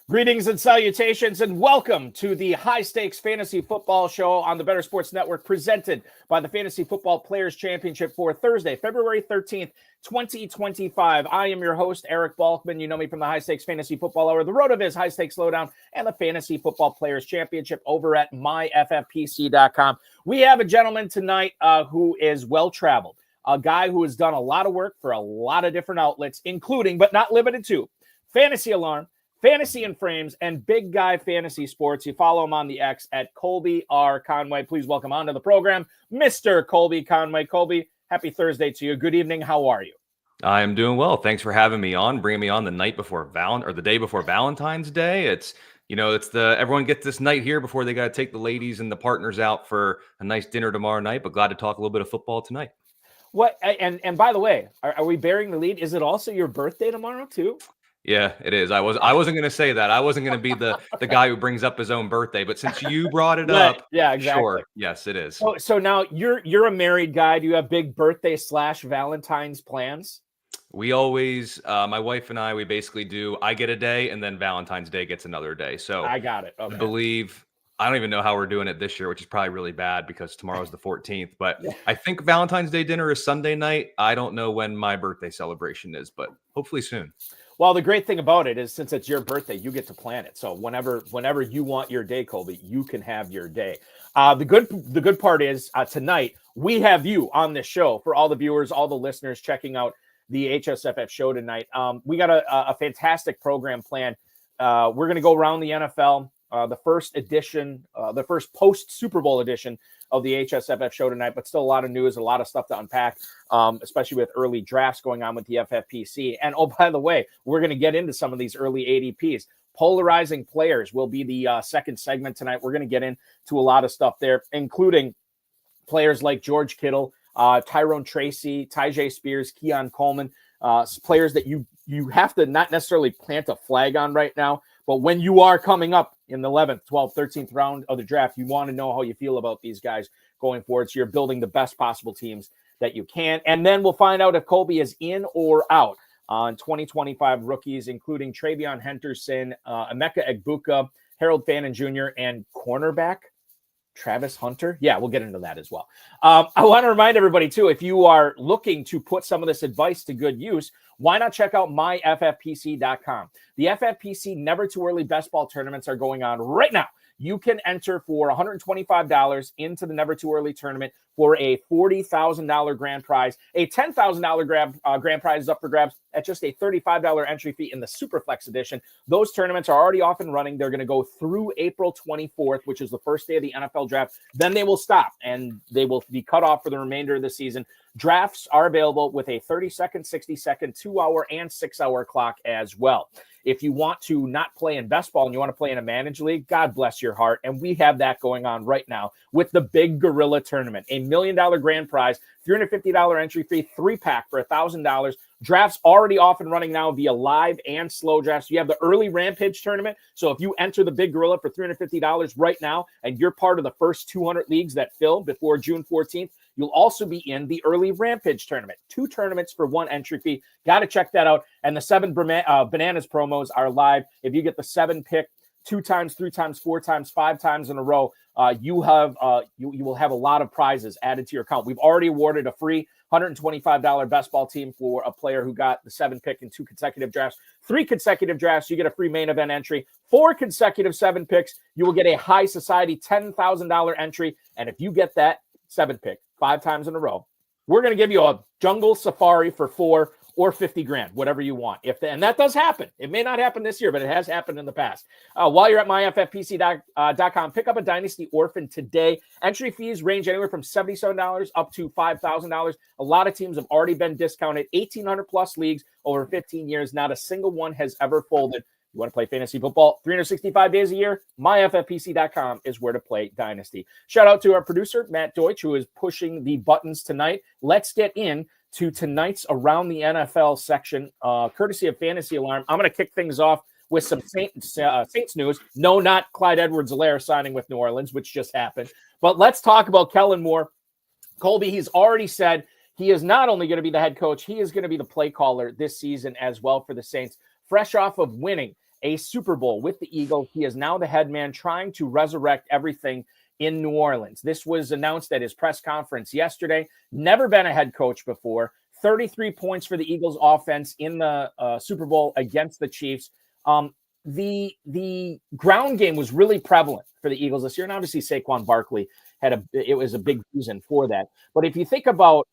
Greetings and salutations, and welcome to the High Stakes Fantasy Football Show on the Better Sports Network, presented by the Fantasy Football Players Championship for Thursday, February 13th, 2025. I am your host, Eric Balkman. You know me from the High Stakes Fantasy Football Hour, the RotoViz High Stakes Lowdown, and the Fantasy Football Players Championship over at myffpc.com. We have a gentleman tonight who is well-traveled, a guy who has done a lot of work for a lot of different outlets, including, but not limited to, Fantasy Alarm, Fantasy and Frames, and Big Guy Fantasy Sports. You follow him on the X at Colby R. Conway. Please welcome onto the program, Mr. Colby Conway. Colby, happy Thursday to you. Good evening. How are you? I am doing well. Thanks for having me on, bringing me on the night before the day before Valentine's Day. It's everyone gets this night here before they got to take the ladies and the partners out for a nice dinner tomorrow night, but glad to talk a little bit of football tonight. What? And by the way, are we bearing the lead? Is it also your birthday tomorrow too? Yeah, it is. I wasn't going to say that. I wasn't going to be the guy who brings up his own birthday, but since you brought it up, yeah, exactly. Sure. Yes, it is. So now you're a married guy. Do you have big birthday / Valentine's plans? We always, my wife and I basically do. I get a day, and then Valentine's Day gets another day. So I got it. Okay. I don't even know how we're doing it this year, which is probably really bad because tomorrow's the 14th. But I think Valentine's Day dinner is Sunday night. I don't know when my birthday celebration is, but hopefully soon. Well, the great thing about it is, since it's your birthday, you get to plan it. So whenever you want your day, Colby, you can have your day. The good part is tonight we have you on this show. For all the viewers, all the listeners checking out the HSFF show tonight, we got a fantastic program planned. We're going to go around the NFL. The first edition, the first post-Super Bowl edition of the HSFF show tonight, but still a lot of news, a lot of stuff to unpack, especially with early drafts going on with the FFPC. And, oh, by the way, we're going to get into some of these early ADPs. Polarizing Players will be the second segment tonight. We're going to get into a lot of stuff there, including players like George Kittle, Tyrone Tracy, Tyjae Spears, Keon Coleman, players that you have to not necessarily plant a flag on right now, but when you are coming up in the 11th, 12th, 13th round of the draft, you want to know how you feel about these guys going forward. So you're building the best possible teams that you can. And then we'll find out if Colby is in or out on 2025 rookies, including Travion Henderson, Emeka Egbuka, Harold Fannin Jr., and cornerback Travis Hunter. Yeah, we'll get into that as well. I want to remind everybody, too, if you are looking to put some of this advice to good use, why not check out myffpc.com? The FFPC Never Too Early Best Ball tournaments are going on right now. You can enter for $125 into the Never Too Early tournament for a $40,000 grand prize. A $10,000 grand prize is up for grabs at just a $35 entry fee in the Superflex edition. Those tournaments are already off and running. They're going to go through April 24th, which is the first day of the NFL draft. Then they will stop, and they will be cut off for the remainder of the season. Drafts are available with a 30-second, 60-second, 2-hour, and 6-hour clock as well. If you want to not play in best ball and you want to play in a managed league, God bless your heart. And we have that going on right now with the Big Gorilla Tournament, $1 million grand prize, $350 entry fee, 3-pack for $1,000. Drafts already off and running now via live and slow drafts. You have the early Rampage tournament. So if you enter the Big Gorilla for $350 right now and you're part of the first 200 leagues that fill before June 14th, you'll also be in the early Rampage tournament. 2 tournaments for 1 entry fee. Got to check that out. And the 7 Bananas promos are live. If you get the 7 pick 2 times, 3 times, 4 times, 5 times in a row, you will have a lot of prizes added to your account. We've already awarded a free $125 best ball team for a player who got the 7 pick in 2 consecutive drafts. 3 consecutive drafts, you get a free main event entry. 4 consecutive 7 picks, you will get a high society $10,000 entry. And if you get that 7 pick 5 times in a row, we're going to give you a jungle safari for 4 or 50 grand, whatever you want. And that does happen. It may not happen this year, but it has happened in the past. While you're at myffpc.com, pick up a Dynasty Orphan today. Entry fees range anywhere from $77 up to $5,000. A lot of teams have already been discounted. 1,800 plus leagues over 15 years. Not a single one has ever folded. You want to play fantasy football 365 days a year? MyFFPC.com is where to play Dynasty. Shout out to our producer, Matt Deutsch, who is pushing the buttons tonight. Let's get in to tonight's Around the NFL section, courtesy of Fantasy Alarm. I'm going to kick things off with some Saints news. No, not Clyde Edwards-Helaire signing with New Orleans, which just happened. But let's talk about Kellen Moore. Colby, he's already said he is not only going to be the head coach, he is going to be the play caller this season as well for the Saints, fresh off of winning a Super Bowl with the Eagles. He is now the head man trying to resurrect everything in New Orleans. This was announced at his press conference yesterday. Never been a head coach before. 33 points for the Eagles offense in the Super Bowl against the Chiefs. The ground game was really prevalent for the Eagles this year, and obviously Saquon Barkley it was a big reason for that. But if you think about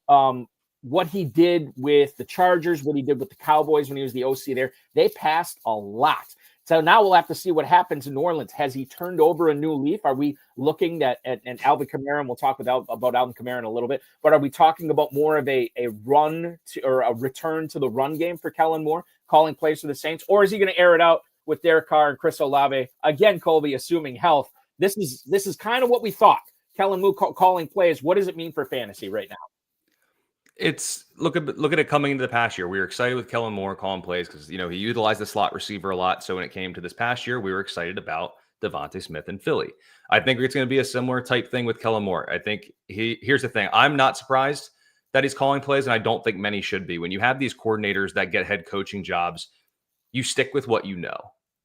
what he did with the Chargers, what he did with the Cowboys when he was the OC there, they passed a lot. So now we'll have to see what happens in New Orleans. Has he turned over a new leaf? Are we looking at Alvin Kamara? And we'll talk about Alvin Kamara in a little bit. But are we talking about more of a run or a return to the run game for Kellen Moore, calling plays for the Saints? Or is he going to air it out with Derek Carr and Chris Olave? Again, Colby, assuming health. This is kind of what we thought. Kellen Moore calling plays. What does it mean for fantasy right now? It's look at it coming into the past year. We were excited with Kellen Moore calling plays because he utilized the slot receiver a lot. So when it came to this past year, we were excited about Devontae Smith in Philly. I think it's going to be a similar type thing with Kellen Moore. I think here's the thing. I'm not surprised that he's calling plays, and I don't think many should be. When you have these coordinators that get head coaching jobs, you stick with what you know.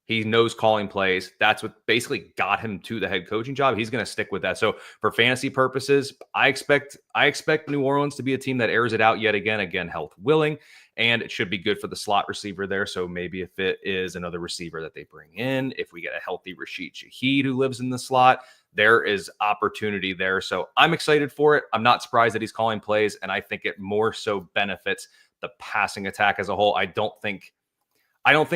He knows calling plays. That's what basically got him to the head coaching job. He's going to stick with that. So for fantasy purposes, I expect New Orleans to be a team that airs it out yet again, health willing, and it should be good for the slot receiver there. So maybe if it is another receiver that they bring in, if we get a healthy Rashid Shaheed who lives in the slot, there is opportunity there. So I'm excited for it. I'm not surprised that he's calling plays, and I think it more so benefits the passing attack as a whole. I don't think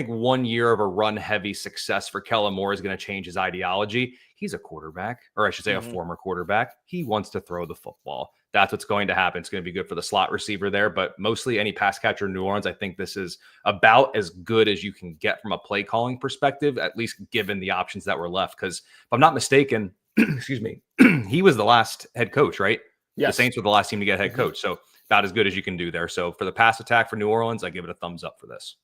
1 year of a run-heavy success for Kellen Moore is going to change his ideology. He's a quarterback, or I should say a former quarterback. He wants to throw the football. That's what's going to happen. It's going to be good for the slot receiver there, but mostly any pass catcher in New Orleans, I think this is about as good as you can get from a play calling perspective, at least given the options that were left. Because if I'm not mistaken, excuse me, he was the last head coach, right? Yes. The Saints were the last team to get head coach. So about as good as you can do there. So for the pass attack for New Orleans, I give it a thumbs up for this.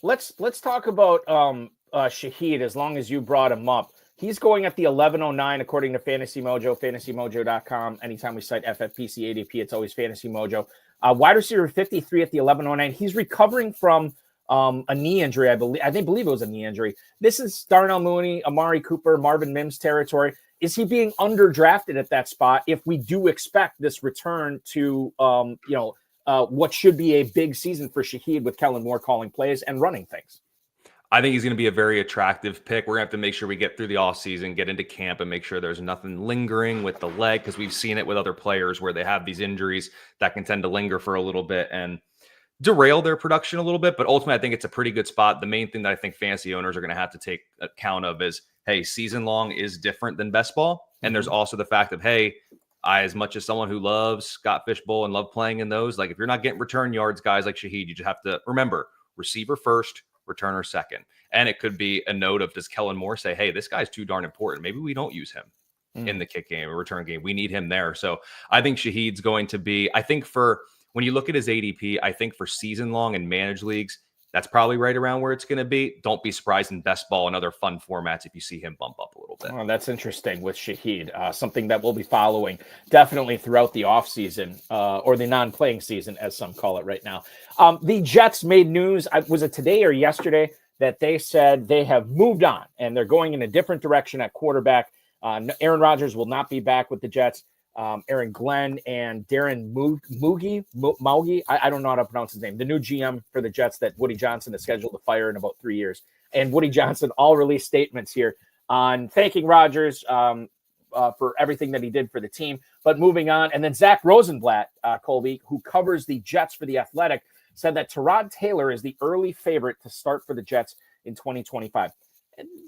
Let's talk about Shaheed, as long as you brought him up. He's going at the 1109 according to Fantasy Mojo, fantasymojo.com. Anytime we cite FFPC ADP, it's always Fantasy Mojo. Wide receiver 53 at the 1109. He's recovering from a knee injury, I believe it was a knee injury. This is Darnell Mooney, Amari Cooper, Marvin Mims territory. Is he being underdrafted at that spot if we do expect this return to what should be a big season for Shaheed with Kellen Moore calling plays and running things? I think he's going to be a very attractive pick. We're going to have to make sure we get through the offseason, get into camp, and make sure there's nothing lingering with the leg, because we've seen it with other players where they have these injuries that can tend to linger for a little bit and derail their production a little bit. But ultimately, I think it's a pretty good spot. The main thing that I think fantasy owners are going to have to take account of is, hey, season long is different than best ball. And there's also the fact of, hey, as much as someone who loves Scott Fishbowl and love playing in those, like if you're not getting return yards, guys like Shaheed, you just have to remember receiver first, returner second. And it could be a note of, does Kellen Moore say, hey, this guy's too darn important. Maybe we don't use him in the kick game or return game. We need him there. So I think Shaheed's going to be, I think when you look at his ADP, I think for season long and managed leagues, that's probably right around where it's going to be. Don't be surprised in best ball and other fun formats if you see him bump up a little bit. Oh, that's interesting with Shaheed. Something that we'll be following definitely throughout the offseason or the non-playing season, as some call it right now. The Jets made news. Was it today or yesterday that they said they have moved on and they're going in a different direction at quarterback? Aaron Rodgers will not be back with the Jets. Aaron Glenn and Darren Maugi. I don't know how to pronounce his name. The new GM for the Jets that Woody Johnson is scheduled to fire in about 3 years. And Woody Johnson all released statements here on thanking Rodgers for everything that he did for the team. But moving on, and then Zack Rosenblatt, Colby, who covers the Jets for The Athletic, said that Tyrod Taylor is the early favorite to start for the Jets in 2025.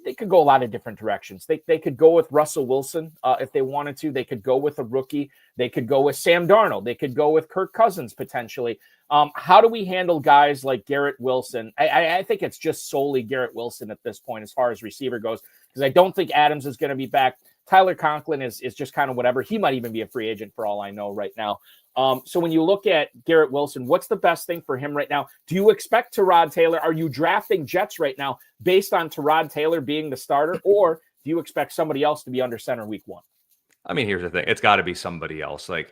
They could go a lot of different directions. They could go with Russell Wilson if they wanted to. They could go with a rookie. They could go with Sam Darnold. They could go with Kirk Cousins potentially. How do we handle guys like Garrett Wilson? I think it's just solely Garrett Wilson at this point as far as receiver goes, because I don't think Adams is going to be back. Tyler Conklin is just kind of whatever. He might even be a free agent for all I know right now. So when you look at Garrett Wilson, what's the best thing for him right now? Do you expect Tyrod Taylor? Are you drafting Jets right now based on Tyrod Taylor being the starter, or do you expect somebody else to be under center week one? I mean, here's the thing. It's got to be somebody else. Like,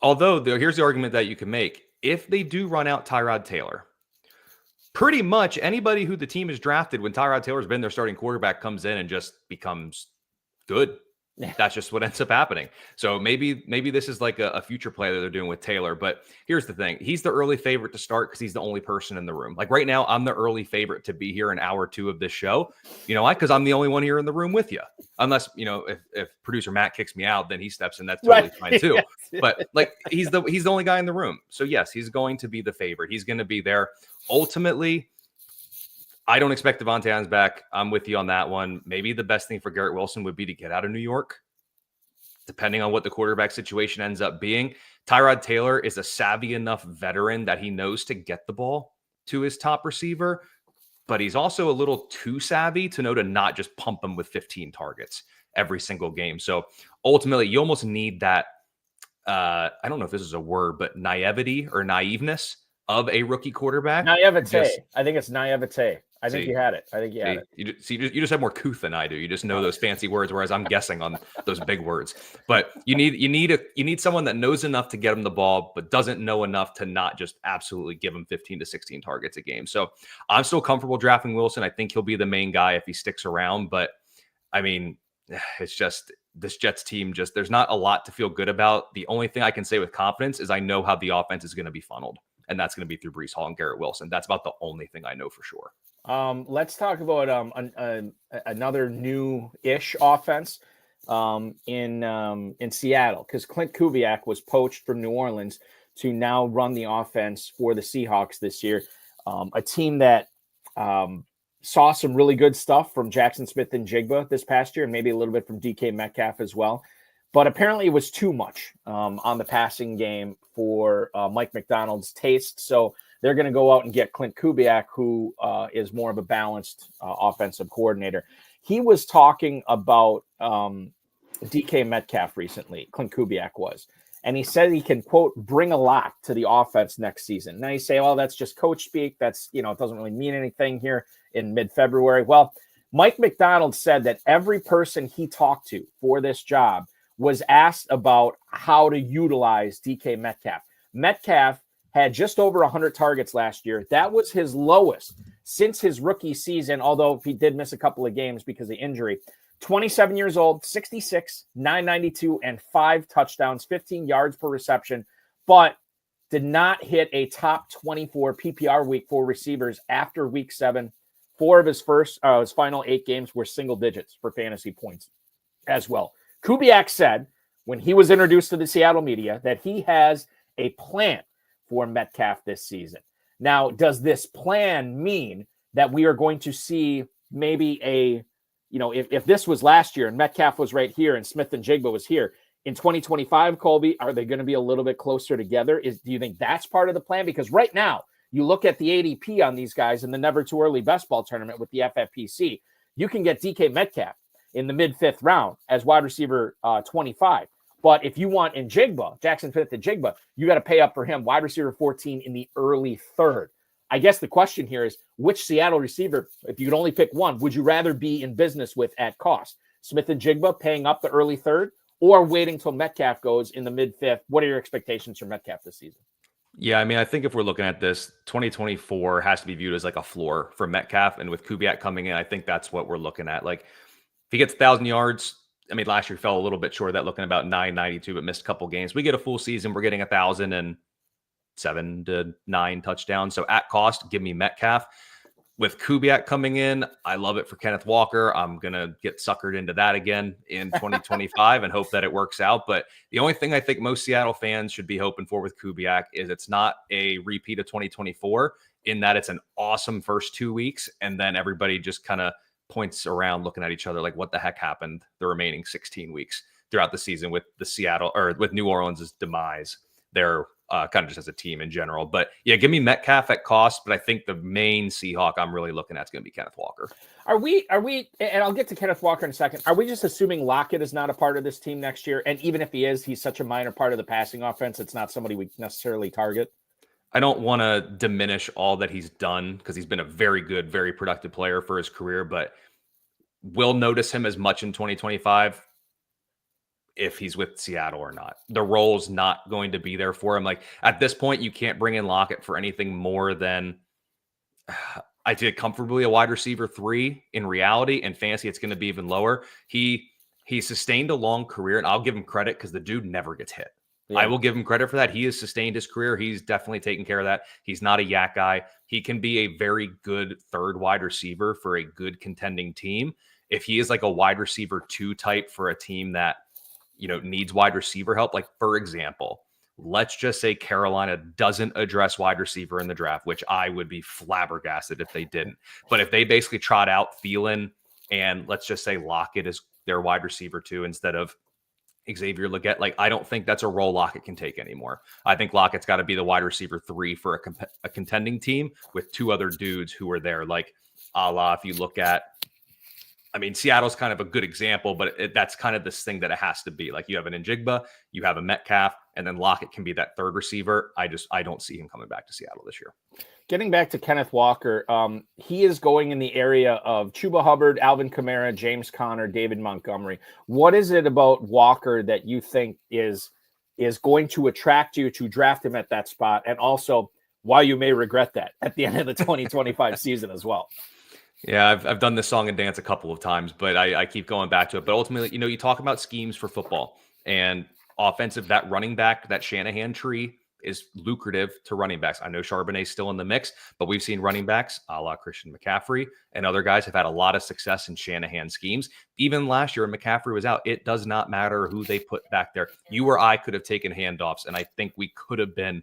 although here's the argument that you can make. If they do run out Tyrod Taylor, pretty much anybody who the team has drafted when Tyrod Taylor's been their starting quarterback comes in and just becomes good. That's just what ends up happening. So maybe this is like a future play that they're doing with Taylor. But here's the thing. He's the early favorite to start because he's the only person in the room. Like right now, I'm the early favorite to be here in hour 2 of this show. You know why? Because I'm the only one here in the room with you. Unless, if producer Matt kicks me out, then he steps in. That's totally fine too. Yes. But like he's the only guy in the room. So yes, he's going to be the favorite. He's going to be there. Ultimately, I don't expect Devontae Adams back. I'm with you on that one. Maybe the best thing for Garrett Wilson would be to get out of New York, depending on what the quarterback situation ends up being. Tyrod Taylor is a savvy enough veteran that he knows to get the ball to his top receiver, but he's also a little too savvy to know to not just pump him with 15 targets every single game. So ultimately, you almost need that, I don't know if this is a word, but naivety or naiveness of a rookie quarterback. Naivete. I think it's naivete. I think you had it. You just have more couth than I do. You just know those fancy words, whereas I'm guessing on those big words. But you need someone that knows enough to get him the ball, but doesn't know enough to not just absolutely give him 15 to 16 targets a game. So I'm still comfortable drafting Wilson. I think he'll be the main guy if he sticks around. But I mean, it's just this Jets team. Just there's not a lot to feel good about. The only thing I can say with confidence is I know how the offense is going to be funneled, and that's going to be through Breece Hall and Garrett Wilson. That's about the only thing I know for sure. Let's talk about another new-ish offense in Seattle, because Klint Kubiak was poached from New Orleans to now run the offense for the Seahawks this year. A team that saw some really good stuff from Jackson Smith and Jigba this past year, and maybe a little bit from DK Metcalf as well. But apparently it was too much on the passing game for Mike Macdonald's taste. So they're going to go out and get Klint Kubiak, who is more of a balanced offensive coordinator. He was talking about DK Metcalf recently, Klint Kubiak was. And he said he can, quote, bring a lot to the offense next season. Now you say, well, that's just coach speak. That's, it doesn't really mean anything here in mid-February. Well, Mike Macdonald said that every person he talked to for this job was asked about how to utilize DK Metcalf. Metcalf had just over 100 targets last year. That was his lowest since his rookie season, although he did miss a couple of games because of injury. 27 years old, 66, 992, and 5 touchdowns, 15 yards per reception, but did not hit a top 24 PPR week for receivers after week 7. 4 of his final 8 games were single digits for fantasy points as well. Kubiak said when he was introduced to the Seattle media that he has a plan for Metcalf this season. Now, does this plan mean that we are going to see maybe if this was last year and Metcalf was right here and Smith and Jigba was here, in 2025, Colby, are they going to be a little bit closer together? Do you think that's part of the plan? Because right now, you look at the ADP on these guys in the Never Too Early Best Ball tournament with the FFPC, you can get DK Metcalf in the mid-5th round as wide receiver 25. But if you want in Jigba, Jackson Smith and Jigba, you got to pay up for him, wide receiver 14 in the early 3rd. I guess the question here is, which Seattle receiver, if you could only pick one, would you rather be in business with at cost? Smith and Jigba paying up the early 3rd, or waiting till Metcalf goes in the mid-5th? What are your expectations for Metcalf this season? Yeah, I mean, I think if we're looking at this, 2024 has to be viewed as like a floor for Metcalf. And with Kubiak coming in, I think that's what we're looking at. Like, if he gets 1,000 yards, I mean, last year fell a little bit short of that, looking about 992, but missed a couple games. We get a full season, we're getting 1,007 to 9 touchdowns. So at cost, give me Metcalf. With Kubiak coming in, I love it for Kenneth Walker. I'm going to get suckered into that again in 2025 and hope that it works out. But the only thing I think most Seattle fans should be hoping for with Kubiak is it's not a repeat of 2024, in that it's an awesome first 2 weeks, and then everybody just kind of points around looking at each other like, what the heck happened the remaining 16 weeks throughout the season with the Seattle or with New Orleans' demise. They're kind of just as a team in general. But yeah, give me Metcalf at cost, but I think the main Seahawk I'm really looking at is going to be Kenneth Walker. Are we, and I'll get to Kenneth Walker in a second, are we just assuming Lockett is not a part of this team next year? And even if he is, he's such a minor part of the passing offense, it's not somebody we necessarily target? I don't want to diminish all that he's done because he's been a very good, very productive player for his career, but we'll notice him as much in 2025 if he's with Seattle or not. The role's not going to be there for him. Like, at this point, you can't bring in Lockett for anything more than I did comfortably a wide receiver 3 in reality. In fantasy, it's going to be even lower. He sustained a long career, and I'll give him credit because the dude never gets hit. Yeah. I will give him credit for that. He has sustained his career. He's definitely taken care of that. He's not a yak guy. He can be a very good third wide receiver for a good contending team. If he is like a wide receiver 2 type for a team that, needs wide receiver help, like for example, let's just say Carolina doesn't address wide receiver in the draft, which I would be flabbergasted if they didn't. But if they basically trot out Thielen and let's just say Lockett is their wide receiver 2 instead of Xavier Leggett, like I don't think that's a role Lockett can take anymore. I think Lockett's got to be the wide receiver 3 for a contending team with 2 other dudes who are there. Like a la, if you look at, Seattle's kind of a good example, but that's kind of this thing that it has to be. Like you have an Njigba, you have a Metcalf, and then Lockett can be that third receiver. I don't see him coming back to Seattle this year. Getting back to Kenneth Walker, he is going in the area of Chuba Hubbard, Alvin Kamara, James Conner, David Montgomery. What is it about Walker that you think is going to attract you to draft him at that spot, and also why you may regret that at the end of the 2025 season as well? Yeah, I've done this song and dance a couple of times, but I keep going back to it. But ultimately, you talk about schemes for football and offensive, that running back, that Shanahan tree is lucrative to running backs. I know Charbonnet's still in the mix, but we've seen running backs a la Christian McCaffrey and other guys have had a lot of success in Shanahan schemes. Even last year when McCaffrey was out, it does not matter who they put back there. You or I could have taken handoffs, and I think we could have been,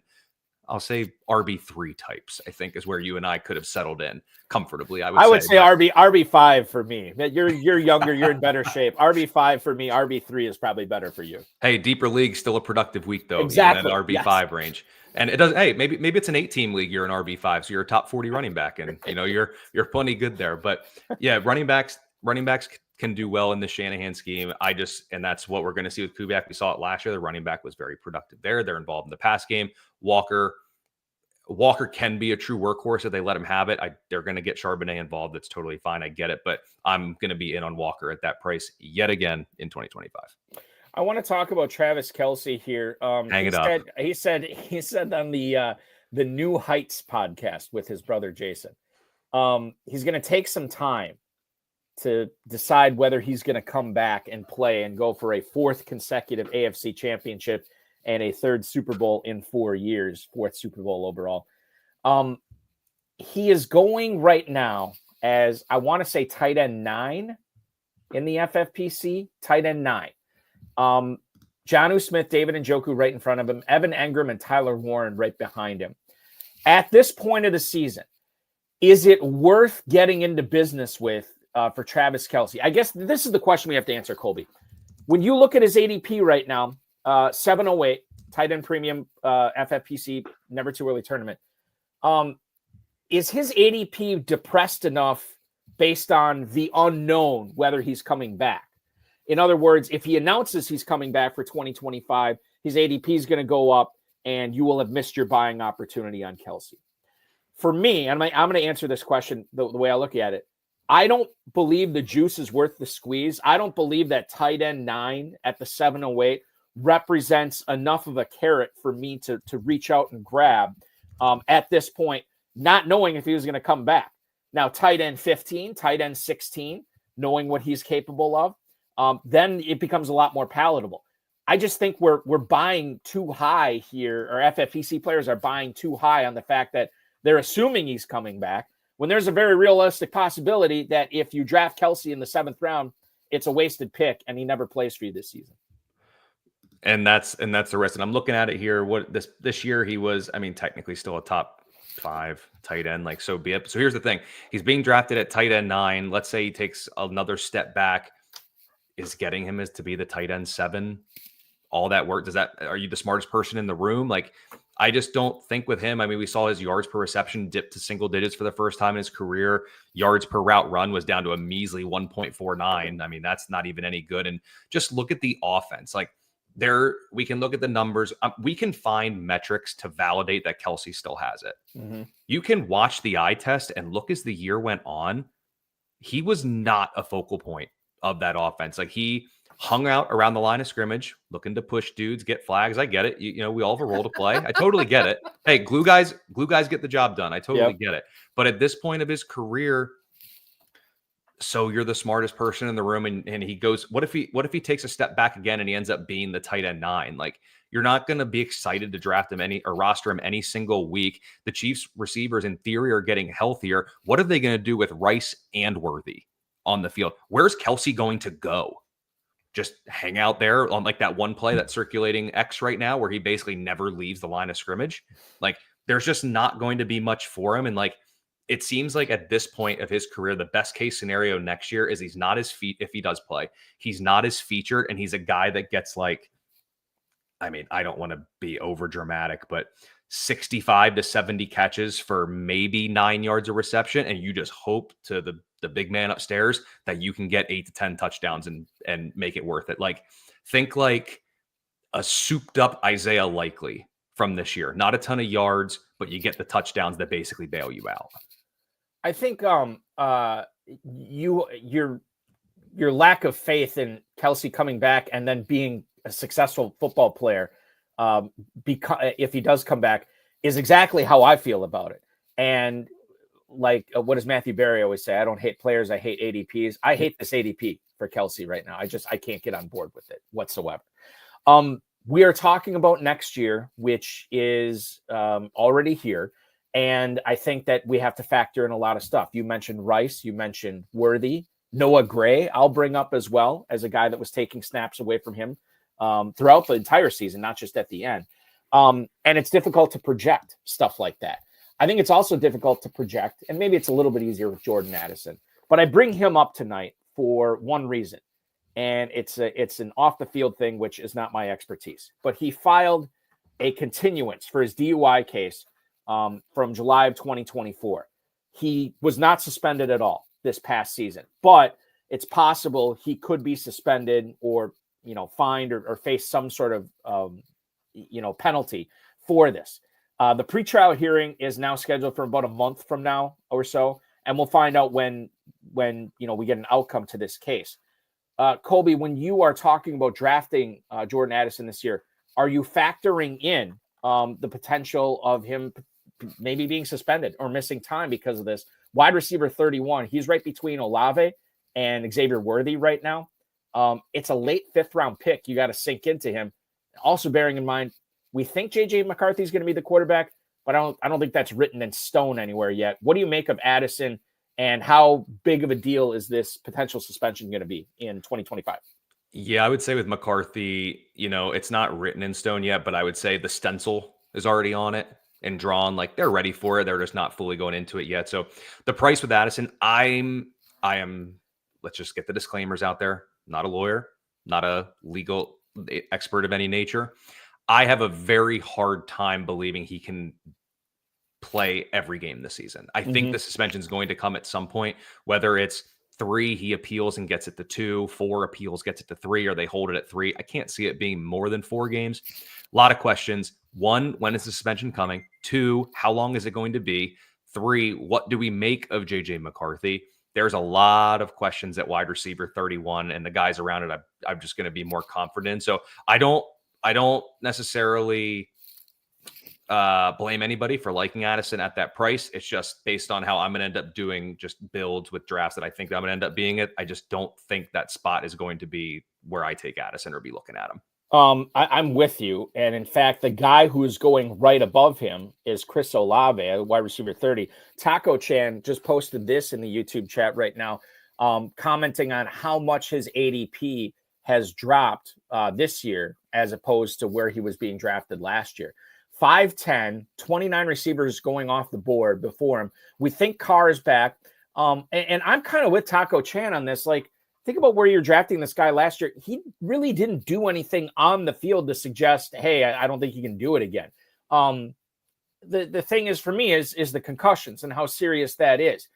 I'll say RB3 types, I think is where you and I could have settled in comfortably. I would say RB5 for me. You're younger, you're in better shape. RB5 for me, RB3 is probably better for you. Hey, deeper league, still a productive week though. Exactly. In that RB5 range. And it doesn't, hey, maybe it's an 8-team league, you're an RB5, so you're a top 40 running back, and you're plenty good there. But yeah, running backs can do well in the Shanahan scheme. And that's what we're going to see with Kubiak. We saw it last year. The running back was very productive there. They're involved in the pass game. Walker can be a true workhorse if they let him have it. They're going to get Charbonnet involved. That's totally fine. I get it. But I'm going to be in on Walker at that price yet again in 2025. I want to talk about Travis Kelce here. He said on the New Heights podcast with his brother Jason, he's going to take some time to decide whether he's going to come back and play and go for a 4th consecutive AFC championship and a 3rd Super Bowl in 4 years, 4th Super Bowl overall. He is going right now as, I want to say, tight end 9 in the FFPC, tight end 9. Jonnu Smith, David Njoku right in front of him, Evan Engram and Tyler Warren right behind him. At this point of the season, is it worth getting into business with for Travis Kelce? I guess this is the question we have to answer, Colby. When you look at his ADP right now, 708, tight end premium, FFPC, never too early tournament. Is his ADP depressed enough based on the unknown whether he's coming back? In other words, if he announces he's coming back for 2025, his ADP is going to go up and you will have missed your buying opportunity on Kelce. For me, and I'm going to answer this question the way I look at it, I don't believe the juice is worth the squeeze. I don't believe that tight end 9 at the 708 represents enough of a carrot for me to reach out and grab at this point, not knowing if he was going to come back. Now, tight end 15, tight end 16, knowing what he's capable of, then it becomes a lot more palatable. I just think we're buying too high here, or FFPC players are buying too high on the fact that they're assuming he's coming back, when there's a very realistic possibility that if you draft Kelce in the 7th round, it's a wasted pick and he never plays for you this season. And that's the rest. And I'm looking at it here. What this year he was, technically still a top 5 tight end, like so be it. So here's the thing. He's being drafted at tight end 9. Let's say he takes another step back. Is getting him as to be the tight end 7 all that work? Are you the smartest person in the room? Like, I just don't think with him. We saw his yards per reception dip to single digits for the first time in his career. Yards per route run was down to a measly 1.49. That's not even any good. And just look at the offense. Like, we can look at the numbers. We can find metrics to validate that Kelce still has it. Mm-hmm. You can watch the eye test and look as the year went on. He was not a focal point of that offense. Like, he hung out around the line of scrimmage, looking to push dudes, get flags. I get it. You know, we all have a role to play. I totally get it. Hey, glue guys get the job done. I totally get it. But at this point of his career, so you're the smartest person in the room, and he goes, what if he takes a step back again and he ends up being the tight end 9? Like, you're not going to be excited to draft him or roster him any single week. The Chiefs receivers in theory are getting healthier. What are they going to do with Rice and Worthy on the field? Where's Kelce going to go? Just hang out there on like that one play that's circulating X right now where he basically never leaves the line of scrimmage. Like, there's just not going to be much for him. And like, it seems like at this point of his career, the best case scenario next year is he's not as if he does play, he's not as featured, and he's a guy that gets like, I mean, I don't want to be over dramatic, but 65 to 70 catches for maybe 9 yards of reception. And you just hope to the big man upstairs that you can get 8 to 10 touchdowns and make it worth it. Like, think like a souped up Isaiah Likely from this year, not a ton of yards, but you get the touchdowns that basically bail you out. I think your lack of faith in Kelce coming back and then being a successful football player, if he does come back, is exactly how I feel about it. And like, what does Matthew Berry always say? I don't hate players, I hate ADPs. I hate this ADP for Kelce right now. I can't get on board with it whatsoever. We are talking about next year, which is already here. And I think that we have to factor in a lot of stuff. You mentioned Rice, you mentioned Worthy, Noah Gray, I'll bring up as well as a guy that was taking snaps away from him throughout the entire season, not just at the end. And it's difficult to project stuff like that. I think it's also difficult to project, and maybe it's a little bit easier with Jordan Addison, but I bring him up tonight for one reason. And it's an off the field thing, which is not my expertise, but he filed a continuance for his DUI case from July of 2024. He was not suspended at all this past season, but it's possible he could be suspended or, fined or face some sort of, penalty for this. The pretrial hearing is now scheduled for about a month from now or so, and we'll find out when we get an outcome to this case. Colby, when you are talking about drafting Jordan Addison this year, are you factoring in the potential of him maybe being suspended or missing time because of this? Wide receiver 31, he's right between Olave and Xavier Worthy right now. It's a late 5th round pick. You got to sink into him. Also bearing in mind, we think JJ McCarthy is going to be the quarterback, but I don't think that's written in stone anywhere yet. What do you make of Addison, and how big of a deal is this potential suspension going to be in 2025? Yeah, I would say with McCarthy, it's not written in stone yet, but I would say the stencil is already on it and drawn. Like, they're ready for it. They're just not fully going into it yet. So the price with Addison, I am, let's just get the disclaimers out there. Not a lawyer, not a legal expert of any nature. I have a very hard time believing he can play every game this season. I think the suspension is going to come at some point, whether it's 3, he appeals and gets it to 2, 4 appeals, gets it to 3, or they hold it at 3. I can't see it being more than 4 games. A lot of questions. 1, when is the suspension coming? 2, how long is it going to be? 3, what do we make of JJ McCarthy? There's a lot of questions at wide receiver 31, and the guys around it, I'm just going to be more confident. So I don't necessarily blame anybody for liking Addison at that price. It's just based on how I'm going to end up doing just builds with drafts that I think that I'm going to end up being it. I just don't think that spot is going to be where I take Addison or be looking at him. I'm with you. And in fact, the guy who is going right above him is Chris Olave, wide receiver 30. Taco Chan just posted this in the YouTube chat right now, commenting on how much his ADP has dropped this year as opposed to where he was being drafted last year. 5'10", 29 receivers going off the board before him. We think Carr is back. And I'm kind of with Taco Chan on this. Like, think about where you're drafting this guy last year. He really didn't do anything on the field to suggest, hey, I don't think he can do it again. The thing is, for me, is the concussions and how serious that is.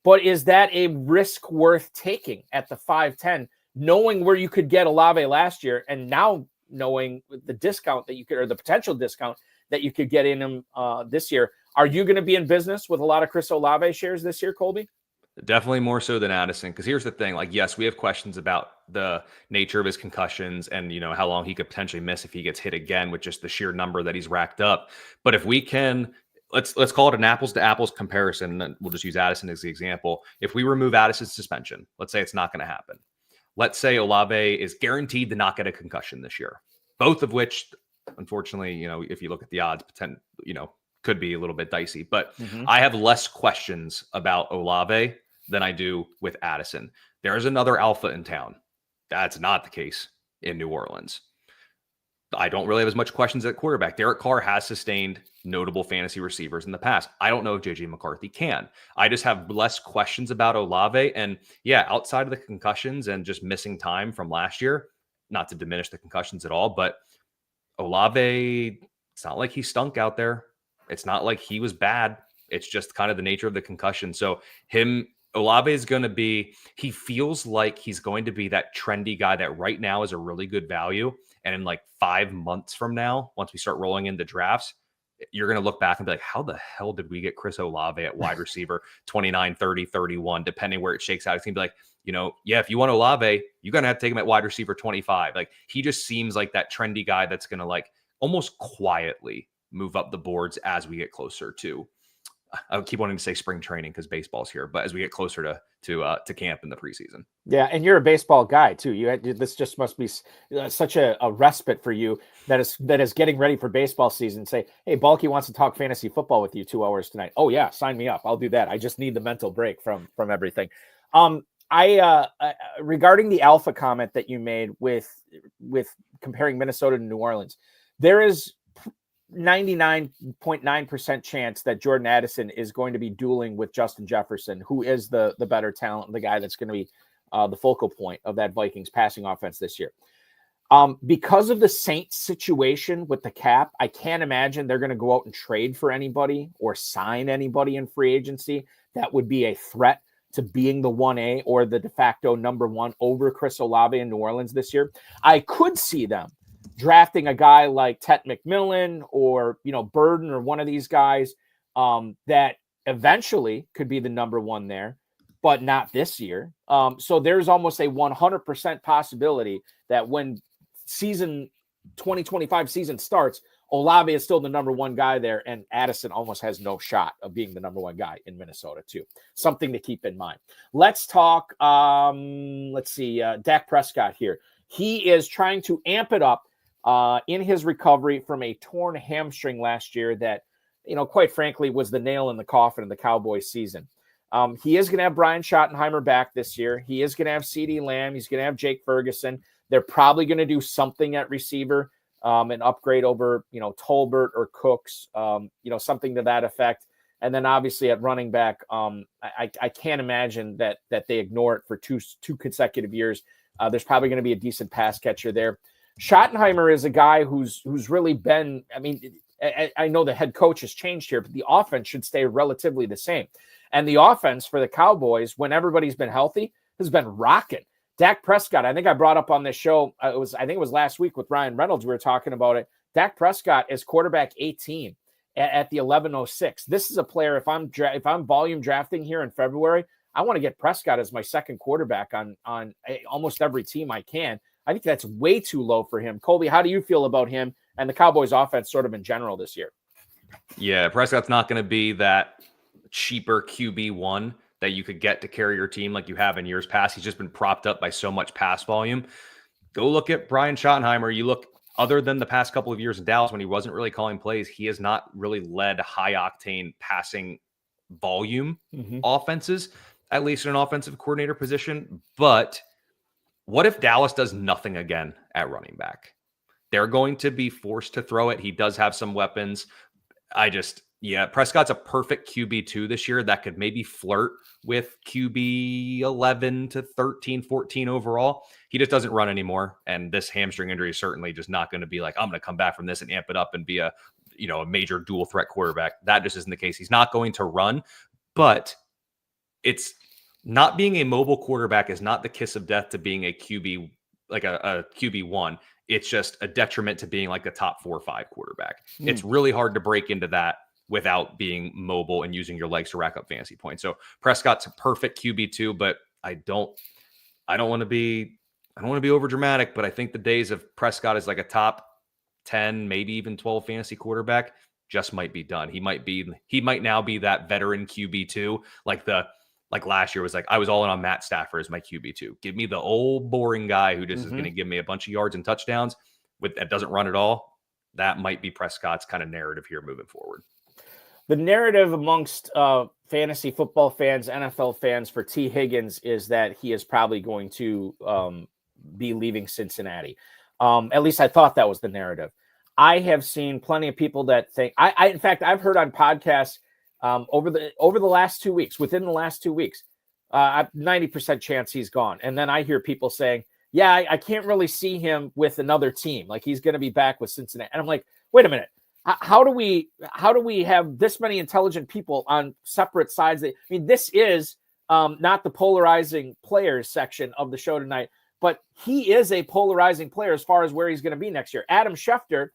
But is that a risk worth taking at the 5'10", knowing where you could get Olave last year and now knowing the discount that you could, or the potential discount that you could get in him this year? Are you going to be in business with a lot of Chris Olave shares this year, Colby? Definitely more so than Addison, because here's the thing. Like, yes, we have questions about the nature of his concussions and, how long he could potentially miss if he gets hit again with just the sheer number that he's racked up. But if we can, let's call it an apples to apples comparison. And we'll just use Addison as the example. If we remove Addison's suspension, let's say it's not going to happen. Let's say Olave is guaranteed to not get a concussion this year, both of which, unfortunately, if you look at the odds, could be a little bit dicey. But I have less questions about Olave than I do with Addison. There's another alpha in town. That's not the case in New Orleans. I don't really have as much questions at quarterback. Derek Carr has sustained notable fantasy receivers in the past. I don't know if JJ McCarthy can. I just have less questions about Olave. And yeah, outside of the concussions and just missing time from last year, not to diminish the concussions at all, but Olave, it's not like he stunk out there. It's not like he was bad. It's just kind of the nature of the concussion. So Olave is going to be, he feels like he's going to be that trendy guy that right now is a really good value. And in like 5 months from now, once we start rolling into drafts, you're going to look back and be like, how the hell did we get Chris Olave at wide receiver 29, 30, 31, depending where it shakes out? It's going to be like, if you want Olave, you're going to have to take him at wide receiver 25. Like, he just seems like that trendy guy that's going to like almost quietly move up the boards as we get closer to, I keep wanting to say spring training because baseball's here, but as we get closer to camp in the preseason. Yeah, and you're a baseball guy too. This just must be such a respite for you that is getting ready for baseball season. Say, hey, Balky wants to talk fantasy football with you 2 hours tonight. Oh yeah, sign me up. I'll do that. I just need the mental break from everything. Regarding the alpha comment that you made with comparing Minnesota to New Orleans, there is 99.9% chance that Jordan Addison is going to be dueling with Justin Jefferson, who is the better talent, the guy that's going to be the focal point of that Vikings passing offense this year. Because of the Saints situation with the cap, I can't imagine they're going to go out and trade for anybody or sign anybody in free agency that would be a threat to being the 1A or the de facto number 1 over Chris Olave in New Orleans this year. I could see them drafting a guy like Tet McMillan or, Burden or one of these guys that eventually could be the number 1 there, but not this year. So there's almost a 100% possibility that when 2025 season starts, Olave is still the number 1 guy there, and Addison almost has no shot of being the number 1 guy in Minnesota too. Something to keep in mind. Let's talk, Dak Prescott here. He is trying to amp it up in his recovery from a torn hamstring last year that, quite frankly, was the nail in the coffin of the Cowboys season. He is going to have Brian Schottenheimer back this year. He is going to have CeeDee Lamb. He's going to have Jake Ferguson. They're probably going to do something at receiver, an upgrade over, Tolbert or Cooks, something to that effect. And then obviously at running back, I can't imagine that they ignore it for two consecutive years. There's probably going to be a decent pass catcher there. Schottenheimer is a guy who's really been, I know the head coach has changed here, but the offense should stay relatively the same. And the offense for the Cowboys, when everybody's been healthy, has been rocking. Dak Prescott, I think I brought up on this show, I think it was last week with Ryan Reynolds, we were talking about it. Dak Prescott is quarterback 18 at the 1106. This is a player, if I'm volume drafting here in February, I want to get Prescott as my second quarterback on almost every team I can. I think that's way too low for him. Colby, how do you feel about him and the Cowboys offense sort of in general this year? Yeah, Prescott's not going to be that cheaper QB1 that you could get to carry your team like you have in years past. He's just been propped up by so much pass volume. Go look at Brian Schottenheimer. You look, other than the past couple of years in Dallas when he wasn't really calling plays, he has not really led high-octane passing volume offenses, at least in an offensive coordinator position. But what if Dallas does nothing again at running back? They're going to be forced to throw it. He does have some weapons. Prescott's a perfect QB2 this year that could maybe flirt with QB 11 to 13, 14 overall. He just doesn't run anymore. And this hamstring injury is certainly just not going to be like, I'm going to come back from this and amp it up and be a major dual threat quarterback. That just isn't the case. He's not going to run, but it's not being a mobile quarterback is not the kiss of death to being a QB, like a QB1. It's just a detriment to being like a top 4 or 5 quarterback. It's really hard to break into that without being mobile and using your legs to rack up fantasy points. So Prescott's a perfect QB2, but I don't want to be I don't want to be over dramatic, but I think the days of Prescott as like a top 10, maybe even 12 fantasy quarterback just might be done. He might now be that veteran QB2, like last year was like, I was all in on Matt Stafford as my QB2. Give me the old boring guy who just is going to give me a bunch of yards and touchdowns that doesn't run at all. That might be Prescott's kind of narrative here moving forward. The narrative amongst fantasy football fans, NFL fans for Tee Higgins is that he is probably going to be leaving Cincinnati. At least I thought that was the narrative. I have seen plenty of people that think in fact, I've heard on podcasts over the last 2 weeks, within the last 2 weeks, 90% chance he's gone. And then I hear people saying, yeah, I can't really see him with another team. Like he's going to be back with Cincinnati. And I'm like, wait a minute. How do we have this many intelligent people on separate sides? This is not the polarizing players section of the show tonight, but he is a polarizing player as far as where he's going to be next year. Adam Schefter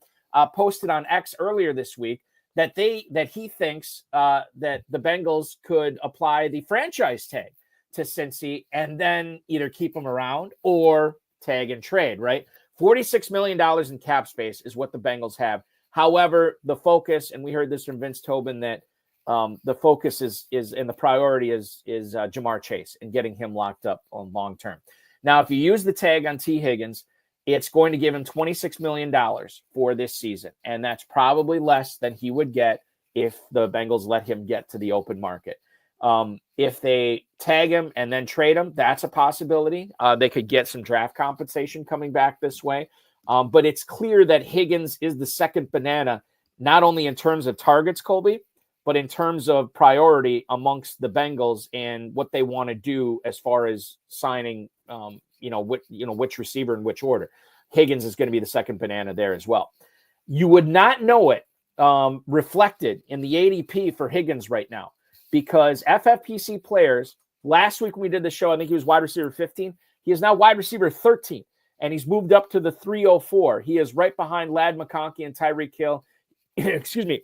posted on X earlier this week that he thinks that the Bengals could apply the franchise tag to Cincy and then either keep him around or tag and trade, right? $46 million in cap space is what the Bengals have. However, the focus, and we heard this from Vince Tobin, that the focus is and the priority is Jamar Chase and getting him locked up on long term. Now, if you use the tag on Tee Higgins, it's going to give him $26 million for this season. And that's probably less than he would get if the Bengals let him get to the open market. If they tag him and then trade him, that's a possibility. They could get some draft compensation coming back this way. But it's clear that Higgins is the second banana, not only in terms of targets, Colby, but in terms of priority amongst the Bengals and what they want to do as far as signing, which receiver in which order. Higgins is going to be the second banana there as well. You would not know it reflected in the ADP for Higgins right now because FFPC players, last week when we did the show, I think he was wide receiver 15. He is now wide receiver 13. And he's moved up to the 304. He is right behind Ladd McConkey and Tyreek Hill. Excuse me.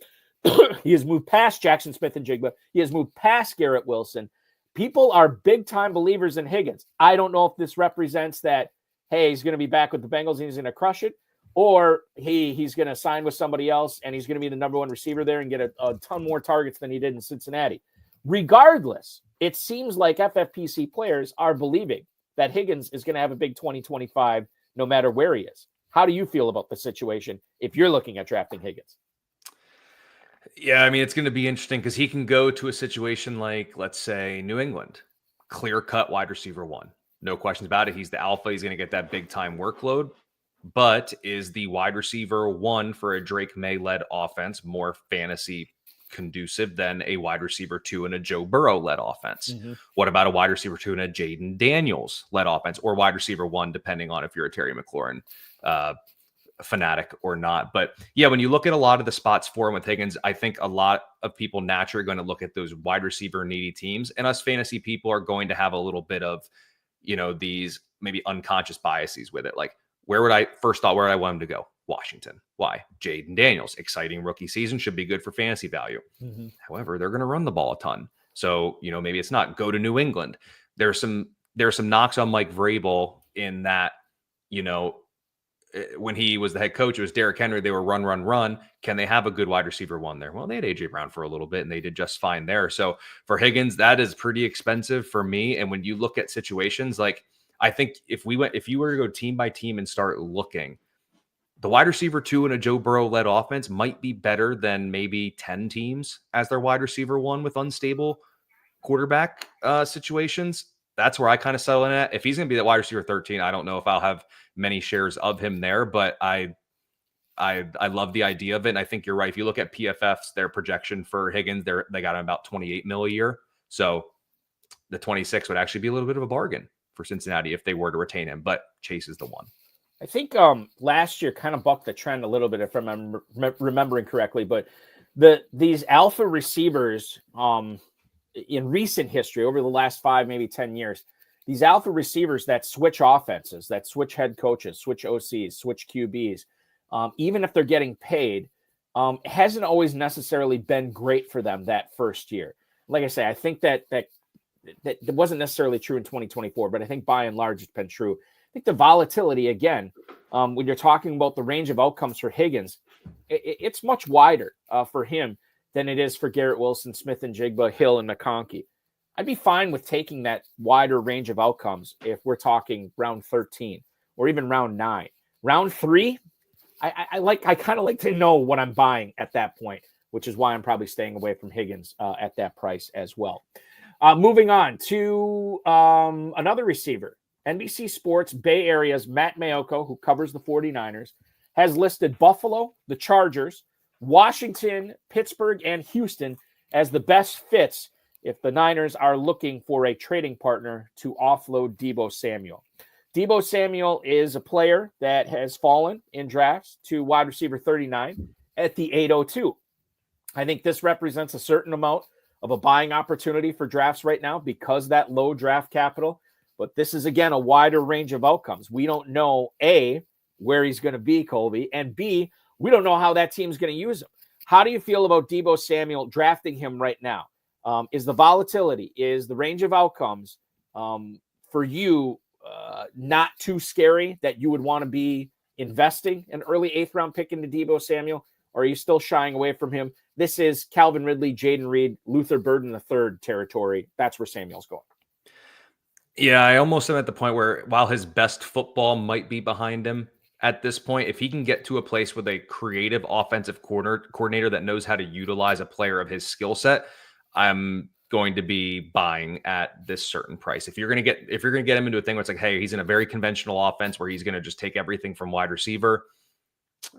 He has moved past Jackson Smith and Jigba. He has moved past Garrett Wilson. People are big-time believers in Higgins. I don't know if this represents that, hey, he's going to be back with the Bengals and he's going to crush it, or he's going to sign with somebody else and he's going to be the number one receiver there and get a ton more targets than he did in Cincinnati. Regardless, it seems like FFPC players are believing that Higgins is going to have a big 2025 no matter where he is. How do you feel about the situation if you're looking at drafting Higgins? Yeah, it's going to be interesting because he can go to a situation like, let's say, New England. Clear-cut wide receiver one. No questions about it. He's the alpha. He's going to get that big-time workload. But is the wide receiver one for a Drake May-led offense more fantasy conducive than a wide receiver 2 in a Joe Burrow-led offense? Mm-hmm. What about a wide receiver 2 in a Jaden Daniels-led offense, or wide receiver 1, depending on if you're a Terry McLaurin fanatic or not? But yeah, when you look at a lot of the spots for him with Higgins, I think a lot of people naturally are going to look at those wide receiver needy teams, and us fantasy people are going to have a little bit of, these maybe unconscious biases with it. Like, where would I want him to go? Washington. Why? Jaden Daniels, exciting rookie season, should be good for fantasy value. Mm-hmm. However, they're going to run the ball a ton. So, maybe it's not. Go to New England. There's some knocks on Mike Vrabel in that, when he was the head coach, it was Derrick Henry. They were run. Can they have a good wide receiver one there? Well, they had AJ Brown for a little bit and they did just fine there. So for Higgins, that is pretty expensive for me. And when you look at situations, like, I think if you were to go team by team and start looking, the wide receiver 2 in a Joe Burrow-led offense might be better than maybe 10 teams as their wide receiver 1 with unstable quarterback situations. That's where I kind of settle in at. If he's going to be that wide receiver 13, I don't know if I'll have many shares of him there, but I love the idea of it. And I think you're right. If you look at PFF's, their projection for Higgins, they got him about 28 mil a year. So the 26 would actually be a little bit of a bargain for Cincinnati if they were to retain him, but Chase is the one. I think last year kind of bucked the trend a little bit, if I'm remembering correctly, but these alpha receivers in recent history, over the last 5, maybe 10 years, these alpha receivers that switch offenses, that switch head coaches, switch OCs, switch QBs, even if they're getting paid, hasn't always necessarily been great for them that first year. Like I say, I think that wasn't necessarily true in 2024, but I think by and large it's been true. think the volatility, again, when you're talking about the range of outcomes for Higgins, it's much wider for him than it is for Garrett Wilson, Smith and Jigba, Hill, and McConkey. I'd be fine with taking that wider range of outcomes if we're talking round 13 or even round 9. Round 3, I kind of like to know what I'm buying at that point, which is why I'm probably staying away from Higgins at that price as well. Moving on to another receiver. NBC Sports Bay Area's Matt Maiocco, who covers the 49ers, has listed Buffalo, the Chargers, Washington, Pittsburgh, and Houston as the best fits if the Niners are looking for a trading partner to offload Deebo Samuel. Deebo Samuel is a player that has fallen in drafts to wide receiver 39 at the 802. I think this represents a certain amount of a buying opportunity for drafts right now because that low draft capital. But this is, again, a wider range of outcomes. We don't know, A, where he's going to be, Colby, and B, we don't know how that team's going to use him. How do you feel about Deebo Samuel drafting him right now? Is the volatility, is the range of outcomes for you not too scary that you would want to be investing an early 8th-round pick into Deebo Samuel, or are you still shying away from him? This is Calvin Ridley, Jaden Reed, Luther Burden III territory. That's where Samuel's going. Yeah, I almost am at the point where while his best football might be behind him at this point, if he can get to a place with a creative offensive coordinator that knows how to utilize a player of his skill set, I'm going to be buying at this certain price. If you're going to get him into a thing where it's like, hey, he's in a very conventional offense where he's going to just take everything from wide receiver,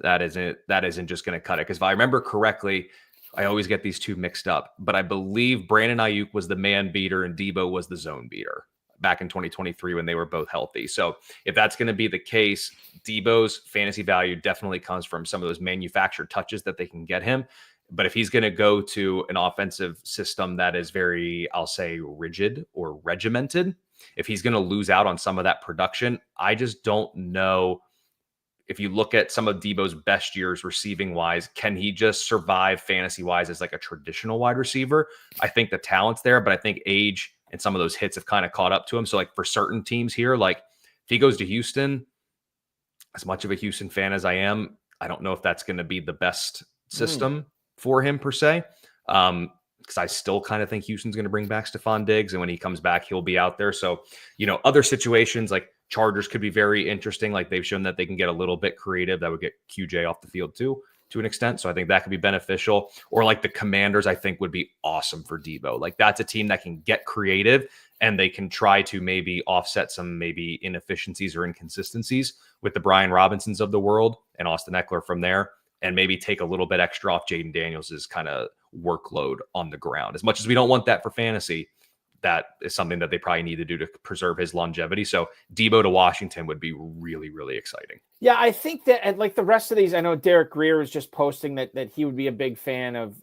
that isn't just going to cut it. Because if I remember correctly, I always get these two mixed up, but I believe Brandon Ayuk was the man beater and Deebo was the zone beater back in 2023 when they were both healthy. So if that's going to be the case, Deebo's fantasy value definitely comes from some of those manufactured touches that they can get him. But if he's going to go to an offensive system that is very, I'll say, rigid or regimented, if he's going to lose out on some of that production, I just don't know. If you look at some of Deebo's best years receiving wise, can he just survive fantasy wise as like a traditional wide receiver? I think the talent's there, but I think age and some of those hits have kind of caught up to him. So like for certain teams here, like if he goes to Houston, as much of a Houston fan as I am, I don't know if that's going to be the best system for him per se. Because I still kind of think Houston's going to bring back Stephon Diggs. And when he comes back, he'll be out there. So, other situations like Chargers could be very interesting. Like they've shown that they can get a little bit creative. That would get QJ off the field too, to an extent. So I think that could be beneficial. Or like the Commanders, I think would be awesome for Deebo. Like that's a team that can get creative and they can try to maybe offset some maybe inefficiencies or inconsistencies with the Brian Robinsons of the world and Austin Eckler from there, and maybe take a little bit extra off Jaden Daniels' kind of workload on the ground. As much as we don't want that for fantasy, that is something that they probably need to do to preserve his longevity. So Deebo to Washington would be really, really exciting. Yeah, I think that like the rest of these, I know Derek Greer was just posting that he would be a big fan of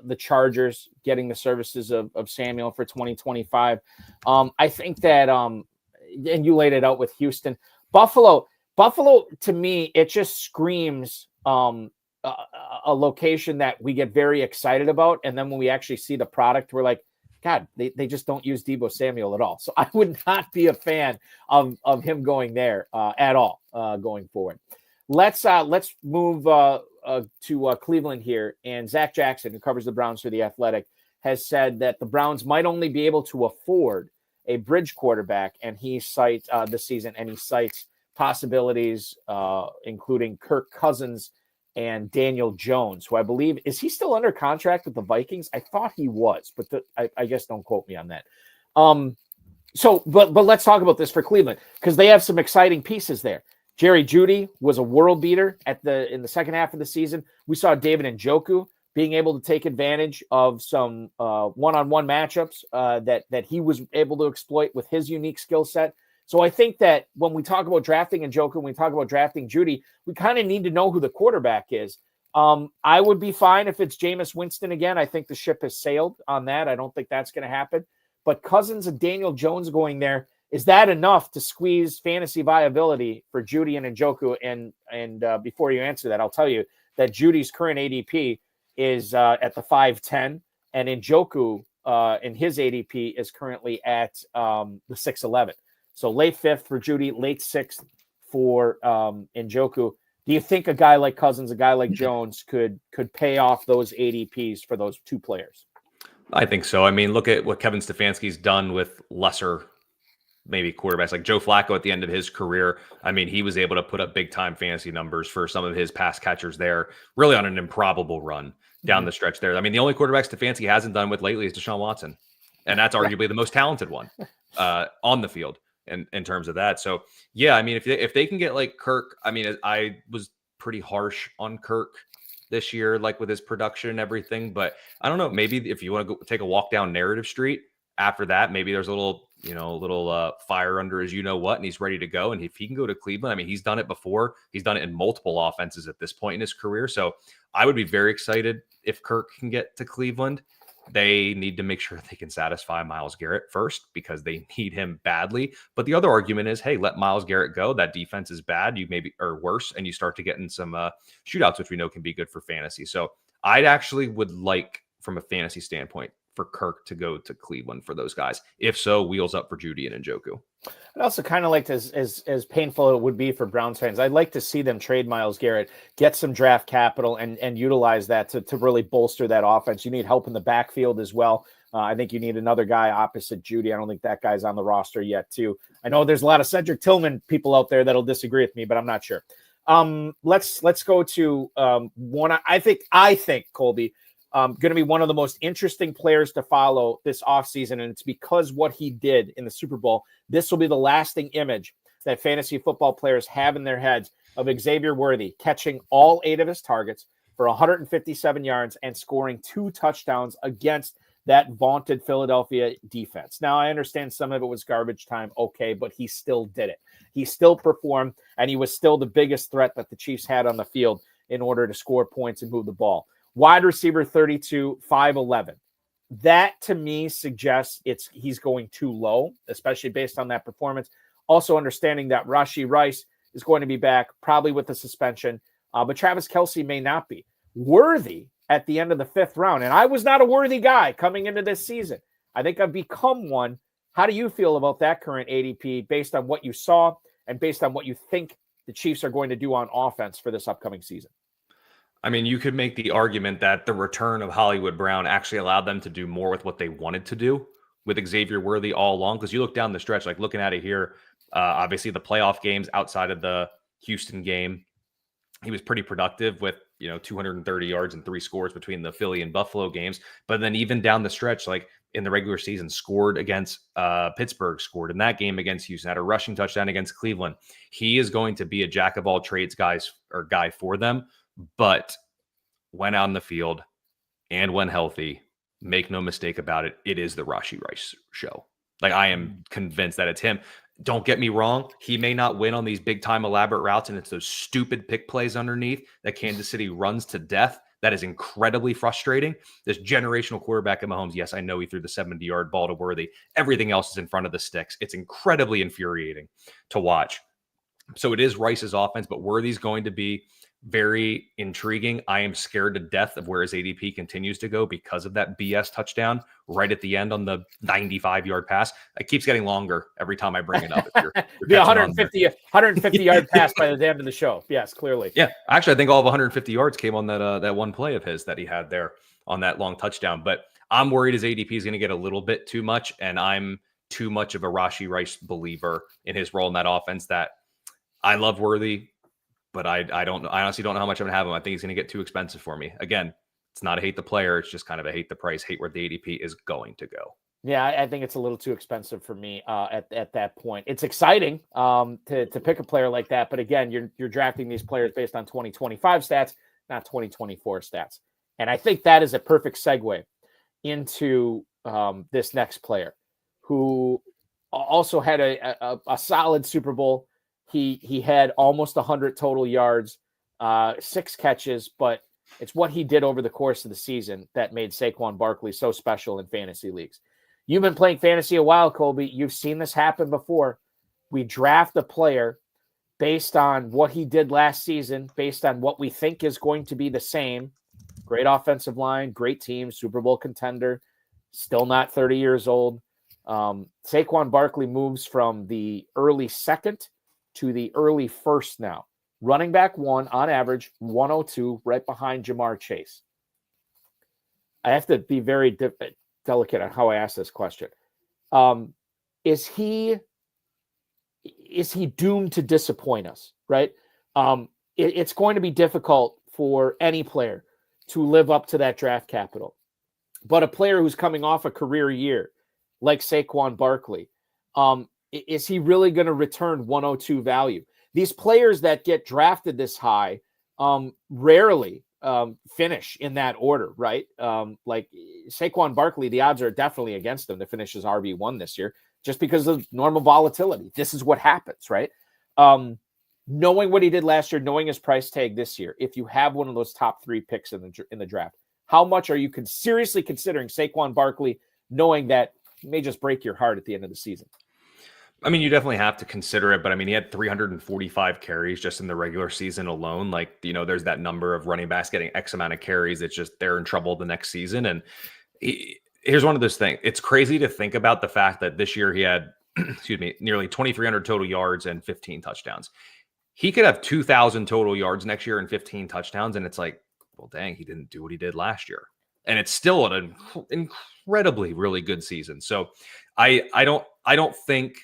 the Chargers getting the services of Samuel for 2025. I think that, and you laid it out with Houston. Buffalo, to me, it just screams a location that we get very excited about. And then when we actually see the product, we're like, God, they just don't use Deebo Samuel at all. So I would not be a fan of him going there at all going forward. Let's move to Cleveland here. And Zack Jackson, who covers the Browns for The Athletic, has said that the Browns might only be able to afford a bridge quarterback. And he cites this season, and he cites possibilities, including Kirk Cousins and Daniel Jones, who I believe, is he still under contract with the Vikings? I thought he was, but I guess don't quote me on that. But let's talk about this for Cleveland, because they have some exciting pieces there. Jerry Jeudy was a world beater in the second half of the season. We saw David Njoku being able to take advantage of some one-on-one matchups that he was able to exploit with his unique skill set. So I think that when we talk about drafting Njoku, when we talk about drafting Jeudy, we kind of need to know who the quarterback is. I would be fine if it's Jameis Winston again. I think the ship has sailed on that. I don't think that's going to happen. But Cousins and Daniel Jones going there, is that enough to squeeze fantasy viability for Jeudy and Njoku? And before you answer that, I'll tell you that Judy's current ADP is at the 5'10", and Njoku in his ADP is currently at the 6'11". So late 5th for Judy, late 6th for Njoku. Do you think a guy like Cousins, a guy like Jones could pay off those ADPs for those two players? I think so. I mean, look at what Kevin Stefanski's done with lesser maybe quarterbacks like Joe Flacco at the end of his career. I mean, he was able to put up big time fantasy numbers for some of his pass catchers there, really on an improbable run down the stretch there. I mean, the only quarterback Stefanski hasn't done with lately is Deshaun Watson. And that's arguably the most talented one on the field in terms of that. So, yeah, I mean, if they can get like Kirk, I mean, I was pretty harsh on Kirk this year, like with his production and everything. But I don't know, maybe if you want to go take a walk down narrative street after that, maybe there's a little fire under his you-know-what, and he's ready to go. And if he can go to Cleveland, I mean, he's done it before. He's done it in multiple offenses at this point in his career. So I would be very excited if Kirk can get to Cleveland. They need to make sure they can satisfy Myles Garrett first because they need him badly. But the other argument is, hey, let Myles Garrett go. That defense is bad. You maybe or worse, and you start to get in some shootouts, which we know can be good for fantasy. So I'd actually would like, from a fantasy standpoint, for Kirk to go to Cleveland for those guys. If so, wheels up for Judy and Njoku. I'd also kind of like to, as painful it would be for Browns fans, I'd like to see them trade Myles Garrett, get some draft capital, and utilize that to really bolster that offense. You need help in the backfield as well. I think you need another guy opposite Judy. I don't think that guy's on the roster yet, too. I know there's a lot of Cedric Tillman people out there that'll disagree with me, but I'm not sure. Let's go to one. I think Colby, going to be one of the most interesting players to follow this offseason, and it's because what he did in the Super Bowl. This will be the lasting image that fantasy football players have in their heads of Xavier Worthy catching all 8 of his targets for 157 yards and scoring 2 touchdowns against that vaunted Philadelphia defense. Now, I understand some of it was garbage time, okay, but he still did it. He still performed, and he was still the biggest threat that the Chiefs had on the field in order to score points and move the ball. Wide receiver 32, 5'11". That to me suggests he's going too low, especially based on that performance. Also understanding that Rashee Rice is going to be back, probably with a suspension, but Travis Kelce may not be. Worthy at the end of the 5th round, and I was not a Worthy guy coming into this season. I think I've become one. How do you feel about that current ADP based on what you saw and based on what you think the Chiefs are going to do on offense for this upcoming season? I mean, you could make the argument that the return of Hollywood Brown actually allowed them to do more with what they wanted to do with Xavier Worthy all along. Because you look down the stretch, like looking at it here, obviously the playoff games outside of the Houston game, he was pretty productive with 230 yards and 3 scores between the Philly and Buffalo games. But then even down the stretch, like in the regular season, scored against Pittsburgh, scored in that game against Houston, had a rushing touchdown against Cleveland. He is going to be a jack of all trades guy for them. But when on the field and when healthy, make no mistake about it, it is the Rashee Rice show. Like, I am convinced that it's him. Don't get me wrong. He may not win on these big time elaborate routes, and it's those stupid pick plays underneath that Kansas City runs to death. That is incredibly frustrating. This generational quarterback at Mahomes, yes, I know he threw the 70-yard ball to Worthy. Everything else is in front of the sticks. It's incredibly infuriating to watch. So it is Rice's offense, but Worthy's going to be very intriguing. I am scared to death of where his ADP continues to go because of that BS touchdown right at the end on the 95-yard pass. It keeps getting longer every time I bring it up. If you're the 150-yard pass by the end of the show. Yes, clearly. Yeah, actually, I think all of 150 yards came on that one play of his that he had there on that long touchdown. But I'm worried his ADP is going to get a little bit too much, and I'm too much of a Rashee Rice believer in his role in that offense that I love Worthy. But I honestly don't know how much I'm going to have him. I think he's going to get too expensive for me. Again, it's not a hate the player. It's just kind of a hate the price, hate where the ADP is going to go. Yeah, I think it's a little too expensive for me at that point. It's exciting to pick a player like that. But again, you're drafting these players based on 2025 stats, not 2024 stats. And I think that is a perfect segue into this next player who also had a solid Super Bowl. He had almost 100 total yards, 6 catches, but it's what he did over the course of the season that made Saquon Barkley so special in fantasy leagues. You've been playing fantasy a while, Colby. You've seen this happen before. We draft a player based on what he did last season, based on what we think is going to be the same. Great offensive line, great team, Super Bowl contender, still not 30 years old. Saquon Barkley moves from the early second to the early first now. Running back 1 on average, 102, right behind Jamar Chase. I have to be very delicate on how I ask this question. Is he doomed to disappoint us, right? It's going to be difficult for any player to live up to that draft capital. But a player who's coming off a career year like Saquon Barkley, is he really going to return 102 value? These players that get drafted this high rarely finish in that order, right? Like Saquon Barkley, the odds are definitely against him to finish as RB1 this year just because of normal volatility. This is what happens, right? Knowing what he did last year, knowing his price tag this year, if you have one of those top 3 picks in the draft, how much are you seriously considering Saquon Barkley, knowing that he may just break your heart at the end of the season? I mean, you definitely have to consider it, but I mean, he had 345 carries just in the regular season alone. Like, there's that number of running backs getting X amount of carries. It's just they're in trouble the next season. And here's one of those things. It's crazy to think about the fact that this year he had, nearly 2,300 total yards and 15 touchdowns. He could have 2,000 total yards next year and 15 touchdowns. And it's like, well, dang, he didn't do what he did last year. And it's still an incredibly, really good season. So I don't think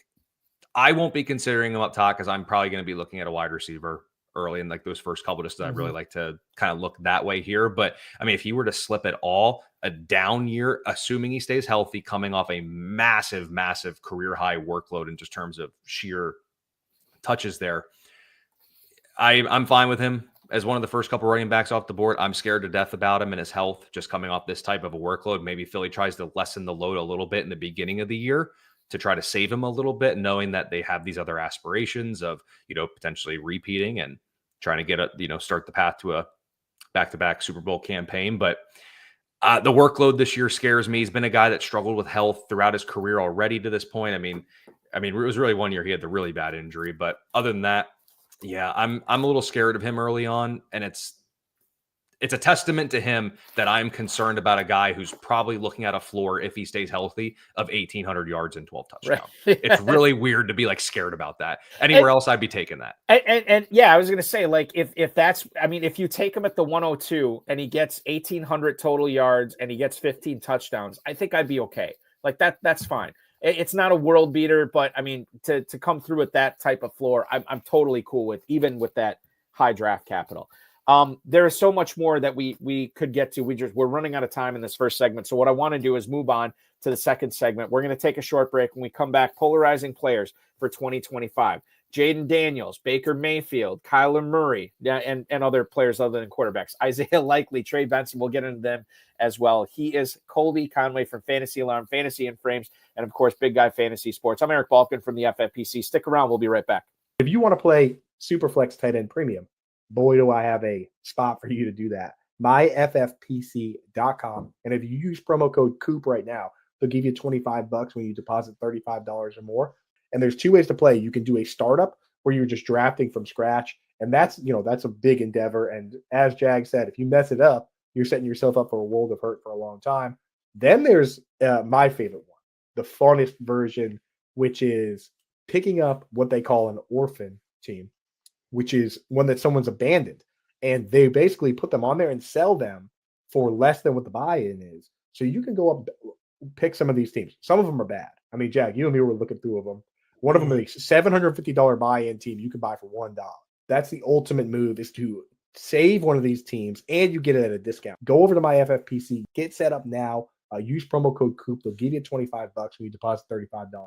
I won't be considering him up top because I'm probably going to be looking at a wide receiver early in like those first couple, just I really like to kind of look that way here. But I mean, if he were to slip at all, a down year, assuming he stays healthy, coming off a massive, massive career high workload in just terms of sheer touches there, I'm fine with him as one of the first couple running backs off the board. I'm scared to death about him and his health just coming off this type of a workload. Maybe Philly tries to lessen the load a little bit in the beginning of the year to try to save him a little bit, knowing that they have these other aspirations of, potentially repeating and trying to get start the path to a back-to-back Super Bowl campaign. But the workload this year scares me. He's been a guy that struggled with health throughout his career already to this point. I mean, it was really one year he had the really bad injury, but other than that, yeah, I'm a little scared of him early on, and it's a testament to him that I'm concerned about a guy who's probably looking at a floor, if he stays healthy, of 1,800 yards and 12 touchdowns. Right. It's really weird to be like scared about that. Anywhere else, I'd be taking that. And yeah, I was going to say, like, if that's, if you take him at the 102 and he gets 1,800 total yards and he gets 15 touchdowns, I think I'd be okay. Like that's fine. It's not a world beater, but I mean, to come through with that type of floor, I'm totally cool with, even with that high draft capital. There is so much more that we could get to. We're running out of time in this first segment. So what I want to do is move on to the second segment. We're going to take a short break. When we come back, polarizing players for 2025. Jaden Daniels, Baker Mayfield, Kyler Murray, and other players other than quarterbacks. Isaiah Likely, Trey Benson, we'll get into them as well. He is Colby Conway from Fantasy Alarm, Fantasy and Frames, and of course, Big Guy Fantasy Sports. I'm Eric Balkman from the FFPC. Stick around. We'll be right back. If you want to play Superflex tight end premium, boy, do I have a spot for you to do that. MyFFPC.com. And if you use promo code COOP right now, they'll give you $25 when you deposit $35 or more. And there's 2 ways to play. You can do a startup where you're just drafting from scratch. And that's a big endeavor. And as Jag said, if you mess it up, you're setting yourself up for a world of hurt for a long time. Then there's my favorite one, the funnest version, which is picking up what they call an orphan team, which is one that someone's abandoned. And they basically put them on there and sell them for less than what the buy-in is. So you can go up, pick some of these teams. Some of them are bad. I mean, Jag, you and me were looking through them. One of them is a $750 buy-in team you can buy for $1. That's the ultimate move, is to save one of these teams and you get it at a discount. Go over to my FFPC, get set up now, use promo code COOP. They'll give you $25 when you deposit $35.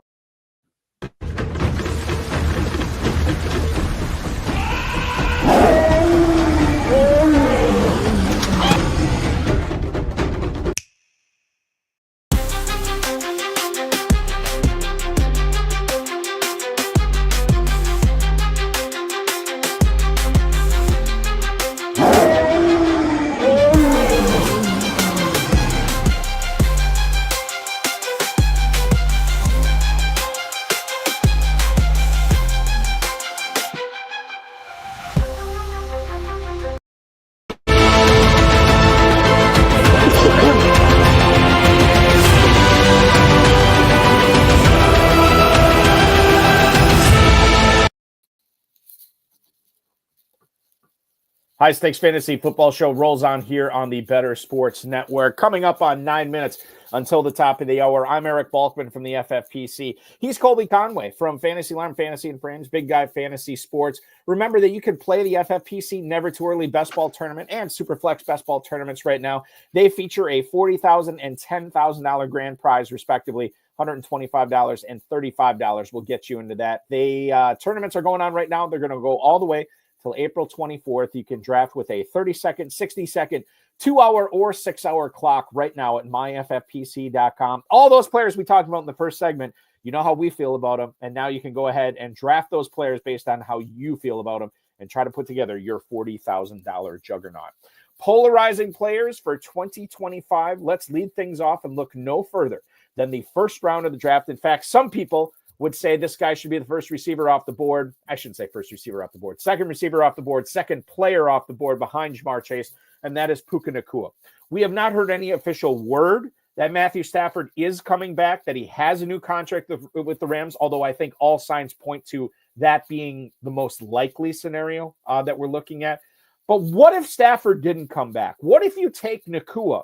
High Stakes Fantasy Football Show rolls on here on the Better Sports Network. Coming up on 9 minutes until the top of the hour, I'm Eric Balkman from the FFPC. He's Colby Conway from Fantasy Alarm, Fantasy and Friends, Big Guy Fantasy Sports. Remember that you can play the FFPC Never Too Early Best Ball Tournament and Superflex Best Ball Tournaments right now. They feature a $40,000 and $10,000 grand prize, respectively. $125 and $35 will get you into that. The tournaments are going on right now. They're going to go all the way till April 24th. You can draft with a 30-second, 60-second, 2-hour, or 6-hour clock right now at myffpc.com. All those players we talked about in the first segment, you know how we feel about them, and now you can go ahead and draft those players based on how you feel about them and try to put together your $40,000 juggernaut. Polarizing players for 2025. Let's lead things off and look no further than the first round of the draft. In fact, some people would say this guy should be the first receiver off the board. I shouldn't say first receiver off the board. Second receiver off the board. Second player off the board behind Ja'Marr Chase, and that is Puka Nacua. We have not heard any official word that Matthew Stafford is coming back, that he has a new contract with the Rams, although I think all signs point to that being the most likely scenario that we're looking at. But what if Stafford didn't come back? What if you take Nacua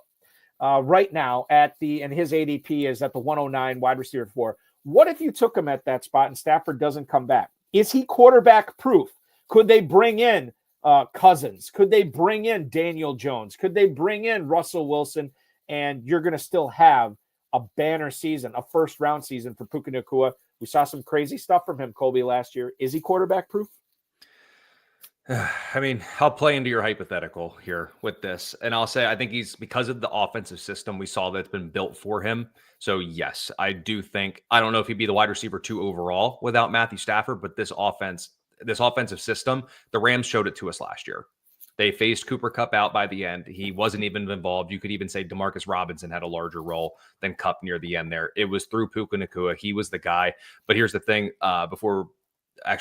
right now and his ADP is at the 109 wide receiver 4. What if you took him at that spot and Stafford doesn't come back? Is he quarterback proof? Could they bring in Cousins? Could they bring in Daniel Jones? Could they bring in Russell Wilson? And you're going to still have a banner season, a first round season for Puka Nacua. We saw some crazy stuff from him, Colby, last year. Is he quarterback proof? I mean, I'll play into your hypothetical here with this. And I'll say, I think he's, because of the offensive system we saw that's been built for him. So yes, I do think, I don't know if he'd be the wide receiver 2 overall without Matthew Stafford, but this offensive system, the Rams showed it to us last year. They phased Cooper Kupp out by the end. He wasn't even involved. You could even say Demarcus Robinson had a larger role than Kupp near the end there. It was through Puka Nacua. He was the guy. But here's the thing,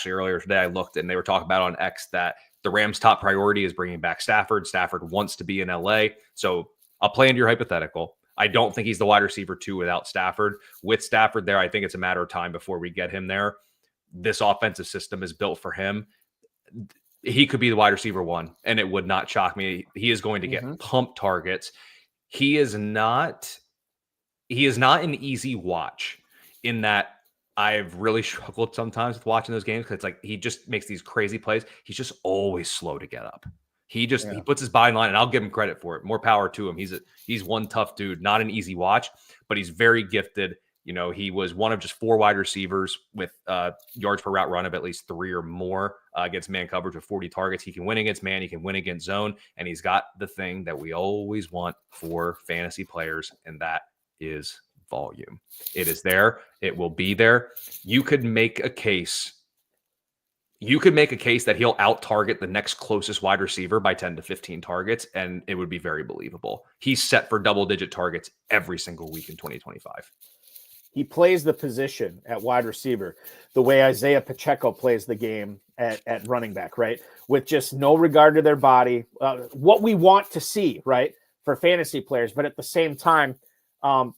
earlier today, I looked and they were talking about on X that the Rams' top priority is bringing back Stafford. Stafford wants to be in LA. So I'll play into your hypothetical. I don't think he's the wide receiver 2 without Stafford. With Stafford there, I think it's a matter of time before we get him there. This offensive system is built for him. He could be the wide receiver 1, and it would not shock me. He is going to get pump targets. He is not an easy watch in that I've really struggled sometimes with watching those games because it's like he just makes these crazy plays. He's just always slow to get up. He puts his body line, and I'll give him credit for it. More power to him. He's one tough dude, not an easy watch, but he's very gifted. You know, he was one of just 4 wide receivers with yards per route run of at least 3 or more against man coverage with 40 targets. He can win against man. He can win against zone. And he's got the thing that we always want for fantasy players, and that is volume. It is there. It will be there. You could make a case. That he'll out-target the next closest wide receiver by 10 to 15 targets, and it would be very believable. He's set for double-digit targets every single week in 2025. He plays the position at wide receiver the way Isaiah Pacheco plays the game at running back, right? With just no regard to their body, what we want to see, right, for fantasy players. But at the same time,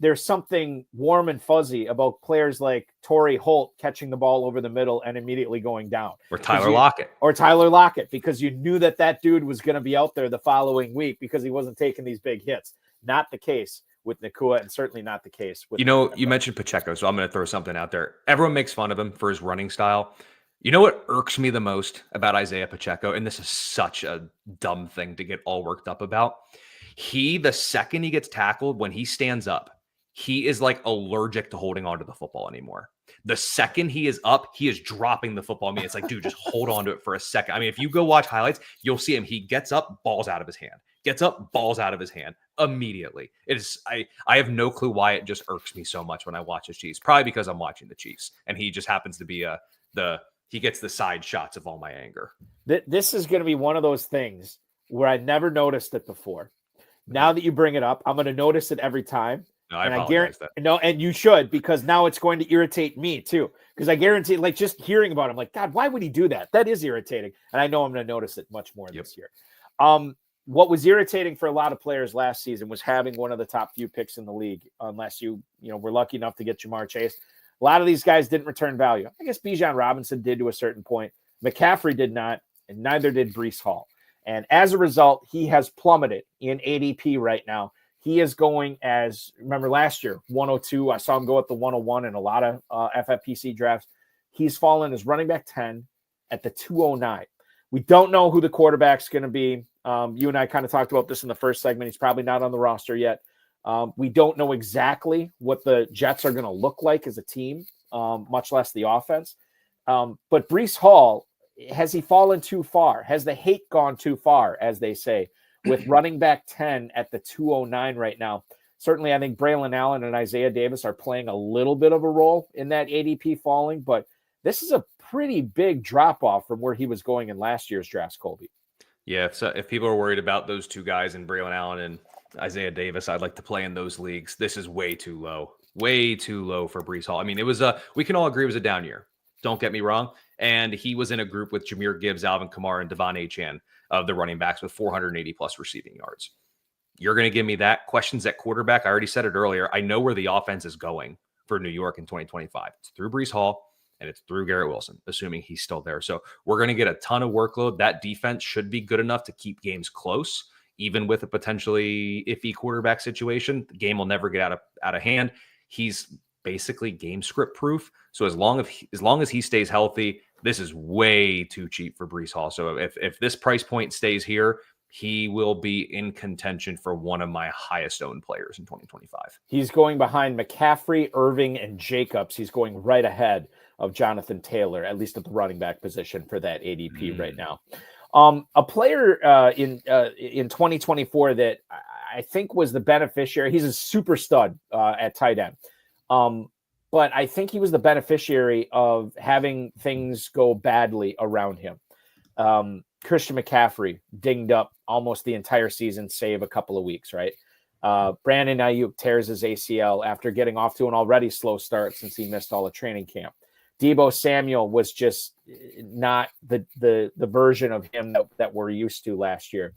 there's something warm and fuzzy about players like Torrey Holt catching the ball over the middle and immediately going down. Or Tyler Lockett. Because you knew that dude was going to be out there the following week because he wasn't taking these big hits. Not the case with Nacua, and certainly not the case with you mentioned Pacheco, so I'm going to throw something out there. Everyone makes fun of him for his running style. You know what irks me the most about Isaiah Pacheco, and this is such a dumb thing to get all worked up about. The second he gets tackled, when he stands up, he is like allergic to holding on to the football anymore. The second he is up, he is dropping the football. I mean, it's like, dude, just hold on to it for a second. I mean, if you go watch highlights, you'll see him. He gets up, balls out of his hand. Gets up, balls out of his hand immediately. It is. I have no clue why it just irks me so much when I watch the Chiefs. Probably because I'm watching the Chiefs, and he just happens to be he gets the side shots of all my anger. This is going to be one of those things where I never noticed it before. Now that you bring it up, I'm going to notice it every time. No, I guarantee that. No, and you should, because now it's going to irritate me too. Because I guarantee, like, just hearing about him, like, God, why would he do that? That is irritating, and I know I'm going to notice it much more this year. What was irritating for a lot of players last season was having one of the top few picks in the league, unless you were lucky enough to get Ja'Marr Chase. A lot of these guys didn't return value. I guess Bijan Robinson did to a certain point. McCaffrey did not, and neither did Breece Hall. And as a result, he has plummeted in ADP right now. He is going as, remember last year, 102. I saw him go at the 101 in a lot of FFPC drafts. He's fallen as running back 10 at the 209. We don't know who the quarterback's going to be. You and I kind of talked about this in the first segment. He's probably not on the roster yet. We don't know exactly what the Jets are going to look like as a team, much less the offense. But Breece Hall, has he fallen too far? Has the hate gone too far, as they say, with running back 10 at the 209 right now? Certainly, I think Braylon Allen and Isaiah Davis are playing a little bit of a role in that ADP falling, but this is a pretty big drop-off from where he was going in last year's drafts, Colby. Yeah, if people are worried about those two guys in Braylon Allen and Isaiah Davis, I'd like to play in those leagues. This is way too low for Breece Hall. I mean, we can all agree it was a down year. Don't get me wrong. And he was in a group with Jahmyr Gibbs, Alvin Kamara, and Devon Achane of the running backs with 480 plus receiving yards. You're going to give me that? Questions at quarterback. I already said it earlier. I know where the offense is going for New York in 2025. It's through Breece Hall and it's through Garrett Wilson, assuming he's still there. So we're going to get a ton of workload. That defense should be good enough to keep games close, even with a potentially iffy quarterback situation. The game will never get out of hand. He's basically game script proof. So as long as he stays healthy, this is way too cheap for Breece Hall. So if this price point stays here, he will be in contention for one of my highest owned players in 2025. He's going behind McCaffrey, Irving, and Jacobs. He's going right ahead of Jonathan Taylor, at least at the running back position for that ADP right now. A player in 2024 that I think was the beneficiary. He's a super stud at tight end. But I think he was the beneficiary of having things go badly around him. Christian McCaffrey dinged up almost the entire season, save a couple of weeks, right? Brandon Ayuk tears his ACL after getting off to an already slow start since he missed all the training camp. Deebo Samuel was just not the version of him that we're used to last year.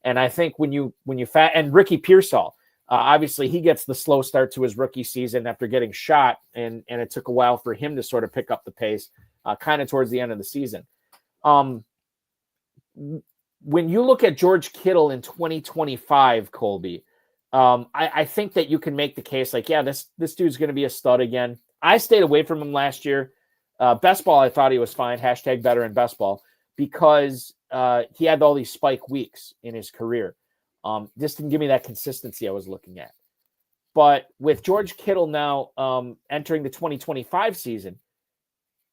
And I think when you and Ricky Pearsall, obviously he gets the slow start to his rookie season after getting shot, and it took a while for him to sort of pick up the pace kind of towards the end of the season. When you look at George Kittle in 2025, Colby, I think that you can make the case like, yeah, this dude's going to be a stud again. I stayed away from him last year. Best ball, I thought he was fine. Hashtag better in best ball, because he had all these spike weeks in his career. This didn't give me that consistency I was looking at. But with George Kittle now entering the 2025 season,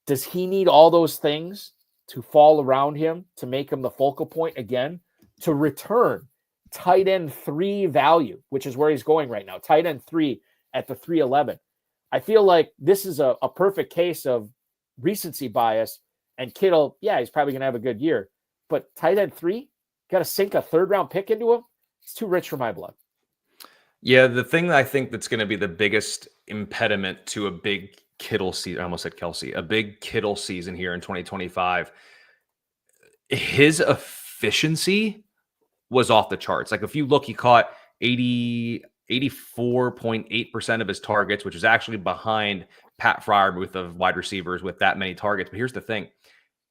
does he need all those things to fall around him to make him the focal point again, to return tight end 3 value, which is where he's going right now, tight end 3 at the 311? I feel like this is a perfect case of recency bias, and Kittle, yeah, he's probably going to have a good year, but tight end 3, got to sink a 3rd round pick into him? It's too rich for my blood. Yeah, the thing that I think that's going to be the biggest impediment to a big Kittle season, I almost said Kelce, a big Kittle season here in 2025, his efficiency was off the charts. Like if you look, he caught 84.8% of his targets, which is actually behind Pat Freiermuth of wide receivers with that many targets. But here's the thing.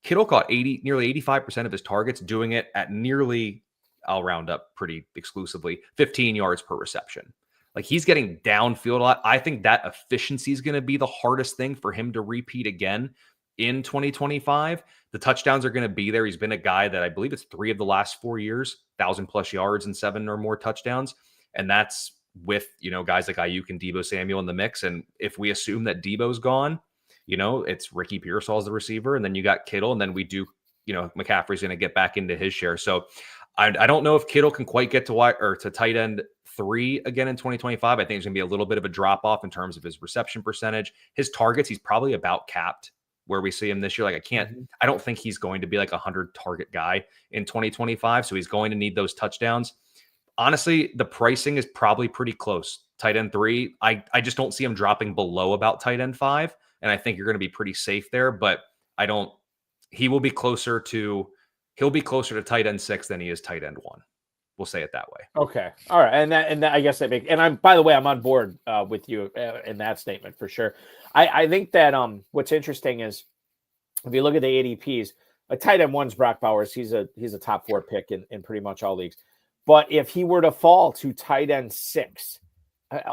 Kittle caught nearly 85% of his targets, doing it at nearly, I'll round up pretty exclusively, 15 yards per reception. Like he's getting downfield a lot. I think that efficiency is going to be the hardest thing for him to repeat again in 2025. The touchdowns are going to be there. He's been a guy that I believe it's 3 of the last 4 years, 1,000+ yards and 7 or more touchdowns. And that's with, guys like Ayuk and Deebo Samuel in the mix. And if we assume that Deebo's gone, it's Ricky Pearsall as the receiver, and then you got Kittle, and then we do, McCaffrey's going to get back into his share. So I don't know if Kittle can quite get to tight end 3 again in 2025. I think it's going to be a little bit of a drop off in terms of his reception percentage. His targets, he's probably about capped where we see him this year. Like I don't think he's going to be like a 100 target guy in 2025. So he's going to need those touchdowns. Honestly, the pricing is probably pretty close. Tight end 3, I just don't see him dropping below about tight end 5. And I think you're going to be pretty safe there, but he'll be closer to tight end 6 than he is tight end 1. We'll say it that way. Okay. All right. And that I guess that makes, and by the way, I'm on board with you in that statement for sure. I think that what's interesting is if you look at the ADPs, a tight end one's Brock Bowers. He's a top 4 pick in pretty much all leagues. But if he were to fall to tight end 6,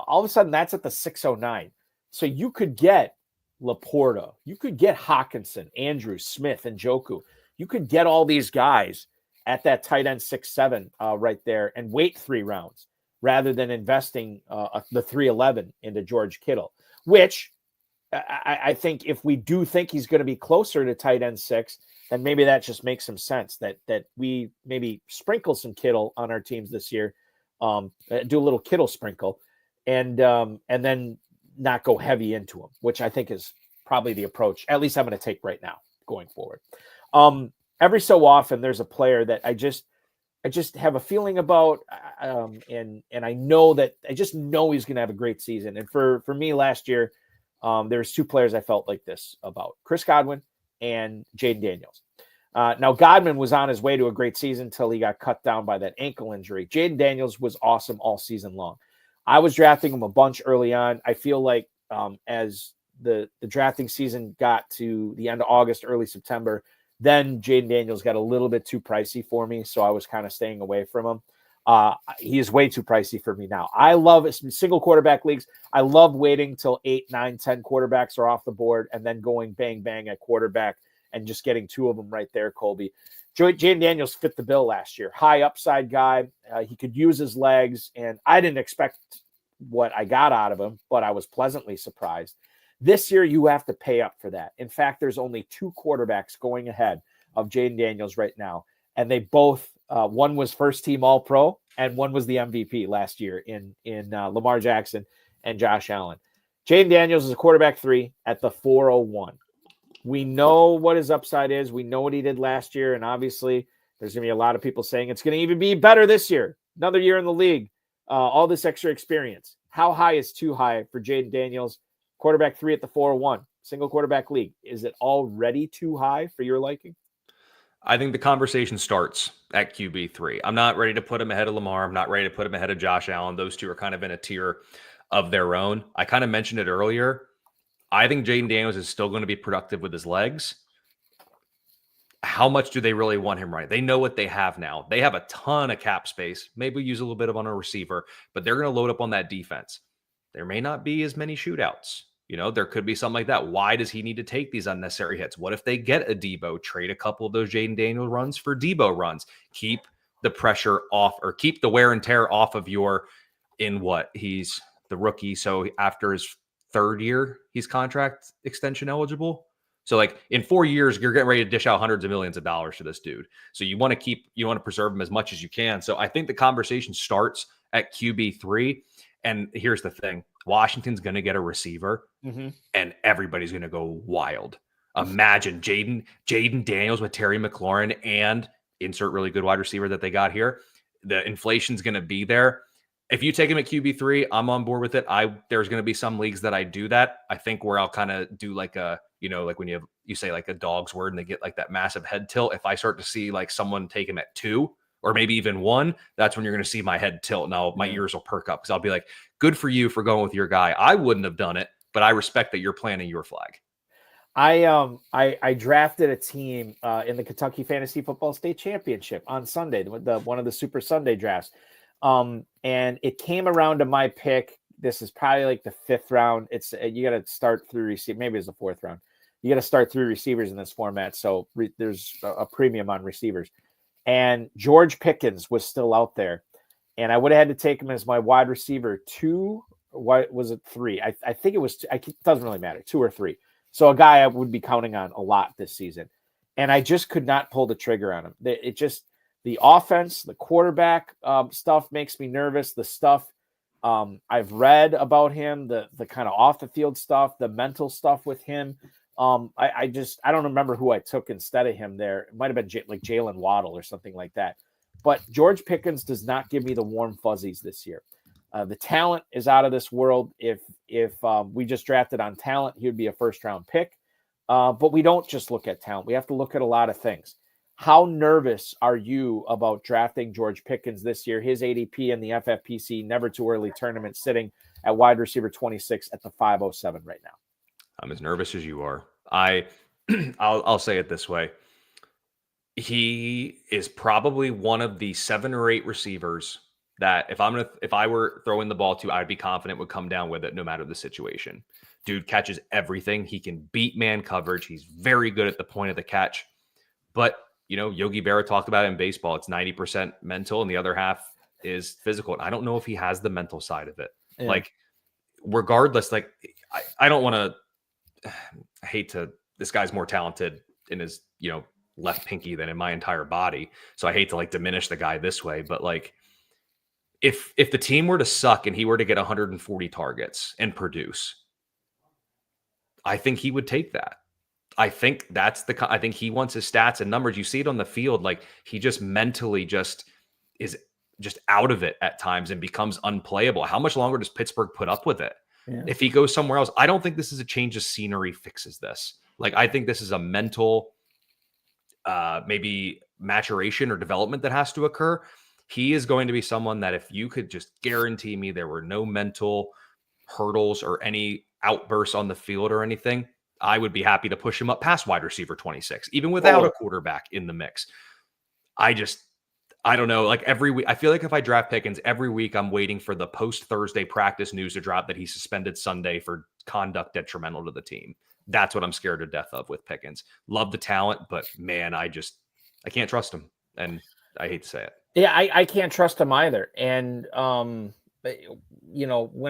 all of a sudden that's at the 609. So you could get Laporta, you could get Hawkinson, Andrews, Smith, and Njoku. You could get all these guys at that tight end 6-7 right there and wait 3 rounds rather than investing the 311 into George Kittle, which I think if we do think he's going to be closer to tight end 6, then maybe that just makes some sense that we maybe sprinkle some Kittle on our teams this year, do a little Kittle sprinkle, and then not go heavy into him, which I think is probably the approach, at least I'm going to take right now going forward. Every so often there's a player that I just have a feeling about, and I know that I just know he's going to have a great season. And for me last year, there's 2 players I felt like this about: Chris Godwin and Jaden Daniels. Now Godwin was on his way to a great season until he got cut down by that ankle injury. Jaden Daniels was awesome all season long. I was drafting him a bunch early on. I feel like as the drafting season got to the end of August, early September, then Jaden Daniels got a little bit too pricey for me, so I was kind of staying away from him. He is way too pricey for me now. I love single quarterback leagues. I love waiting till 8, 9, 10 quarterbacks are off the board and then going bang, bang at quarterback and just getting 2 of them right there, Colby. Jaden Daniels fit the bill last year. High upside guy. He could use his legs, and I didn't expect what I got out of him, but I was pleasantly surprised. This year, you have to pay up for that. In fact, there's only 2 quarterbacks going ahead of Jaden Daniels right now, and they both one was first team All-Pro, and one was the MVP last year in Lamar Jackson and Josh Allen. Jaden Daniels is a quarterback 3 at the 401. We know what his upside is. We know what he did last year, and obviously there's going to be a lot of people saying it's going to even be better this year. Another year in the league, all this extra experience. How high is too high for Jaden Daniels? Quarterback 3 at the 401, single quarterback league. Is it already too high for your liking? I think the conversation starts at QB3. I'm not ready to put him ahead of Lamar. I'm not ready to put him ahead of Josh Allen. Those 2 are kind of in a tier of their own. I kind of mentioned it earlier. I think Jaden Daniels is still going to be productive with his legs. How much do they really want him right? They know what they have now. They have a ton of cap space. Maybe use a little bit of on a receiver, but they're going to load up on that defense. There may not be as many shootouts. There could be something like that. Why does he need to take these unnecessary hits? What if they get a Deebo? Trade a couple of those Jaden Daniels runs for Deebo runs. Keep the pressure off, or keep the wear and tear off of he's the rookie. So after his 3rd year, he's contract extension eligible. So like in 4 years, you're getting ready to dish out hundreds of millions of dollars to this dude. So you want to preserve him as much as you can. So I think the conversation starts at QB3. And here's the thing. Washington's going to get a receiver, and everybody's going to go wild. Imagine Jaden Daniels with Terry McLaurin and insert really good wide receiver that they got here. The inflation's going to be there. If you take him at QB3, I'm on board with it. There's going to be some leagues that I do that. I think where I'll kind of do like a, like when you say like a dog's word and they get like that massive head tilt. If I start to see like someone take him at 2 or maybe even 1, that's when you're going to see my head tilt. Now my ears will perk up because I'll be like, good for you for going with your guy. I wouldn't have done it, but I respect that you're planting your flag. I drafted a team in the Kentucky Fantasy Football State Championship on Sunday, one of the Super Sunday drafts. And it came around to my pick. This is probably like the 5th round. It's you got to start 3 receivers. Maybe it's the 4th round. You got to start 3 receivers in this format. So there's a premium on receivers. And George Pickens was still out there. And I would have had to take him as my wide receiver 2. What was it? 3? I think it was 2. It doesn't really matter, 2 or 3. So a guy I would be counting on a lot this season. And I just could not pull the trigger on him. The offense, the quarterback stuff makes me nervous. The stuff I've read about him, the kind of off the field stuff, the mental stuff with him. I don't remember who I took instead of him there. It might have been like Jalen Waddle or something like that. But George Pickens does not give me the warm fuzzies this year. The talent is out of this world. If we just drafted on talent, he would be a 1st-round pick. But we don't just look at talent. We have to look at a lot of things. How nervous are you about drafting George Pickens this year? His ADP in the FFPC never too early tournament sitting at wide receiver 26 at the 507 right now. I'm as nervous as you are. I'll say it this way. He is probably one of the 7 or 8 receivers that if I were throwing the ball to, I'd be confident would come down with it no matter the situation. Dude catches everything. He can beat man coverage. He's very good at the point of the catch. But, Yogi Berra talked about it in baseball. It's 90% mental and the other half is physical. And I don't know if he has the mental side of it. Yeah. Like, regardless, like, I don't want to, I hate to, this guy's more talented in his, left pinky than in my entire body. So I hate to like diminish the guy this way, but like if the team were to suck and he were to get 140 targets and produce, I think he would take that. I think I think he wants his stats and numbers. You see it on the field. Like he just mentally is just out of it at times and becomes unplayable. How much longer does Pittsburgh put up with it? Yeah. If he goes somewhere else, I don't think this is a change of scenery fixes this. Like, I think this is a mental, maybe maturation or development that has to occur. He is going to be someone that if you could just guarantee me there were no mental hurdles or any outbursts on the field or anything, I would be happy to push him up past wide receiver 26, even without a quarterback in the mix. I don't know. Like every week, I feel like if I draft Pickens every week, I'm waiting for the post Thursday practice news to drop that he suspended Sunday for conduct detrimental to the team. That's what I'm scared to death of with Pickens. Love the talent, but man, I can't trust him. And I hate to say it. Yeah, I can't trust him either. And, when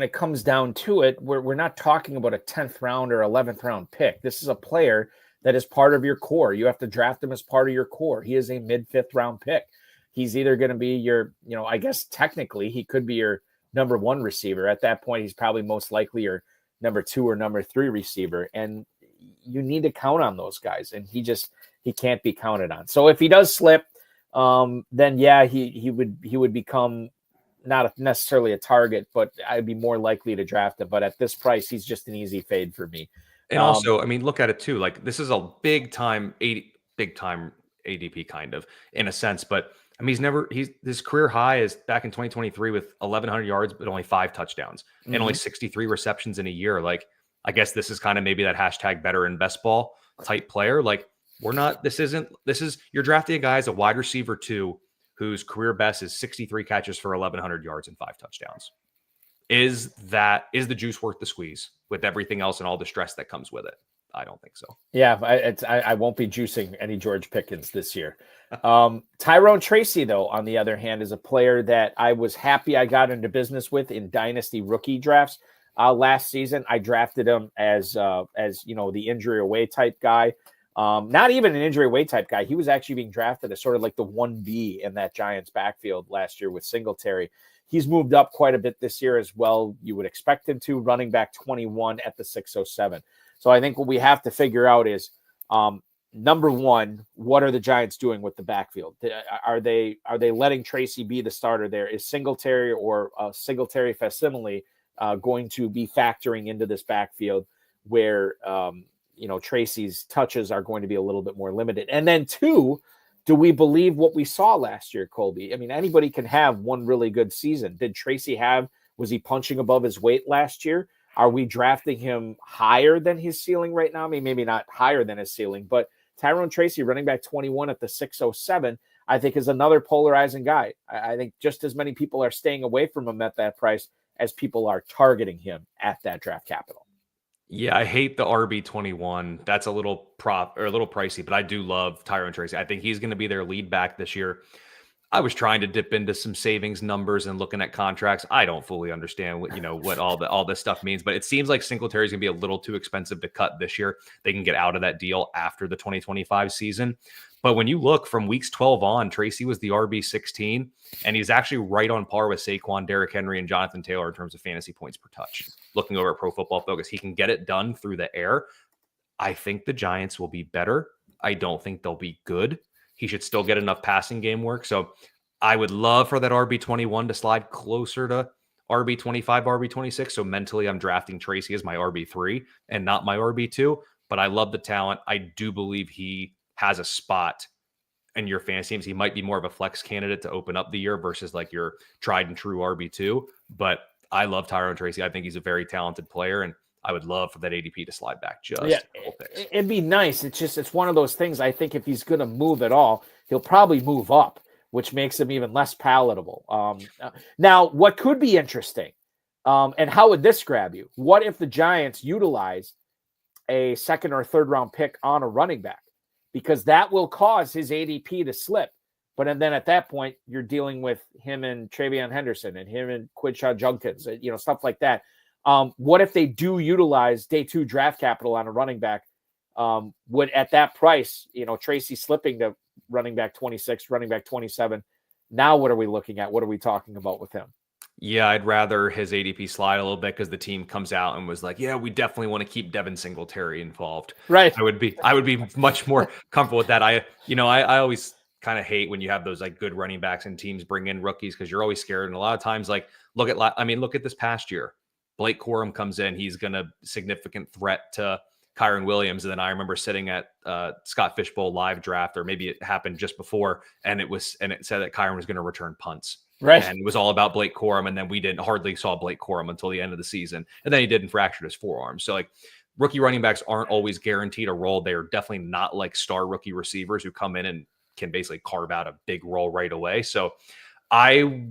it comes down to it, we're not talking about a 10th round or 11th round pick. This is a player that is part of your core. You have to draft him as part of your core. He is a mid-5th round pick. He's either going to be your, I guess technically he could be your number 1 receiver. At that point, he's probably most likely your number 2 or number 3 receiver. And you need to count on those guys. And he can't be counted on. So if he does slip, then yeah, he would become not necessarily a target, but I'd be more likely to draft him. But at this price, he's just an easy fade for me. And also, I mean, look at it too. Like this is a big time ADP kind of in a sense, but I mean, his career high is back in 2023 with 1,100 yards, but only 5 touchdowns and only 63 receptions in a year. Like, I guess this is kind of maybe that hashtag better in best ball type player. Like you're drafting a guy as a wide receiver 2 whose career best is 63 catches for 1,100 yards and 5 touchdowns. Is the juice worth the squeeze with everything else and all the stress that comes with it? I don't think so. Yeah, I won't be juicing any George Pickens this year. Tyrone Tracy, though, on the other hand, is a player that I was happy I got into business with in Dynasty rookie drafts last season. I drafted him as the injury away type guy. Not even an injury away type guy. He was actually being drafted as sort of like the 1B in that Giants backfield last year with Singletary. He's moved up quite a bit this year as well. You would expect him to, running back 21 at the 607. So I think what we have to figure out is, number one, what are the Giants doing with the backfield? Are they letting Tracy be the starter there? Is Singletary or Singletary facsimile going to be factoring into this backfield where Tracy's touches are going to be a little bit more limited? And then 2, do we believe what we saw last year, Colby? I mean, anybody can have one really good season. Did Tracy was he punching above his weight last year? Are we drafting him higher than his ceiling right now? I mean, maybe not higher than his ceiling, but Tyrone Tracy, running back 21 at the 607, I think is another polarizing guy. I think just as many people are staying away from him at that price as people are targeting him at that draft capital. Yeah, I hate the RB21. That's a little pricey, but I do love Tyrone Tracy. I think he's going to be their lead back this year. I was trying to dip into some savings numbers and looking at contracts. I don't fully understand what all this stuff means, but it seems like Singletary is going to be a little too expensive to cut this year. They can get out of that deal after the 2025 season. But when you look from weeks 12 on, Tracy was the RB16, and he's actually right on par with Saquon, Derrick Henry, and Jonathan Taylor in terms of fantasy points per touch. Looking over at Pro Football Focus, he can get it done through the air. I think the Giants will be better. I don't think they'll be good. He should still get enough passing game work. So I would love for that RB21 to slide closer to RB25, RB26. So mentally, I'm drafting Tracy as my RB3 and not my RB2. But I love the talent. I do believe he has a spot in your fantasy teams. He might be more of a flex candidate to open up the year versus like your tried and true RB2. But I love Tyrone Tracy. I think he's a very talented player, and I would love for that ADP to slide back just a couple picks. It'd be nice. It's one of those things. I think if he's going to move at all, he'll probably move up, which makes him even less palatable. Now, what could be interesting, and how would this grab you? What if the Giants utilize a second or third round pick on a running back? Because that will cause his ADP to slip. But and then at that point, you're dealing with him and Travion Henderson and him and Quinshaw Junkins, stuff like that. What if they do utilize day 2 draft capital on a running back? Would at that price, Tracy slipping to running back 26, running back 27. Now, what are we looking at? What are we talking about with him? Yeah, I'd rather his ADP slide a little bit because the team comes out and was like, yeah, we definitely want to keep Devin Singletary involved. Right. I would be much more comfortable with that. I always kind of hate when you have those like good running backs and teams bring in rookies because you're always scared. And a lot of times, like, look at this past year. Blake Corum comes in. He's going to significant threat to Kyron Williams. And then I remember sitting at Scott Fishbowl live draft, or maybe it happened just before. And it said that Kyron was going to return punts. Right. And it was all about Blake Corum. And then we hardly saw Blake Corum until the end of the season. And then he didn't fracture his forearm. So like rookie running backs aren't always guaranteed a role. They are definitely not like star rookie receivers who come in and can basically carve out a big role right away. So I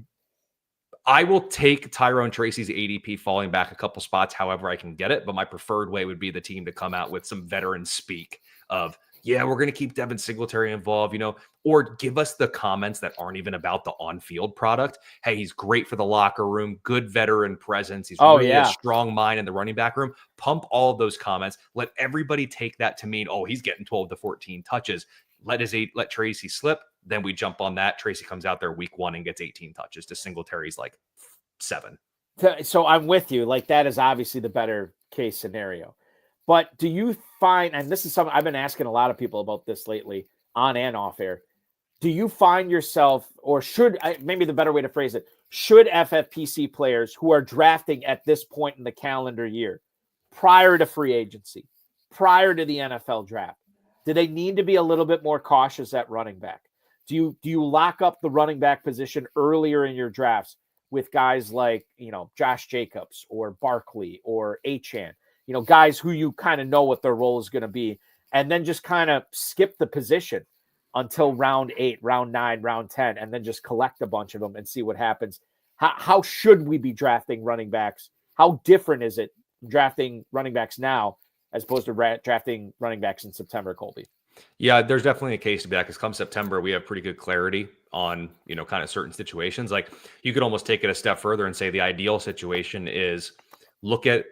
will take Tyrone Tracy's ADP falling back a couple spots however I can get it, but my preferred way would be the team to come out with some veteran speak of, yeah, we're going to keep Devin Singletary involved, or give us the comments that aren't even about the on-field product. Hey, he's great for the locker room, good veteran presence. He's really a strong mind in the running back room. Pump all of those comments. Let everybody take that to mean, oh, he's getting 12 to 14 touches. Let Tracy slip. Then we jump on that. Tracy comes out there week 1 and gets 18 touches to Singletary's like 7. So I'm with you. Like that is obviously the better case scenario. But do you find, and this is something I've been asking a lot of people about this lately on and off air, do you find yourself, or maybe the better way to phrase it, should FFPC players who are drafting at this point in the calendar year, prior to free agency, prior to the NFL draft, do they need to be a little bit more cautious at running back? Do you lock up the running back position earlier in your drafts with guys like, Josh Jacobs or Barkley or Achane, guys who you kind of know what their role is going to be, and then just kind of skip the position until round 8, round 9, round 10, and then just collect a bunch of them and see what happens? How should we be drafting running backs? How different is it drafting running backs now as opposed to drafting running backs in September, Colby? Yeah, there's definitely a case to be that because come September, we have pretty good clarity on, kind of certain situations. Like you could almost take it a step further and say the ideal situation is look at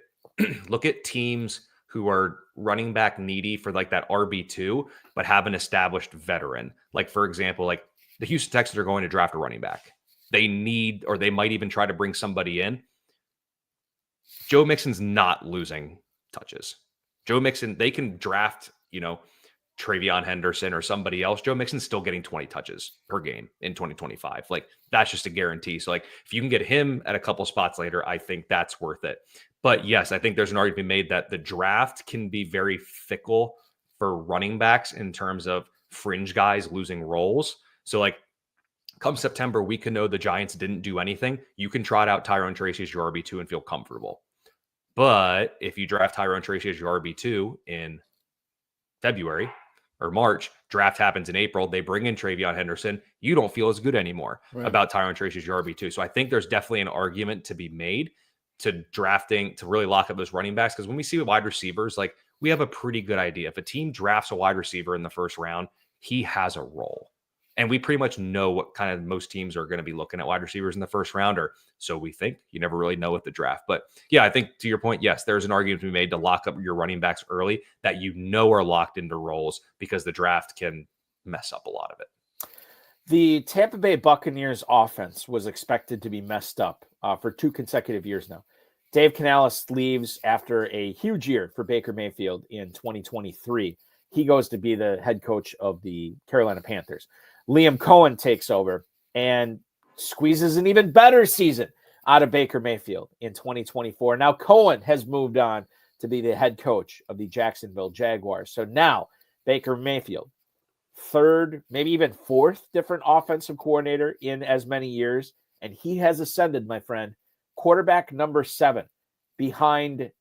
teams who are running back needy for like that RB2, but have an established veteran. Like, for example, like the Houston Texans are going to draft a running back. They need, or they might even try to bring somebody in. Joe Mixon's not losing touches. Joe Mixon, they can draft, Travion Henderson or somebody else. Joe Mixon's still getting 20 touches per game in 2025. Like that's just a guarantee. So like if you can get him at a couple spots later, I think that's worth it. But yes, I think there's an argument made that the draft can be very fickle for running backs in terms of fringe guys losing roles. So like come September, we can know the Giants didn't do anything. You can trot out Tyrone Tracy as your RB2 and feel comfortable. But if you draft Tyrone Tracy as your RB2 in February or March, draft happens in April, they bring in Travion Henderson, you don't feel as good anymore about Tyrone Tracy as your RB2. So I think there's definitely an argument to be made to drafting to really lock up those running backs. Because when we see wide receivers, like we have a pretty good idea. If a team drafts a wide receiver in the first round, he has a role. And we pretty much know what kind of most teams are going to be looking at wide receivers in the first round, or so we think. You never really know with the draft. But yeah, I think to your point, yes, there's an argument to be made to lock up your running backs early that are locked into roles because the draft can mess up a lot of it. The Tampa Bay Buccaneers offense was expected to be messed up for 2 consecutive years now. Dave Canales leaves after a huge year for Baker Mayfield in 2023. He goes to be the head coach of the Carolina Panthers. Liam Cohen takes over and squeezes an even better season out of Baker Mayfield in 2024. Now Cohen has moved on to be the head coach of the Jacksonville Jaguars. So now Baker Mayfield, 3rd, maybe even 4th different offensive coordinator in as many years. And he has ascended, my friend, quarterback number 7 behind,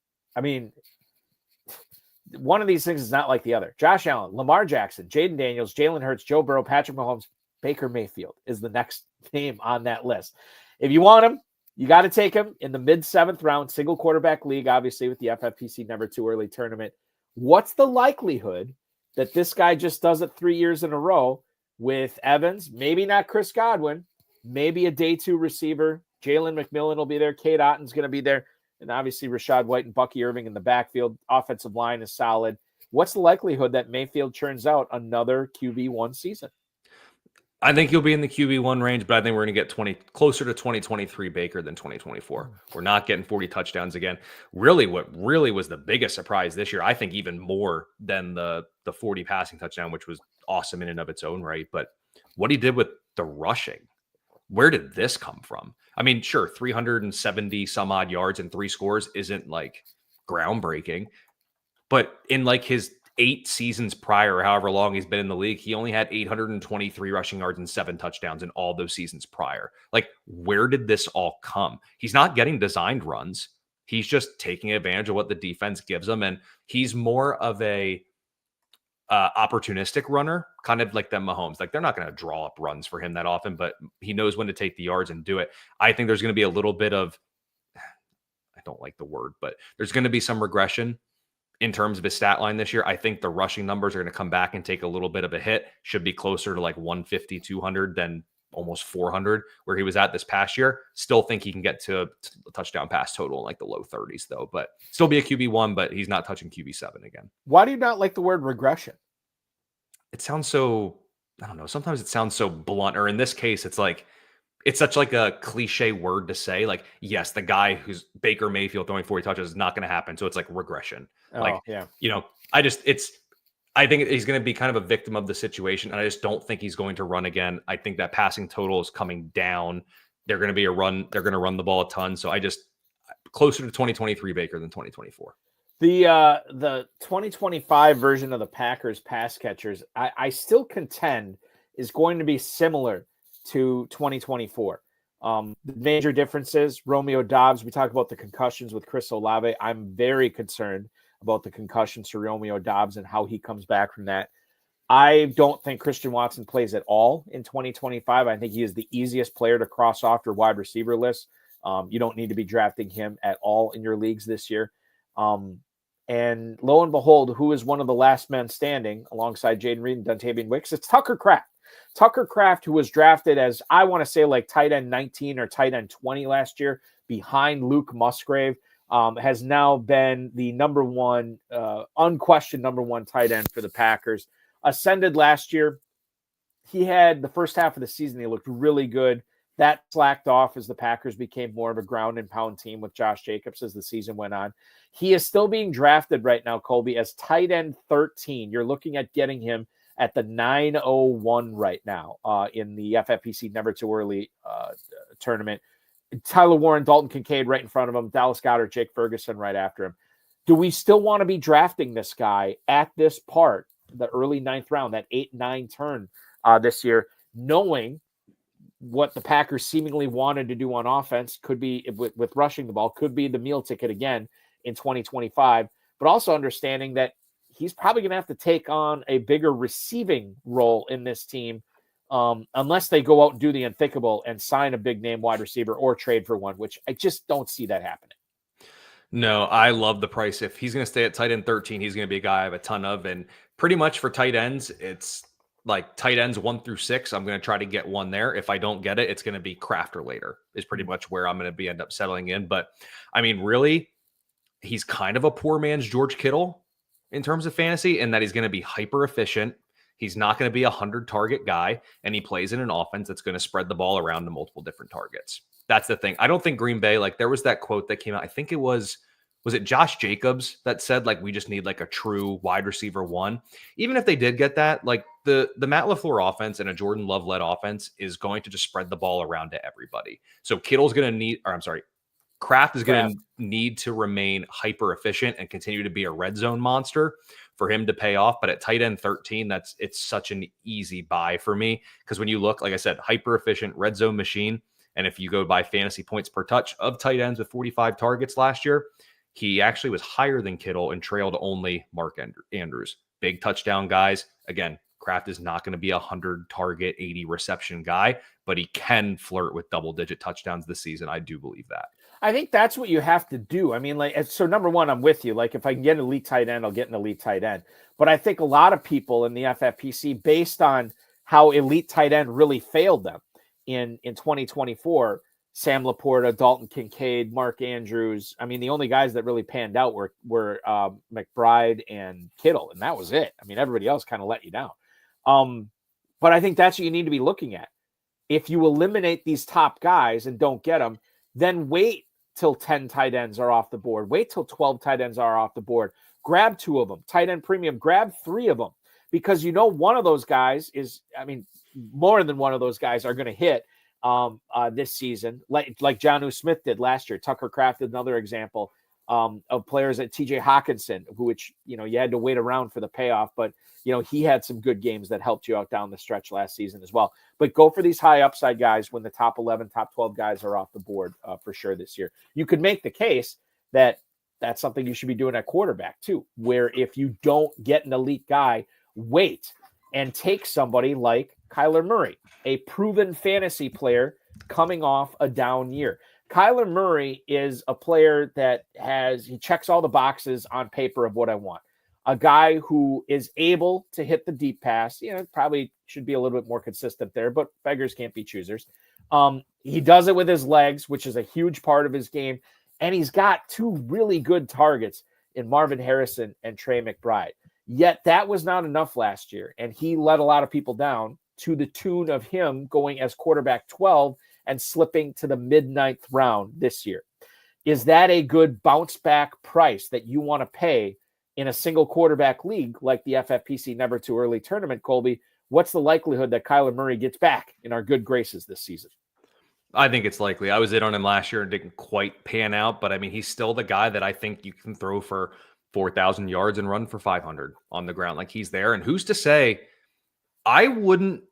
one of these things is not like the other. Josh Allen, Lamar Jackson, Jaden Daniels, Jalen Hurts, Joe Burrow, Patrick Mahomes, Baker Mayfield is the next name on that list. If you want him, you got to take him in the mid-7th round, single quarterback league, obviously with the FFPC Never Too Early tournament. What's the likelihood that this guy just does it 3 years in a row with Evans, maybe not Chris Godwin, maybe a day 2 receiver, Jalen McMillan will be there, Cade Otton's going to be there, and obviously Rashad White and Bucky Irving in the backfield. Offensive line is solid. What's the likelihood that Mayfield churns out another QB1 season? I think he'll be in the QB1 range, but I think we're going to get closer to 2023 Baker than 2024. We're not getting 40 touchdowns again. Really, what really was the biggest surprise this year, I think even more than the 40 passing touchdown, which was awesome in and of its own right, but what he did with the rushing. Where did this come from? I mean, sure, 370 some odd yards and 3 scores isn't like groundbreaking, but in like his 8 seasons prior, or however long he's been in the league, he only had 823 rushing yards and 7 touchdowns in all those seasons prior. Like, where did this all come? He's not getting designed runs. He's just taking advantage of what the defense gives him. And he's more of a opportunistic runner, kind of like them Mahomes. Like, they're not going to draw up runs for him that often, but he knows when to take the yards and do it. I think there's going to be a little bit of, I don't like the word, but there's going to be some regression in terms of his stat line this year. I think the rushing numbers are going to come back and take a little bit of a hit. Should be closer to like 150, 200 than almost 400 where he was at this past year. Still think he can get to a touchdown pass total in like the low 30s though, but still be a QB1, but he's not touching QB7 again. Why do you not like the word regression? It sounds so, I don't know. Sometimes it sounds so blunt, or in this case, it's like, it's such like a cliche word to say. Like, yes, the guy who's Baker Mayfield throwing 40 touches is not going to happen. So it's like regression. Yeah. You know, I think he's going to be kind of a victim of the situation. And I just don't think he's going to run again. I think that passing total is coming down. They're going to run the ball a ton. So I just closer to 2023 Baker than 2024. The 2025 version of the Packers pass catchers, I still contend is going to be similar to 2024. The major differences, Romeo Doubs, we talked about the concussions with Chris Olave. I'm very concerned about the concussions to Romeo Doubs and how he comes back from that. I don't think Christian Watson plays at all in 2025. I think he is the easiest player to cross off your wide receiver list. You don't need to be drafting him at all in your leagues this year. And lo and behold, who is one of the last men standing alongside Jaden Reed and Dontavian Wicks? It's Tucker Kraft. Tucker Kraft, who was drafted as, I want to say, like tight end 19 or tight end 20 last year behind Luke Musgrave, has now been the unquestioned number one tight end for the Packers. Ascended last year. He had the first half of the season, he looked really good. That slacked off as the Packers became more of a ground and pound team with Josh Jacobs as the season went on. He is still being drafted right now, Colby, as tight end 13. You're looking at getting him at the 901 right now in the FFPC Never Too Early tournament. Tyler Warren, Dalton Kincaid right in front of him, Dallas Goedert, Jake Ferguson right after him. Do we still want to be drafting this guy at this part, the early 9th round, that 8-9 turn this year, knowing what the Packers seemingly wanted to do on offense could be with rushing the ball, could be the meal ticket again in 2025, but also understanding that he's probably going to have to take on a bigger receiving role in this team unless they go out and do the unthinkable and sign a big name wide receiver or trade for one, which I just don't see that happening. No, I love the price. If he's going to stay at tight end 13, he's going to be a guy I have a ton of. And pretty much for tight ends, it's like tight ends 1 through 6. I'm going to try to get one there. If I don't get it, it's going to be Kraft or later is pretty much where I'm going to end up settling in. But I mean, really, he's kind of a poor man's George Kittle in terms of fantasy, in that he's going to be hyper efficient. He's not going to be a 100 target guy, and he plays in an offense that's going to spread the ball around to multiple different targets. That's the thing. I don't think Green Bay, like there was that quote that came out. I think it was it Josh Jacobs that said like, we just need like a true wide receiver one. Even if they did get that, like the Matt LaFleur offense and a Jordan Love led offense is going to just spread the ball around to everybody. So Kittle's going to need, Kraft is going to need to remain hyper efficient and continue to be a red zone monster for him to pay off. But at tight end 13, it's such an easy buy for me. Because when you look, like I said, hyper efficient red zone machine. And if you go by fantasy points per touch of tight ends with 45 targets last year, he actually was higher than Kittle and trailed only Mark Andrews. Big touchdown guys. Again, Kraft is not going to be a 100 target, 80 reception guy, but he can flirt with double-digit touchdowns this season. I do believe that. I think that's what you have to do. I mean, like, so number one, I'm with you. Like, if I can get an elite tight end, I'll get an elite tight end. But I think a lot of people in the FFPC, based on how elite tight end really failed them in 2024, Sam Laporta, Dalton Kincaid, Mark Andrews. I mean, the only guys that really panned out were McBride and Kittle, and that was it. I mean, everybody else kind of let you down. But I think that's what you need to be looking at. If you eliminate these top guys and don't get them, then wait till 10 tight ends are off the board. Wait till 12 tight ends are off the board. Grab 2 of them. Tight end premium, grab 3 of them. Because you know one of those guys is, I mean, more than one of those guys are going to hit this season, like Jonnu Smith did last year. Tucker Kraft is another example of players at TJ Hawkinson, which, you know, you had to wait around for the payoff, but, you know, he had some good games that helped you out down the stretch last season as well. But go for these high upside guys when the top 11, top 12 guys are off the board for sure this year. You could make the case that that's something you should be doing at quarterback too, where if you don't get an elite guy, wait and take somebody like Kyler Murray, a proven fantasy player coming off a down year. Kyler Murray is a player that he checks all the boxes on paper of what I want. A guy who is able to hit the deep pass, you know, probably should be a little bit more consistent there, but beggars can't be choosers. He does it with his legs, which is a huge part of his game. And he's got 2 really good targets in Marvin Harrison and Trey McBride. Yet that was not enough last year. And he let a lot of people down to the tune of him going as quarterback 12 and slipping to the mid-9th round this year. Is that a good bounce back price that you want to pay in a single quarterback league like the FFPC Never Too Early tournament, Colby? What's the likelihood that Kyler Murray gets back in our good graces this season? I think it's likely. I was in on him last year and didn't quite pan out, but I mean, he's still the guy that I think you can throw for 4,000 yards and run for 500 on the ground. Like, he's there. And who's to say, I wouldn't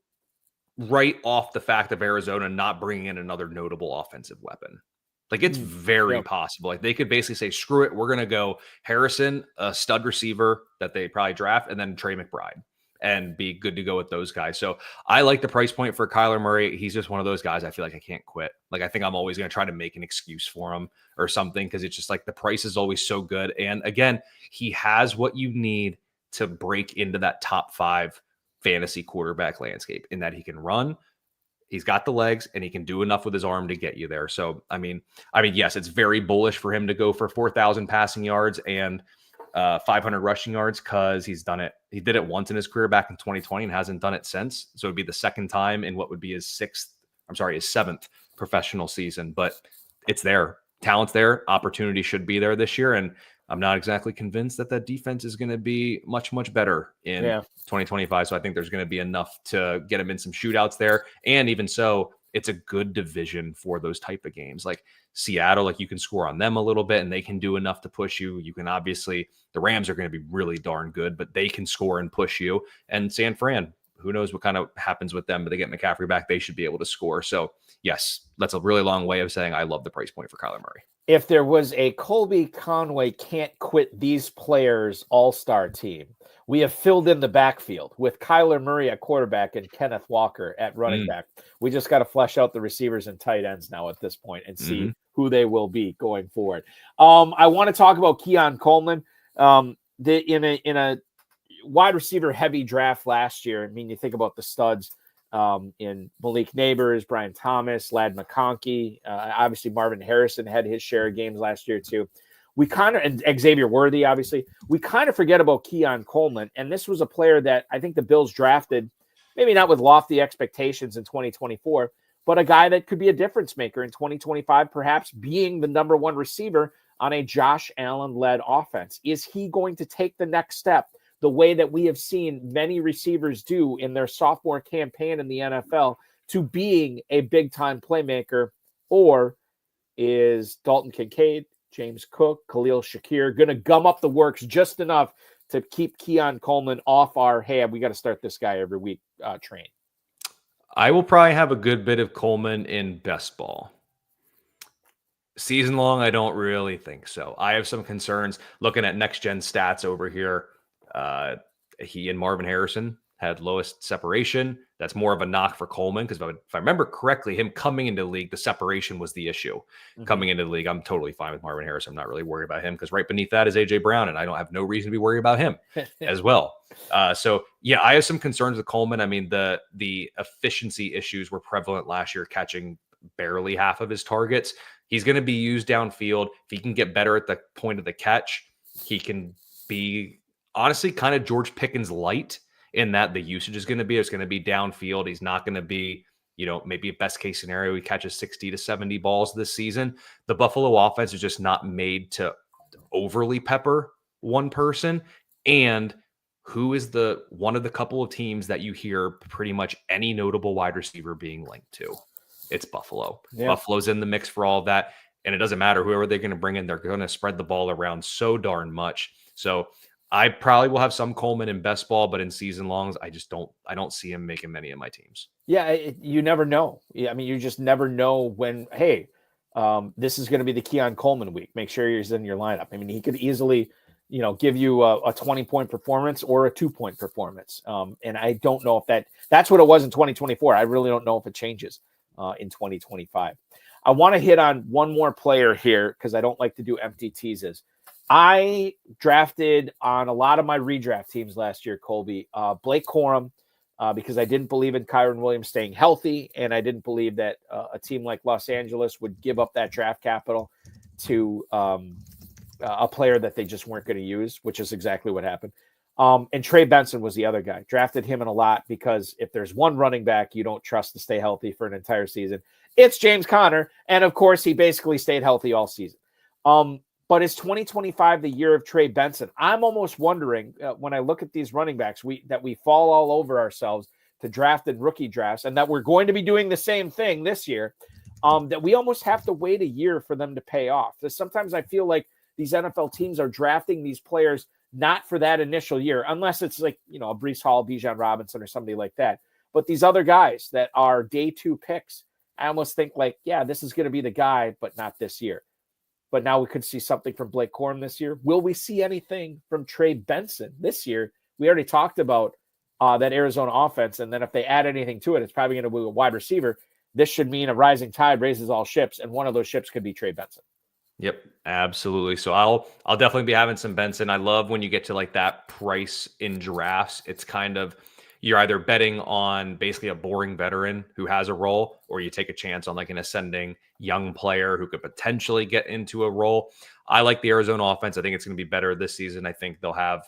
write off the fact of Arizona not bringing in another notable offensive weapon. Like, it's very possible. Like, they could basically say, screw it, we're going to go Harrison, a stud receiver that they probably draft, and then Trey McBride, and be good to go with those guys. So I like the price point for Kyler Murray. He's just one of those guys I feel like I can't quit. Like, I think I'm always going to try to make an excuse for him or something, because it's just like the price is always so good. And again, he has what you need to break into that top 5 fantasy quarterback landscape, in that he can run, he's got the legs, and he can do enough with his arm to get you there. So, I mean, yes, it's very bullish for him to go for 4,000 passing yards and 500 rushing yards, because he's done it. He did it once in his career back in 2020 and hasn't done it since. So it'd be the second time in what would be his 7th professional season, but it's there. Talent's there. Opportunity should be there this year. And I'm not exactly convinced that defense is going to be much, much better in 2025. So I think there's going to be enough to get him in some shootouts there. And even so, it's a good division for those type of games. Like Seattle, like, you can score on them a little bit and they can do enough to push you. You can obviously, the Rams are going to be really darn good, but they can score and push you. And San Fran, who knows what kind of happens with them, but they get McCaffrey back, they should be able to score. So yes, that's a really long way of saying I love the price point for Kyler Murray. If there was a Colby Conway can't quit these players all-star team, we have filled in the backfield with Kyler Murray at quarterback and Kenneth Walker at running back. We just got to flesh out the receivers and tight ends now at this point and see who they will be going forward. I want to talk about Keon Coleman. In a wide receiver heavy draft last year, I mean, you think about the studs in Malik Neighbors, Brian Thomas, Ladd McConkey. Obviously, Marvin Harrison had his share of games last year too. And Xavier Worthy, obviously. We kind of forget about Keon Coleman, and this was a player that I think the Bills drafted, maybe not with lofty expectations in 2024, but a guy that could be a difference maker in 2025, perhaps being the number 1 receiver on a Josh Allen-led offense. Is he going to take the next step the way that we have seen many receivers do in their sophomore campaign in the NFL to being a big-time playmaker? Or is Dalton Kincaid, James Cook, Khalil Shakir going to gum up the works just enough to keep Keon Coleman off our, hey, we got to start this guy every week train? I will probably have a good bit of Coleman in best ball. Season long, I don't really think so. I have some concerns looking at next gen stats over here. He and Marvin Harrison had lowest separation. That's more of a knock for Coleman because if I remember correctly, him coming into the league, the separation was the issue. Coming into the league, I'm totally fine with Marvin Harrison. I'm not really worried about him because right beneath that is AJ Brown, and I don't have no reason to be worried about him as well. So yeah, I have some concerns with Coleman. I mean, the efficiency issues were prevalent last year, catching barely half of his targets. He's going to be used downfield. If he can get better at the point of the catch, he can be honestly kind of George Pickens light in that the usage is going to be, it's going to be downfield. He's not going to be, maybe a best case scenario, he catches 60 to 70 balls this season. The Buffalo offense is just not made to overly pepper one person. And who is one of the couple of teams that you hear pretty much any notable wide receiver being linked to? It's Buffalo. Yeah. Buffalo's in the mix for all of that. And it doesn't matter whoever they're going to bring in, they're going to spread the ball around so darn much. So I probably will have some Coleman in best ball, but in season longs, I don't see him making many of my teams. Yeah, you never know. I mean, you just never know when, hey, this is going to be the Keon Coleman week. Make sure he's in your lineup. I mean, he could easily, give you a 20-point performance or a 2-point performance. And I don't know if that's what it was in 2024. I really don't know if it changes in 2025. I want to hit on one more player here because I don't like to do empty teases. I drafted on a lot of my redraft teams last year, Colby, Blake Corum, because I didn't believe in Kyron Williams staying healthy, and I didn't believe that a team like Los Angeles would give up that draft capital to a player that they just weren't going to use, which is exactly what happened. And Trey Benson was the other guy. Drafted him in a lot because if there's one running back you don't trust to stay healthy for an entire season, it's James Conner. And, of course, he basically stayed healthy all season. But is 2025 the year of Trey Benson? I'm almost wondering when I look at these running backs that we fall all over ourselves to draft in rookie drafts and that we're going to be doing the same thing this year, that we almost have to wait a year for them to pay off. So sometimes I feel like these NFL teams are drafting these players not for that initial year, unless it's like, a Breece Hall, Bijan Robinson, or somebody like that. But these other guys that are day 2 picks, I almost think like, yeah, this is going to be the guy, but not this year. But now we could see something from Blake Corum this year. Will we see anything from Trey Benson this year? We already talked about that Arizona offense, and then if they add anything to it, it's probably going to be a wide receiver. This should mean a rising tide raises all ships, and one of those ships could be Trey Benson. Yep, absolutely. So I'll definitely be having some Benson. I love when you get to like that price in drafts. It's kind of, you're either betting on basically a boring veteran who has a role, or you take a chance on like an ascending young player who could potentially get into a role. I like the Arizona offense. I think it's going to be better this season. I think they'll have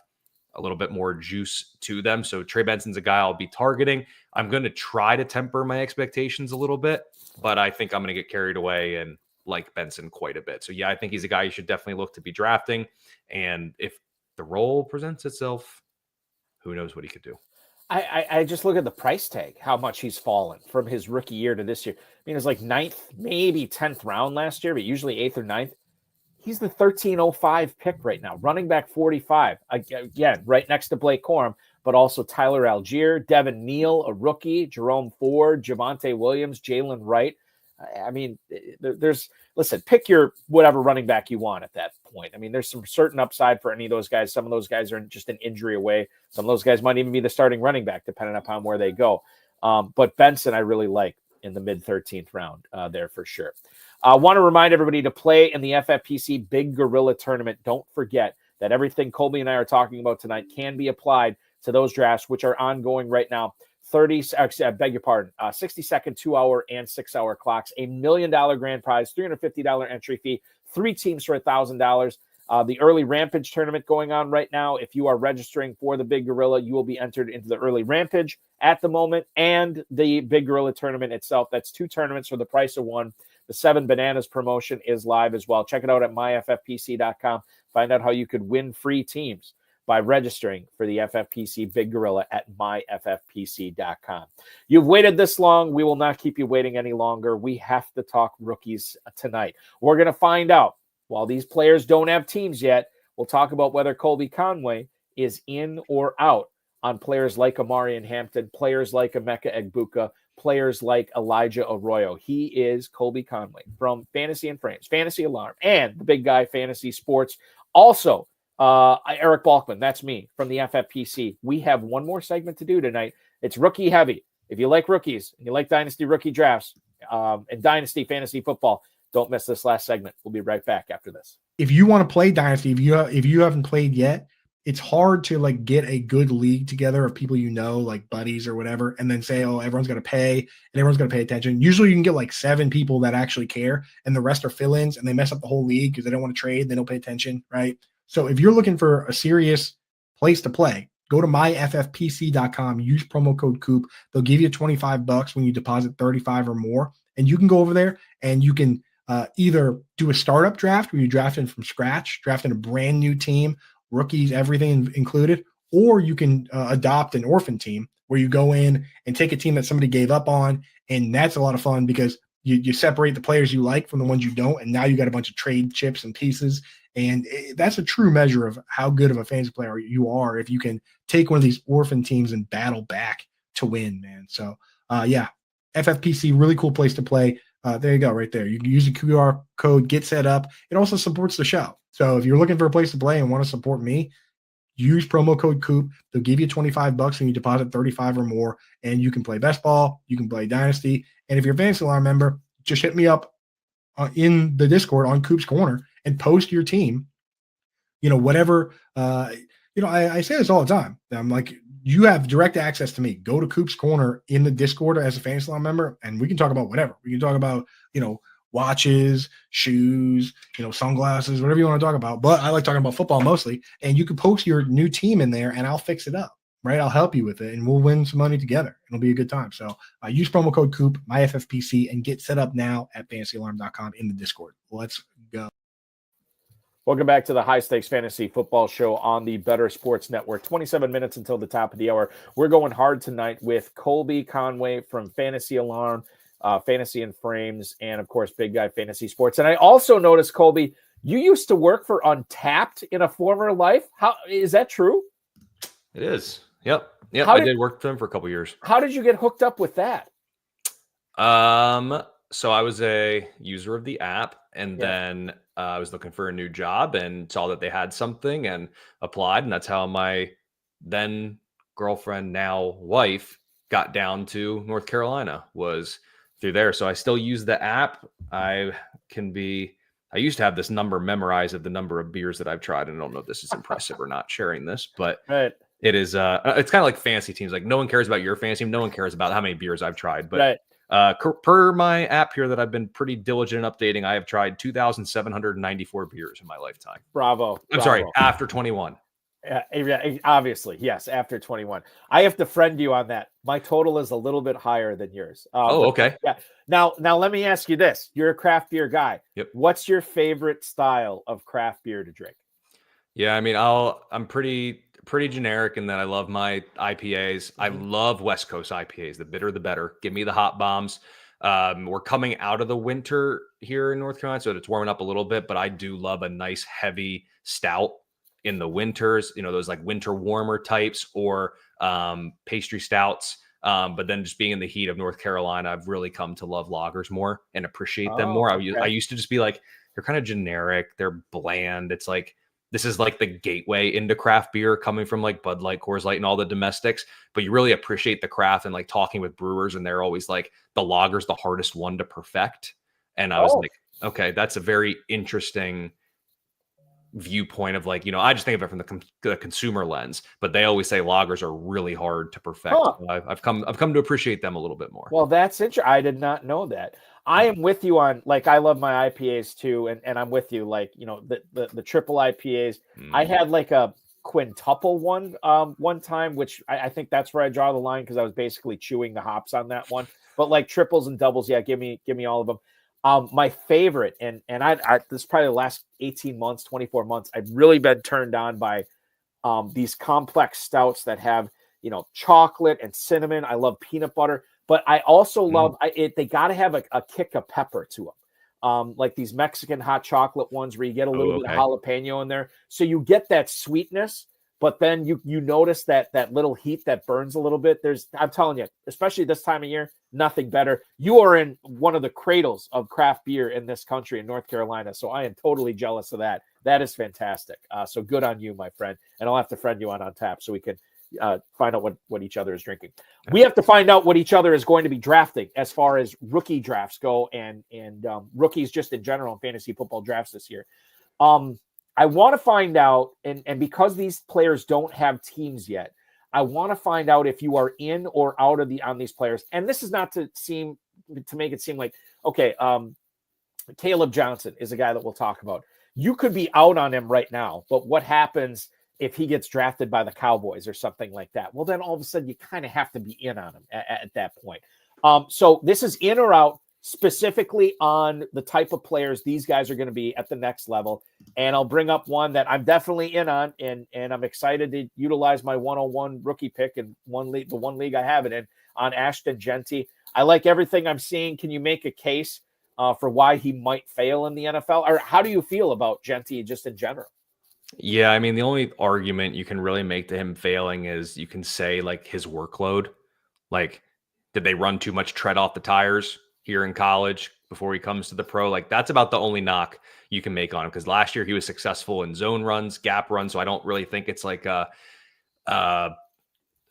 a little bit more juice to them. So Trey Benson's a guy I'll be targeting. I'm going to try to temper my expectations a little bit, but I think I'm going to get carried away and like Benson quite a bit. So yeah, I think he's a guy you should definitely look to be drafting. And if the role presents itself, who knows what he could do. I just look at the price tag, how much he's fallen from his rookie year to this year. I mean, it was like 9th, maybe 10th round last year, but usually 8th or 9th. He's the 1305 pick right now, running back 45. Again, right next to Blake Corum, but also Tyler Algier, Devin Neal, a rookie, Jerome Ford, Javonte Williams, Jalen Wright. I mean, listen, pick your whatever running back you want at that point. I mean, there's some certain upside for any of those guys. Some of those guys are just an injury away. Some of those guys might even be the starting running back, depending upon where they go. But Benson, I really like in the mid 13th round there for sure. I want to remind everybody to play in the FFPC Big Gorilla Tournament. Don't forget that everything Colby and I are talking about tonight can be applied to those drafts, which are ongoing right now. 60-second, 2-hour, and 6-hour clocks, $1 million grand prize, $350 entry fee, 3 teams for $1,000. The early Rampage tournament going on right now. If you are registering for the Big Gorilla, you will be entered into the early Rampage at the moment and the Big Gorilla tournament itself. That's 2 tournaments for the price of 1. The 7 Bananas promotion is live as well. Check it out at myffpc.com. Find out how you could win free teams by registering for the FFPC Big Gorilla at myffpc.com. You've waited this long. We will not keep you waiting any longer. We have to talk rookies tonight. We're going to find out. While these players don't have teams yet, we'll talk about whether Colby Conway is in or out on players like Amari and Hampton, players like Emeka Egbuka, players like Elijah Arroyo. He is Colby Conway from Fantasy and Frames, Fantasy Alarm, and the big guy Fantasy Sports. Also, Eric Balkman, that's me from the FFPC. We have one more segment to do tonight. It's rookie heavy. If you like rookies and you like Dynasty rookie drafts and Dynasty fantasy football, don't miss this last segment. We'll be right back after this. If you want to play Dynasty, if you haven't played yet, it's hard to like get a good league together of people like buddies or whatever, and then say, oh, everyone's going to pay and everyone's going to pay attention. Usually you can get like 7 people that actually care, and the rest are fill-ins, and they mess up the whole league because they don't want to trade. They don't pay attention, right? So if you're looking for a serious place to play, go to myffpc.com, use promo code COOP. They'll give you $25 when you deposit 35 or more, and you can go over there and you can either do a startup draft where you draft in from scratch, draft in a brand new team, rookies, everything included, or you can adopt an orphan team where you go in and take a team that somebody gave up on, and that's a lot of fun because you separate the players you like from the ones you don't, and now you got a bunch of trade chips and pieces, and that's a true measure of how good of a fantasy player you are if you can take one of these orphan teams and battle back to win, man. So, yeah, FFPC, really cool place to play. There you go, right there. You can use the QR code, get set up. It also supports the show. So if you're looking for a place to play and want to support me, use promo code COOP. They'll give you $25 when you deposit 35 or more, and you can play best ball, you can play Dynasty. And if you're a Fantasy Alarm member, just hit me up in the Discord on Coop's Corner and post your team. Whatever. I say this all the time. I'm like, you have direct access to me. Go to Coop's Corner in the Discord as a Fantasy Alarm member, and we can talk about whatever. We can talk about, watches, shoes, sunglasses, whatever you want to talk about. But I like talking about football mostly. And you can post your new team in there and I'll fix it up, right? I'll help you with it and we'll win some money together. It'll be a good time. So use promo code COOP, myffpc, and get set up now at fantasyalarm.com in the Discord. Let's go. Welcome back to the High Stakes Fantasy Football Show on the Better Sports Network. 27 minutes until the top of the hour. We're going hard tonight with Colby Conway from Fantasy Alarm, Fantasy and Frames, and of course, Big Guy Fantasy Sports. And I also noticed, Colby, you used to work for Untapped in a former life. How is that true? It is. Yep. I did work for them for a couple years. How did you get hooked up with that? So I was a user of the app, and then I was looking for a new job and saw that they had something and applied, and that's how my then girlfriend, now wife, got down to North Carolina, was through there. So I still use the app. I used to have this number memorized of the number of beers that I've tried, and I don't know if this is impressive or not sharing this, but it is it's kind of like fantasy teams. Like, no one cares about your fantasy team, no one cares about how many beers I've tried, but per my app here that I've been pretty diligent in updating, I have tried 2,794 beers in my lifetime. Bravo. Sorry, after 21. Obviously, yes, after 21. I have to friend you on that. My total is a little bit higher than yours. Okay. Yeah. Now let me ask you this. You're a craft beer guy. Yep. What's your favorite style of craft beer to drink? Yeah, I mean, I'm pretty generic in that I love my IPAs. I love West Coast IPAs. The bitter, the better. Give me the hot bombs. We're coming out of the winter here in North Carolina, so it's warming up a little bit, but I do love a nice heavy stout in the winters, those like winter warmer types, or pastry stouts. But then just being in the heat of North Carolina, I've really come to love lagers more and appreciate them more. I used to just be like, they're kind of generic. They're bland. It's like, this is like the gateway into craft beer, coming from like Bud Light, Coors Light, and all the domestics. But you really appreciate the craft, and like talking with brewers, and they're always like, the lager's the hardest one to perfect. And I was like, okay, that's a very interesting viewpoint of like, I just think of it from the consumer lens, but they always say lagers are really hard to perfect. So I've come to appreciate them a little bit more. Well, that's interesting. I did not know that. I am with you on, like, I love my IPAs too, and I'm with you, like, the triple IPAs. I had like a quintuple one time, which I think that's where I draw the line, because I was basically chewing the hops on that one. But like triples and doubles, yeah, give me all of them. My favorite, and I this is probably the last 18 months, 24 months, I've really been turned on by these complex stouts that have, chocolate and cinnamon. I love peanut butter, but I also love they got to have a kick of pepper to them. Like these Mexican hot chocolate ones where you get a little bit of jalapeno in there. So you get that sweetness, but then you notice that little heat that burns a little bit. I'm telling you, especially this time of year, nothing better. You are in one of the cradles of craft beer in this country, in North Carolina, so I am totally jealous of that. That is fantastic. So good on you, my friend. And I'll have to friend you on tap so we can find out what each other is drinking. We have to find out what each other is going to be drafting as far as rookie drafts go, and rookies just in general in fantasy football drafts this year. I want to find out, and because these players don't have teams yet, I want to find out if you are in or out on these players. And this is not to make it seem like, okay, Caleb Johnson is a guy that we'll talk about. You could be out on him right now, but what happens if he gets drafted by the Cowboys or something like that? Well, then all of a sudden you kind of have to be in on him at that point. So this is in or out, specifically on the type of players these guys are going to be at the next level. And I'll bring up one that I'm definitely in on, and I'm excited to utilize my 101 rookie pick in the one league I have it in, on Ashton Jeanty. I like everything I'm seeing. Can you make a case for why he might fail in the NFL? Or how do you feel about Jeanty just in general? Yeah, I mean, the only argument you can really make to him failing is you can say like his workload. Like, did they run too much tread off the tires here in college before he comes to the pro? Like, that's about the only knock you can make on him, because last year he was successful in zone runs, gap runs. So I don't really think it's like I'm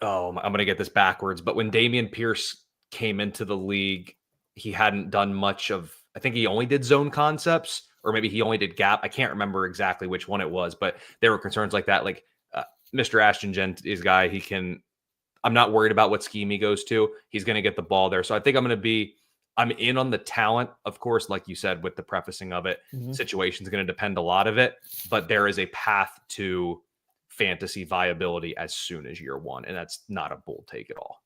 going to get this backwards, but when Damian Pierce came into the league, he hadn't done much of, I think he only did zone concepts, or maybe he only did gap. I can't remember exactly which one it was, but there were concerns like that. Like Mr. Ashton Jeanty is a guy, I'm not worried about what scheme he goes to. He's going to get the ball there. So I think I'm in on the talent. Of course, like you said, with the prefacing of it, situation's going to depend a lot of it, but there is a path to fantasy viability as soon as year one. And that's not a bold take at all.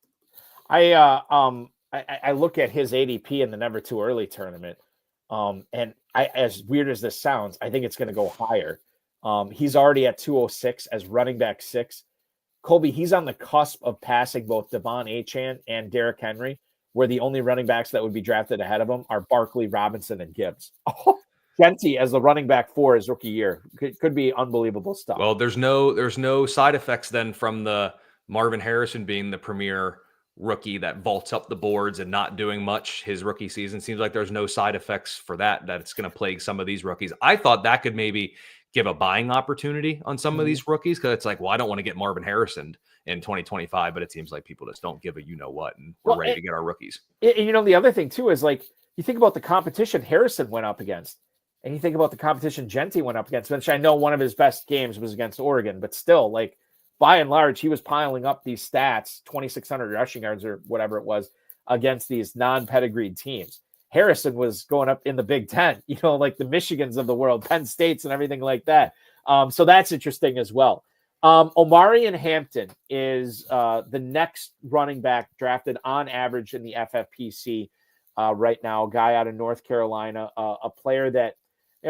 I look at his ADP in the Never Too Early tournament. And as weird as this sounds, I think it's going to go higher. He's already at 206 as running back 6. Colby, he's on the cusp of passing both Devon Achane and Derrick Henry, where the only running backs that would be drafted ahead of him are Barkley, Robinson, and Gibbs. Jeanty as the running back for his rookie year could be unbelievable stuff. Well, there's no side effects then from the Marvin Harrison being the premier rookie that vaults up the boards and not doing much his rookie season. Seems like there's no side effects for that it's going to plague some of these rookies. I thought that could maybe give a buying opportunity on some of these rookies, because it's like, well, I don't want to get Marvin Harrison in 2025, but it seems like people just don't give a you-know-what, and we're ready to get our rookies. The other thing, too, is like, you think about the competition Harrison went up against, and you think about the competition Jeanty went up against, which I know one of his best games was against Oregon, but still, like, by and large, he was piling up these stats, 2,600 rushing yards or whatever it was, against these non-pedigreed teams. Harrison was going up in the Big Ten, like the Michigans of the world, Penn States and everything like that. So that's interesting as well. Omarion Hampton is the next running back drafted on average in the FFPC right now, a guy out of North Carolina, a player that,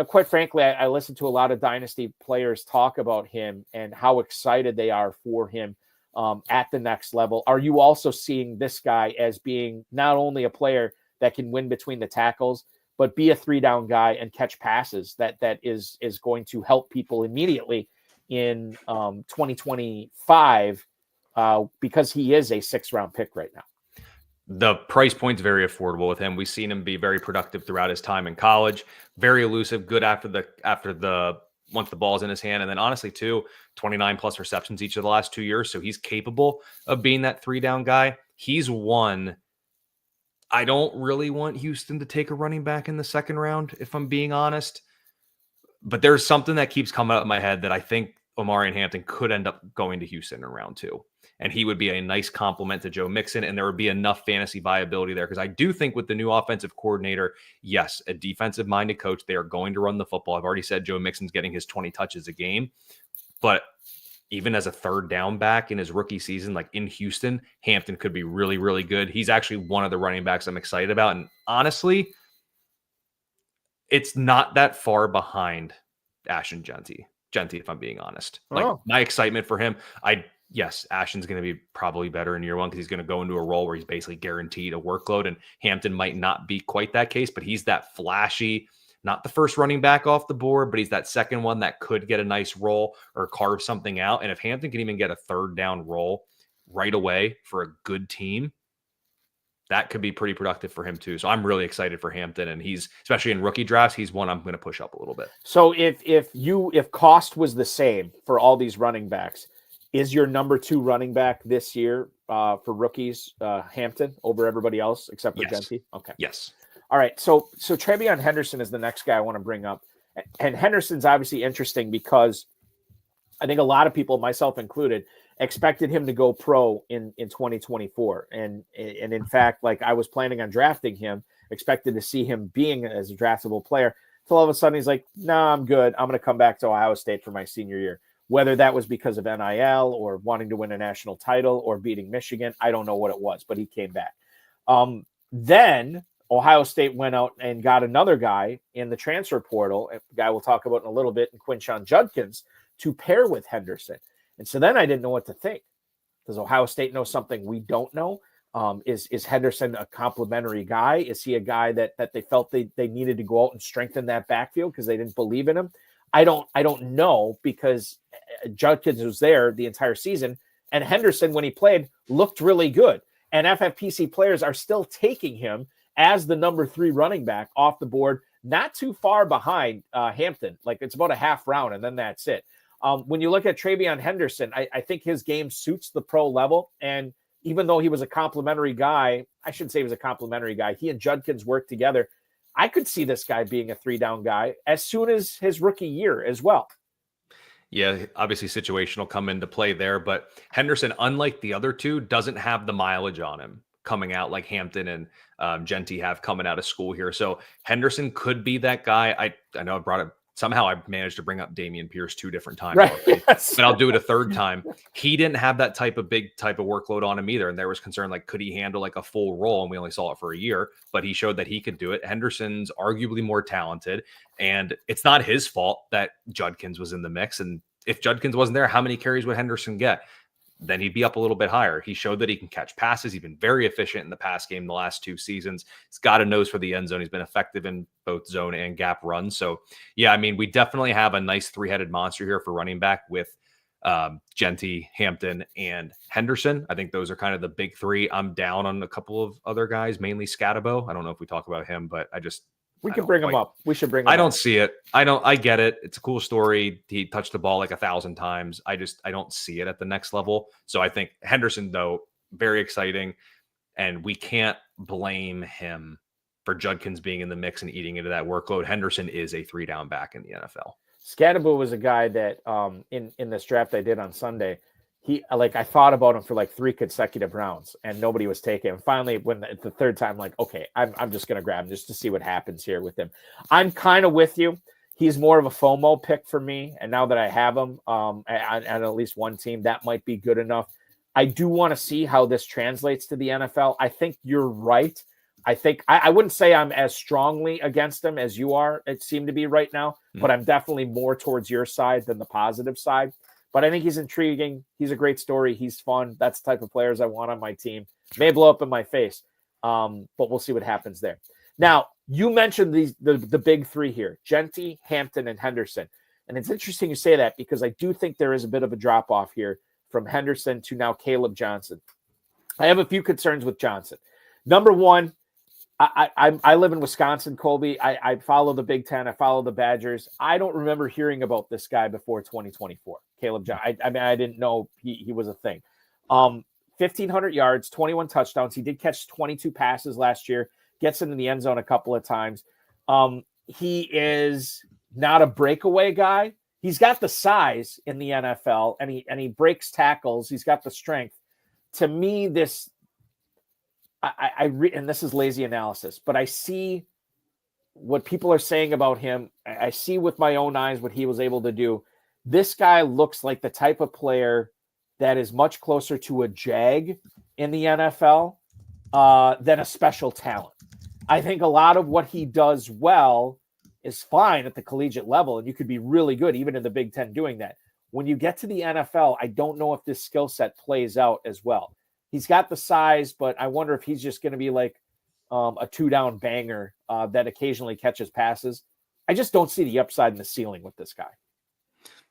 quite frankly, I listen to a lot of Dynasty players talk about him and how excited they are for him at the next level. Are you also seeing this guy as being not only a player that can win between the tackles, but be a 3-down guy and catch passes that is going to help people immediately in 2025 because he is a 6th-round pick right now? The price point's very affordable with him. We've seen him be very productive throughout his time in college, very elusive, good after the once the ball's in his hand. And then honestly too, 29 plus receptions each of the last 2 years. So he's capable of being that 3-down guy. He's one. I don't really want Houston to take a running back in the 2nd round, if I'm being honest. But there's something that keeps coming up in my head that I think Omarion Hampton could end up going to Houston in round 2. And he would be a nice complement to Joe Mixon, and there would be enough fantasy viability there. Because I do think with the new offensive coordinator, yes, a defensive-minded coach, they are going to run the football. I've already said Joe Mixon's getting his 20 touches a game. But even as a 3rd-down back in his rookie season, like in Houston, Hampton could be really, really good. He's actually one of the running backs I'm excited about. And honestly, it's not that far behind Ashton Jeanty, if I'm being honest. Like my excitement for him, yes, Ashton's going to be probably better in year 1 because he's going to go into a role where he's basically guaranteed a workload, and Hampton might not be quite that case, but he's that flashy, not the first running back off the board, but he's that second one that could get a nice roll or carve something out. And if Hampton can even get a third down roll right away for a good team, that could be pretty productive for him too. So I'm really excited for Hampton, and he's, especially in rookie drafts, he's one I'm going to push up a little bit. So if cost was the same for all these running backs, is your number 2 running back this year for rookies Hampton over everybody else except for Yes. Genty? Okay. Yes. All right. So Trevion Henderson is the next guy I want to bring up. And Henderson's obviously interesting because I think a lot of people, myself included, expected him to go pro in 2024. And in fact, like I was planning on drafting him, expected to see him being as a draftable player. Till all of a sudden he's like, no, I'm good. I'm going to come back to Ohio State for my senior year. Whether that was because of NIL or wanting to win a national title or beating Michigan, I don't know what it was, but he came back. Then Ohio State went out and got another guy in the transfer portal, a guy we'll talk about in a little bit, in Quinshon Judkins, to pair with Henderson. And so then I didn't know what to think. Does Ohio State know something we don't know? Is Henderson a complimentary guy? Is he a guy that they felt they needed to go out and strengthen that backfield because they didn't believe in him? I don't know, because Judkins was there the entire season, and Henderson, when he played, looked really good. And FFPC players are still taking him as the number 3 running back off the board, not too far behind Hampton. Like it's about a half round, and then that's it. When you look at Trevion Henderson, I think his game suits the pro level. And even though he was a complimentary guy, I shouldn't say he was a complimentary guy, he and Judkins worked together. I could see this guy being a 3-down guy as soon as his rookie year as well. Yeah, obviously situational come into play there, but Henderson, unlike the other two, doesn't have the mileage on him coming out like Hampton and Genty have coming out of school here. So Henderson could be that guy. I know I brought it. Somehow I managed to bring up Dameon Pierce 2 different times, right? Yes. But I'll do it a third time. He didn't have that big type of workload on him either. And there was concern, like, could he handle like a full role? And we only saw it for a year, but he showed that he could do it. Henderson's arguably more talented, and it's not his fault that Judkins was in the mix. And if Judkins wasn't there, how many carries would Henderson get? Then he'd be up a little bit higher. He showed that he can catch passes. He's been very efficient in the pass game the last 2 seasons. He's got a nose for the end zone. He's been effective in both zone and gap runs. So, yeah, I mean, we definitely have a nice 3-headed monster here for running back with Genty, Hampton, and Henderson. I think those are kind of the big 3. I'm down on a couple of other guys, mainly Scatabo. I don't know if we talk about him, but we can bring him up. We should bring him up. I don't see it. I get it. It's a cool story. He touched the ball like 1,000 times. I don't see it at the next level. So I think Henderson, though, very exciting. And we can't blame him for Judkins being in the mix and eating into that workload. Henderson is a 3-down back in the NFL. Scatabo was a guy that in this draft I did on Sunday, I thought about him for like 3 consecutive rounds and nobody was taking him. Finally, when the third time, like, okay, I'm just going to grab him just to see what happens here with him. I'm kind of with you. He's more of a FOMO pick for me. And now that I have him on at least one team, that might be good enough. I do want to see how this translates to the NFL. I think you're right. I think I wouldn't say I'm as strongly against him as you are. It seemed to be right now, but I'm definitely more towards your side than the positive side. But I think he's intriguing. He's a great story. He's fun. That's the type of players I want on my team. May blow up in my face, but we'll see what happens there. Now, you mentioned the big 3 here, Genty, Hampton, and Henderson. And it's interesting you say that because I do think there is a bit of a drop-off here from Henderson to now Caleb Johnson. I have a few concerns with Johnson. Number one, I live in Wisconsin, Colby. I follow the Big Ten. I follow the Badgers. I don't remember hearing about this guy before 2024. Caleb Johnson. I mean, I didn't know he was a thing. 1,500 yards, 21 touchdowns. He did catch 22 passes last year. Gets into the end zone a couple of times. He is not a breakaway guy. He's got the size in the NFL, and he breaks tackles. He's got the strength. To me, this. And this is lazy analysis, but I see what people are saying about him. I see with my own eyes what he was able to do. This guy looks like the type of player that is much closer to a Jag in the NFL than a special talent. I think a lot of what he does well is fine at the collegiate level, and you could be really good even in the Big Ten doing that. When you get to the NFL, I don't know if this skill set plays out as well. He's got the size, but I wonder if he's just going to be like a 2-down banger that occasionally catches passes. I just don't see the upside and the ceiling with this guy.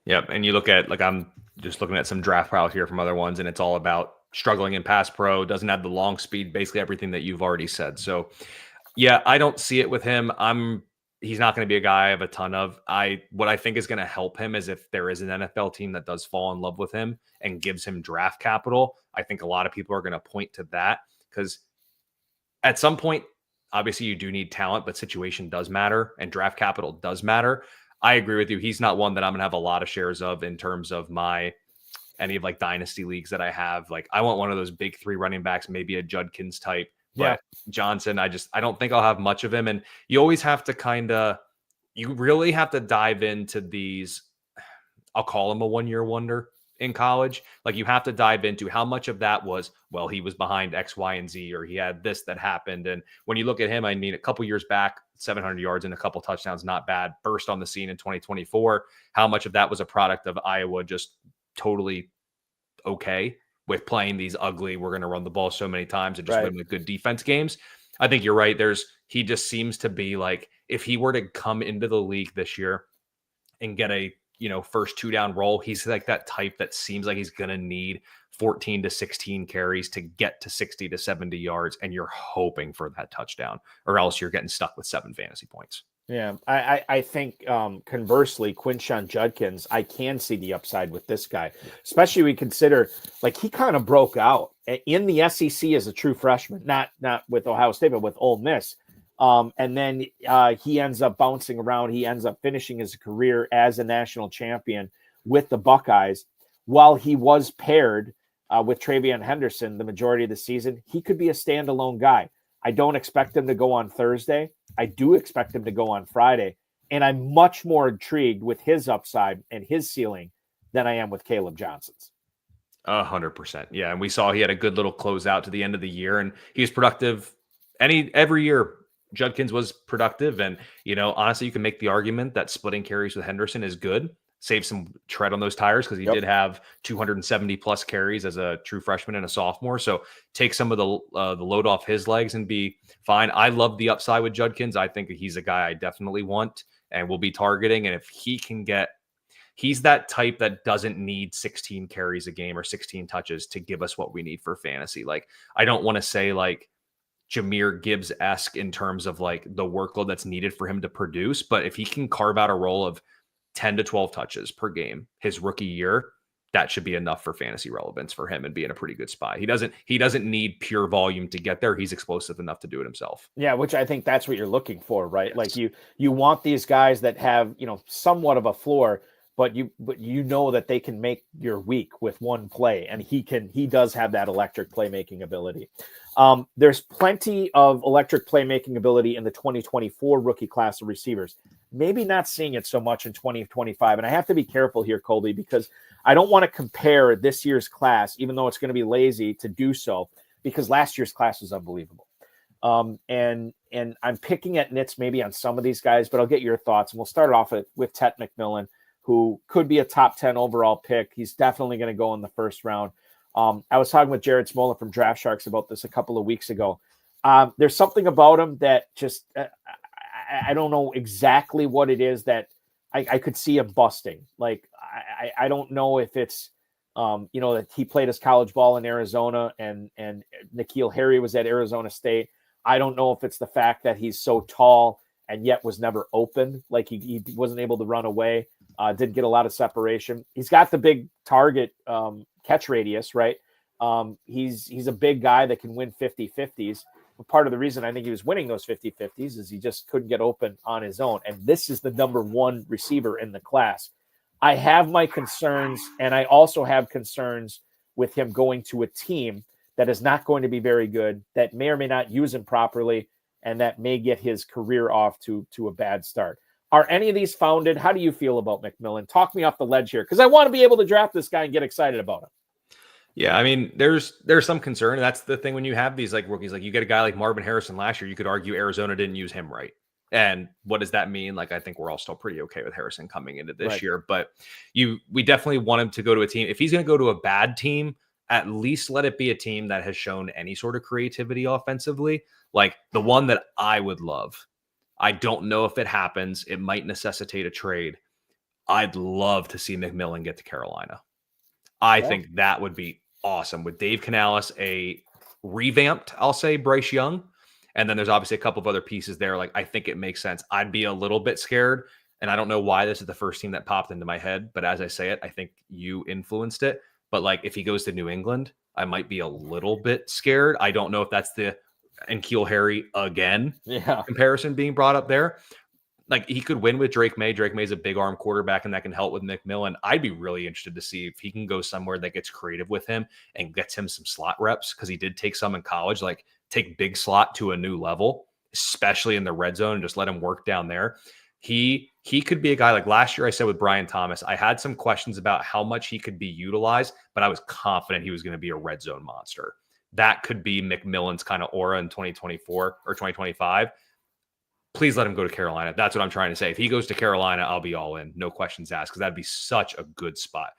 Yep. And you look at, like, I'm just looking at some draft piles here from other ones, and it's all about struggling in pass pro, doesn't have the long speed, basically everything that you've already said. So yeah, I don't see it with him. He's not going to be a guy I have a ton of. What I think is going to help him is if there is an NFL team that does fall in love with him and gives him draft capital. I think a lot of people are going to point to that, because at some point, obviously you do need talent, but situation does matter and draft capital does matter. I agree with you. He's not one that I'm going to have a lot of shares of in terms of any of like dynasty leagues that I have. Like, I want one of those big 3 running backs, maybe a Judkins type. But Johnson, I don't think I'll have much of him. And you always have to you really have to dive into these, I'll call him a 1-year wonder in college. Like, you have to dive into how much of that was, well, he was behind X, Y, and Z, or he had this that happened. And when you look at him, I mean, a couple years back, 700 yards and a couple touchdowns, not bad. Burst on the scene in 2024. How much of that was a product of Iowa just totally okay with playing these ugly, we're going to run the ball so many times and just win with good defense games? I think you're right. He just seems to be like, if he were to come into the league this year and get a, first 2-down role, he's like that type that seems like he's going to need 14 to 16 carries to get to 60 to 70 yards. And you're hoping for that touchdown, or else you're getting stuck with 7 fantasy points. Yeah, I think conversely, Quinshon Judkins, I can see the upside with this guy, especially we consider, like, he kind of broke out in the SEC as a true freshman, not with Ohio State, but with Ole Miss. And then he ends up bouncing around. He ends up finishing his career as a national champion with the Buckeyes. While he was paired with Travion Henderson the majority of the season, he could be a standalone guy. I don't expect him to go on Thursday. I do expect him to go on Friday. And I'm much more intrigued with his upside and his ceiling than I am with Caleb Johnson's. 100%. Yeah. And we saw he had a good little closeout to the end of the year, and he was productive. Every year, Judkins was productive. And, honestly, you can make the argument that splitting carries with Henderson is good. Save some tread on those tires, because he did have 270 plus carries as a true freshman and a sophomore. So take some of the load off his legs and be fine. I love the upside with Judkins. I think he's a guy I definitely want and will be targeting. And if he can he's that type that doesn't need 16 carries a game or 16 touches to give us what we need for fantasy. Like, I don't want to say like Jahmyr Gibbs-esque in terms of like the workload that's needed for him to produce, but if he can carve out a role of 10 to 12 touches per game his rookie year, that should be enough for fantasy relevance for him and be in a pretty good spot. He doesn't need pure volume to get there. He's explosive enough to do it himself. Yeah, which I think that's what you're looking for, right? Yes. Like you want these guys that have, somewhat of a floor, but you know that they can make your week with one play, and he does have that electric playmaking ability. There's plenty of electric playmaking ability in the 2024 rookie class of receivers. Maybe not seeing it so much in 2025. And I have to be careful here, Colby, because I don't want to compare this year's class, even though it's going to be lazy to do so, because last year's class was unbelievable. And I'm picking at nits maybe on some of these guys, but I'll get your thoughts. And we'll start off with Tet McMillan, who could be a top 10 overall pick. He's definitely going to go in the first round. I was talking with Jared Smola from Draft Sharks about this a couple of weeks ago. There's something about him that just I don't know exactly what it is that I could see him busting. Like, I don't know if it's, that he played his college ball in Arizona and N'Keal Harry was at Arizona State. I don't know if it's the fact that he's so tall and yet was never open. Like he wasn't able to run away. Didn't get a lot of separation. He's got the big target catch radius, right? He's a big guy that can win 50-50s. But part of the reason I think he was winning those 50-50s is he just couldn't get open on his own. And this is the number 1 receiver in the class. I have my concerns, and I also have concerns with him going to a team that is not going to be very good, that may or may not use him properly, and that may get his career off to a bad start. Are any of these founded? How do you feel about McMillan? Talk me off the ledge here, because I want to be able to draft this guy and get excited about him. Yeah, I mean, there's some concern. That's the thing when you have these like rookies. Like, you get a guy like Marvin Harrison last year, you could argue Arizona didn't use him right. And what does that mean? Like, I think we're all still pretty okay with Harrison coming into this year, but we definitely want him to go to a team. If he's going to go to a bad team, at least let it be a team that has shown any sort of creativity offensively. Like, the one that I would love I don't know if it happens. It might necessitate a trade. I'd love to see McMillan get to Carolina. I think that would be awesome with Dave Canales, a revamped, I'll say, Bryce Young. And then there's obviously a couple of other pieces there. Like, I think it makes sense. I'd be a little bit scared. And I don't know why this is the first team that popped into my head. But as I say it, I think you influenced it. But like, if he goes to New England, I might be a little bit scared. I don't know if that's the N'Keal Harry again comparison being brought up there. Like, he could win with Drake May. Drake May's a big arm quarterback, and that can help with McMillan. I'd be really interested to see if he can go somewhere that gets creative with him and gets him some slot reps, because he did take some in college, like take big slot to a new level, especially in the red zone, and just let him work down there. He could be a guy like last year I said with Brian Thomas. I had some questions about how much he could be utilized, but I was confident he was going to be a red zone monster. That could be McMillan's kind of aura in 2024 or 2025. Please let him go to Carolina. That's what I'm trying to say. If he goes to Carolina, I'll be all in. No questions asked, because that'd be such a good spot.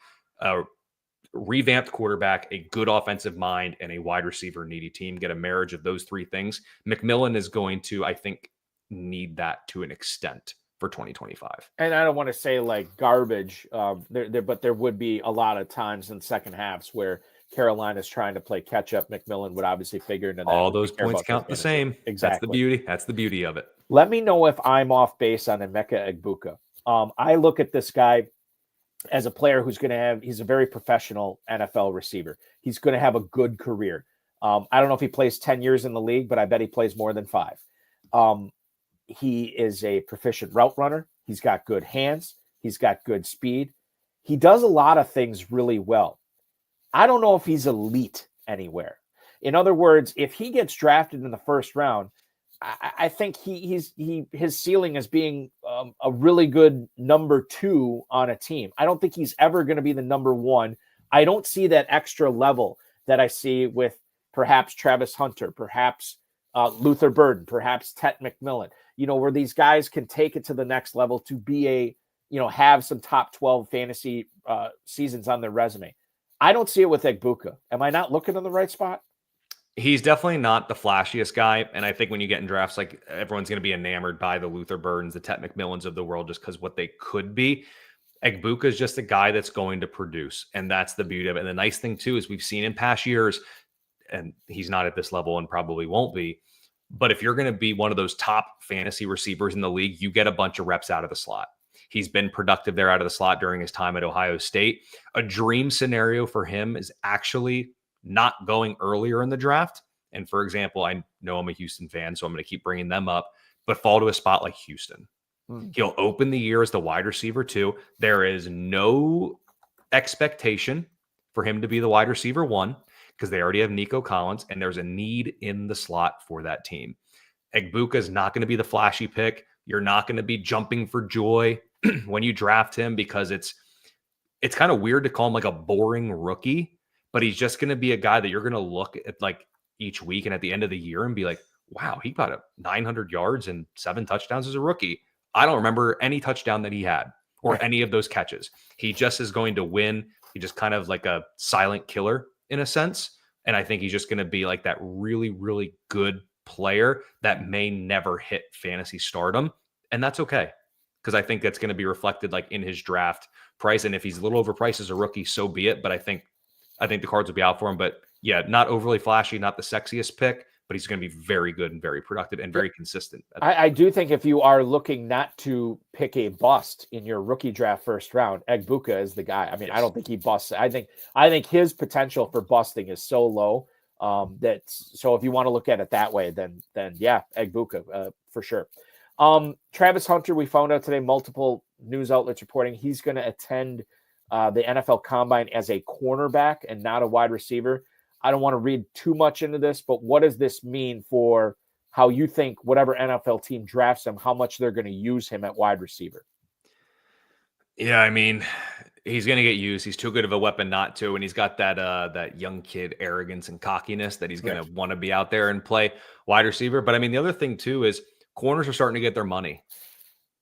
Revamped quarterback, a good offensive mind, and a wide receiver needy team. Get a marriage of those three things. McMillan is going to, I think, need that to an extent for 2025. And I don't want to say like garbage, but there would be a lot of times in second halves where Carolina's trying to play catch up. McMillan would obviously figure into that. All those points count the same. Exactly. That's the beauty. That's the beauty of it. Let me know if I'm off base on Emeka Egbuka. I look at this guy as a player who's going to have, he's a very professional NFL receiver. He's going to have a good career. I don't know if he plays 10 years in the league, but I bet he plays more than 5. He is a proficient route runner. He's got good hands. He's got good speed. He does a lot of things really well. I don't know if he's elite anywhere. In other words, if he gets drafted in the first round, I think his ceiling is being a really good number 2 on a team. I don't think he's ever going to be the number 1. I don't see that extra level that I see with perhaps Travis Hunter, perhaps Luther Burden, perhaps Tet McMillan, where these guys can take it to the next level to be have some top 12 fantasy seasons on their resume. I don't see it with Egbuka. Am I not looking in the right spot? He's definitely not the flashiest guy. And I think when you get in drafts, like, everyone's going to be enamored by the Luther Burdens, the Tet McMillans of the world, just because what they could be. Egbuka is just a guy that's going to produce. And that's the beauty of it. And the nice thing too, is we've seen in past years, and he's not at this level and probably won't be, but if you're going to be one of those top fantasy receivers in the league, you get a bunch of reps out of the slot. He's been productive there out of the slot during his time at Ohio State. A dream scenario for him is actually not going earlier in the draft. And for example, I know I'm a Houston fan, so I'm going to keep bringing them up, but fall to a spot like Houston. He'll open the year as the wide receiver too. There is no expectation for him to be the wide receiver 1, because they already have Nico Collins, and there's a need in the slot for that team. Egbuka is not going to be the flashy pick. You're not going to be jumping for joy when you draft him, because it's kind of weird to call him like a boring rookie, but he's just going to be a guy that you're going to look at like each week and at the end of the year and be like, wow, he got 900 yards and 7 touchdowns as a rookie. I don't remember any touchdown that he had or any of those catches. He just is going to win. He just kind of like a silent killer in a sense. And I think he's just going to be like that really, really good player that may never hit fantasy stardom. And that's okay, because I think that's going to be reflected like in his draft price. And if he's a little overpriced as a rookie, so be it. But I think the cards will be out for him. But yeah, not overly flashy, not the sexiest pick, but he's going to be very good and very productive and very consistent. I do think if you are looking not to pick a bust in your rookie draft first round, Egbuka is the guy. I mean, yes. I don't think he busts. I think his potential for busting is so low so if you want to look at it that way, then yeah, Egbuka for sure. Travis Hunter, we found out today, multiple news outlets reporting he's going to attend the NFL Combine as a cornerback and not a wide receiver. I don't want to read too much into this, but what does this mean for how you think whatever NFL team drafts him, how much they're going to use him at wide receiver? Yeah, I mean, he's going to get used. He's too good of a weapon not to, and he's got that young kid arrogance and cockiness that he's going to want to be out there and play wide receiver. But I mean, the other thing too is corners are starting to get their money.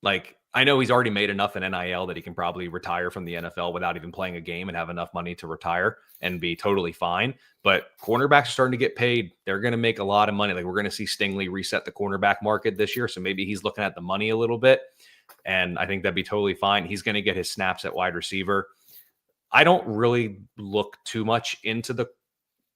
Like, I know he's already made enough in NIL that he can probably retire from the NFL without even playing a game and have enough money to retire and be totally fine. But cornerbacks are starting to get paid. They're going to make a lot of money. Like, we're going to see Stingley reset the cornerback market this year. So maybe he's looking at the money a little bit. And I think that'd be totally fine. He's going to get his snaps at wide receiver. I don't really look too much into the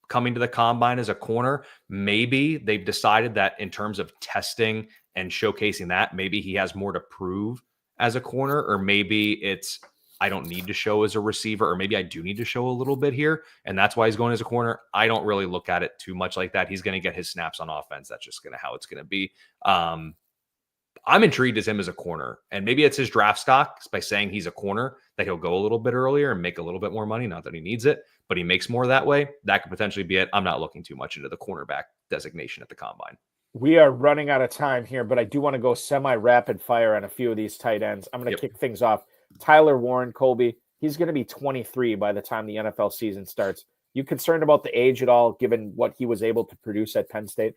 coming to the combine as a corner. Maybe they've decided that in terms of testing and showcasing that, maybe he has more to prove as a corner, or maybe it's, I don't need to show as a receiver, or maybe I do need to show a little bit here, and that's why he's going as a corner. I don't really look at it too much like that. He's going to get his snaps on offense. That's just going to how it's going to be. I'm intrigued as him as a corner, and maybe it's his draft stock by saying he's a corner that he'll go a little bit earlier and make a little bit more money. Not that he needs it, but he makes more that way. That could potentially be it. I'm not looking too much into the cornerback designation at the combine. We are running out of time here, but I do want to go semi-rapid fire on a few of these tight ends. I'm going to kick things off. Tyler Warren, Colby, he's going to be 23 by the time the NFL season starts. You concerned about the age at all, given what he was able to produce at Penn State?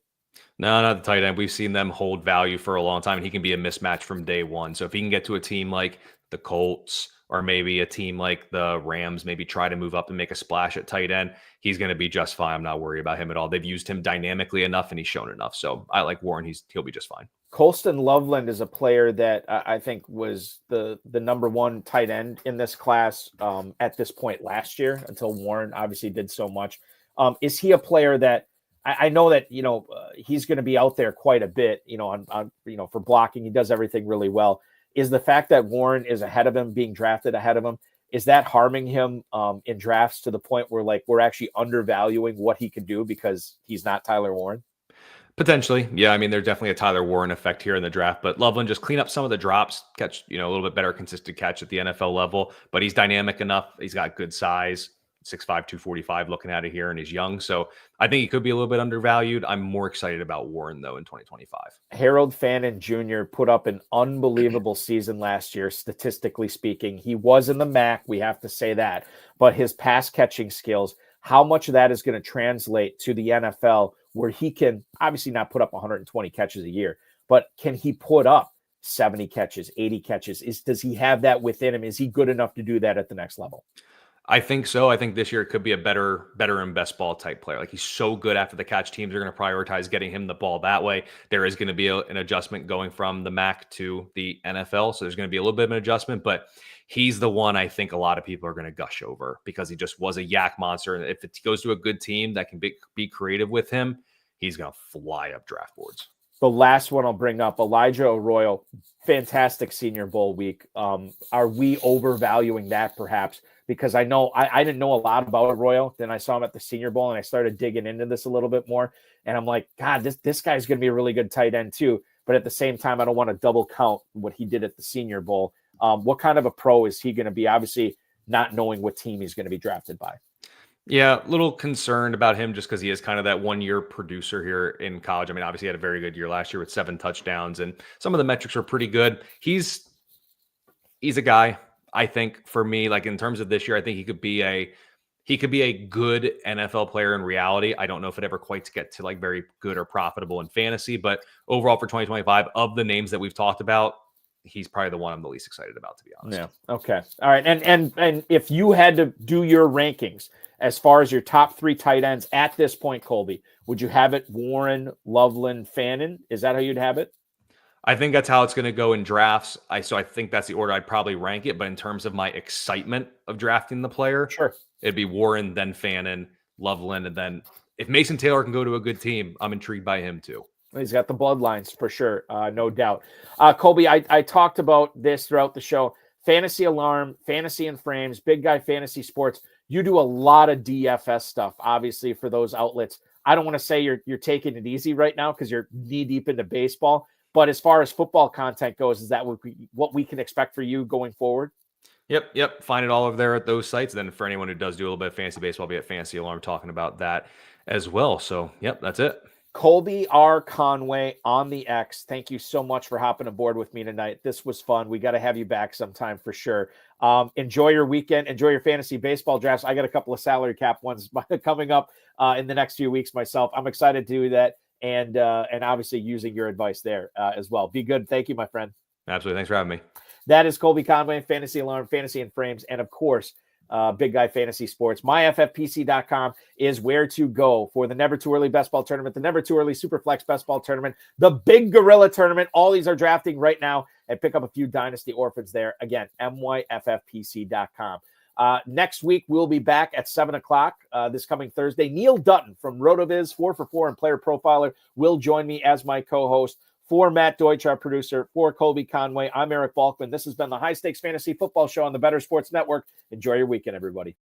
No, not the tight end. We've seen them hold value for a long time, and he can be a mismatch from day one. So if he can get to a team like the Colts or maybe a team like the Rams, maybe try to move up and make a splash at tight end, he's going to be just fine. I'm not worried about him at all. They've used him dynamically enough, and he's shown enough. So I like Warren. He'll be just fine. Colston Loveland is a player that I think was the number one tight end in this class at this point last year, until Warren obviously did so much. Is he a player that I know that, he's going to be out there quite a bit, on for blocking. He does everything really well. Is the fact that Warren is ahead of him, being drafted ahead of him, is that harming him in drafts to the point where, like, we're actually undervaluing what he can do because he's not Tyler Warren? Potentially. Yeah. I mean, there's definitely a Tyler Warren effect here in the draft, but Loveland just clean up some of the drops, catch, a little bit better consistent catch at the NFL level, but he's dynamic enough. He's got good size, 6'5", 245 looking at it here, and he's young. So I think he could be a little bit undervalued. I'm more excited about Warren, though, in 2025. Harold Fannin Jr. put up an unbelievable season last year, statistically speaking. He was in the MAC, we have to say that. But his pass catching skills, how much of that is going to translate to the NFL, where he can obviously not put up 120 catches a year, but can he put up 70 catches, 80 catches? Does he have that within him? Is he good enough to do that at the next level? I think so. I think this year it could be a better and best ball type player. Like, he's so good after the catch. Teams are going to prioritize getting him the ball that way. There is going to be an adjustment going from the MAC to the NFL. So there's going to be a little bit of an adjustment, but he's the one I think a lot of people are going to gush over because he just was a yak monster. And if it goes to a good team that can be creative with him, he's going to fly up draft boards. The last one I'll bring up, Elijah Arroyo, fantastic Senior Bowl week. Are we overvaluing that perhaps? Because I know I didn't know a lot about Arroyo. Then I saw him at the Senior Bowl, and I started digging into this a little bit more. And I'm like, God, this guy's going to be a really good tight end too. But at the same time, I don't want to double count what he did at the Senior Bowl. What kind of a pro is he going to be? Obviously, not knowing what team he's going to be drafted by. Yeah, a little concerned about him just because he is kind of that one-year producer here in college. I mean, obviously he had a very good year last year with 7 touchdowns, and some of the metrics are pretty good. He's a guy, I think, for me, like in terms of this year, I think he could be a good NFL player in reality. I don't know if it ever quite get to like very good or profitable in fantasy, but overall for 2025, of the names that we've talked about, he's probably the one I'm the least excited about, to be honest. Yeah. Okay. All right. And if you had to do your rankings as far as your top 3 tight ends at this point, Colby, would you have it Warren, Loveland, Fannin? Is that how you'd have it? I think that's how it's going to go in drafts. So I think that's the order I'd probably rank it. But in terms of my excitement of drafting the player, sure, it'd be Warren, then Fannin, Loveland, and then if Mason Taylor can go to a good team, I'm intrigued by him too. He's got the bloodlines for sure, no doubt. Colby, I talked about this throughout the show. Fantasy Alarm, Fantasy and Frames, Big Guy Fantasy Sports. You do a lot of DFS stuff, obviously, for those outlets. I don't want to say you're taking it easy right now because you're knee deep into baseball. But as far as football content goes, is that what we can expect for you going forward? Yep. Find it all over there at those sites. And then for anyone who does do a little bit of fantasy baseball, I'll be at Fantasy Alarm talking about that as well. So, yep, that's it. Colby R. Conway on the X. Thank you so much for hopping aboard with me tonight. This was fun. We got to have you back sometime for sure. Enjoy your weekend. Enjoy your fantasy baseball drafts. I got a couple of salary cap ones coming up in the next few weeks myself. I'm excited to do that. And obviously using your advice there as well. Be good. Thank you, my friend. Absolutely. Thanks for having me. That is Colby Conway, Fantasy Alarm, Fantasy and Frames, and of course, Big Guy Fantasy Sports. MyFFPC.com is where to go for the Never Too Early Best Ball Tournament, the Never Too Early Superflex Best Ball Tournament, the Big Gorilla Tournament. All these are drafting right now, and pick up a few Dynasty Orphans there. Again, MyFFPC.com. Next week, we'll be back at 7 o'clock this coming Thursday. Neil Dutton from RotoViz, 4for4 and Player Profiler, will join me as my co-host. For Matt Deutsch, our producer, for Colby Conway, I'm Eric Balkman. This has been the High Stakes Fantasy Football Show on the Better Sports Network. Enjoy your weekend, everybody.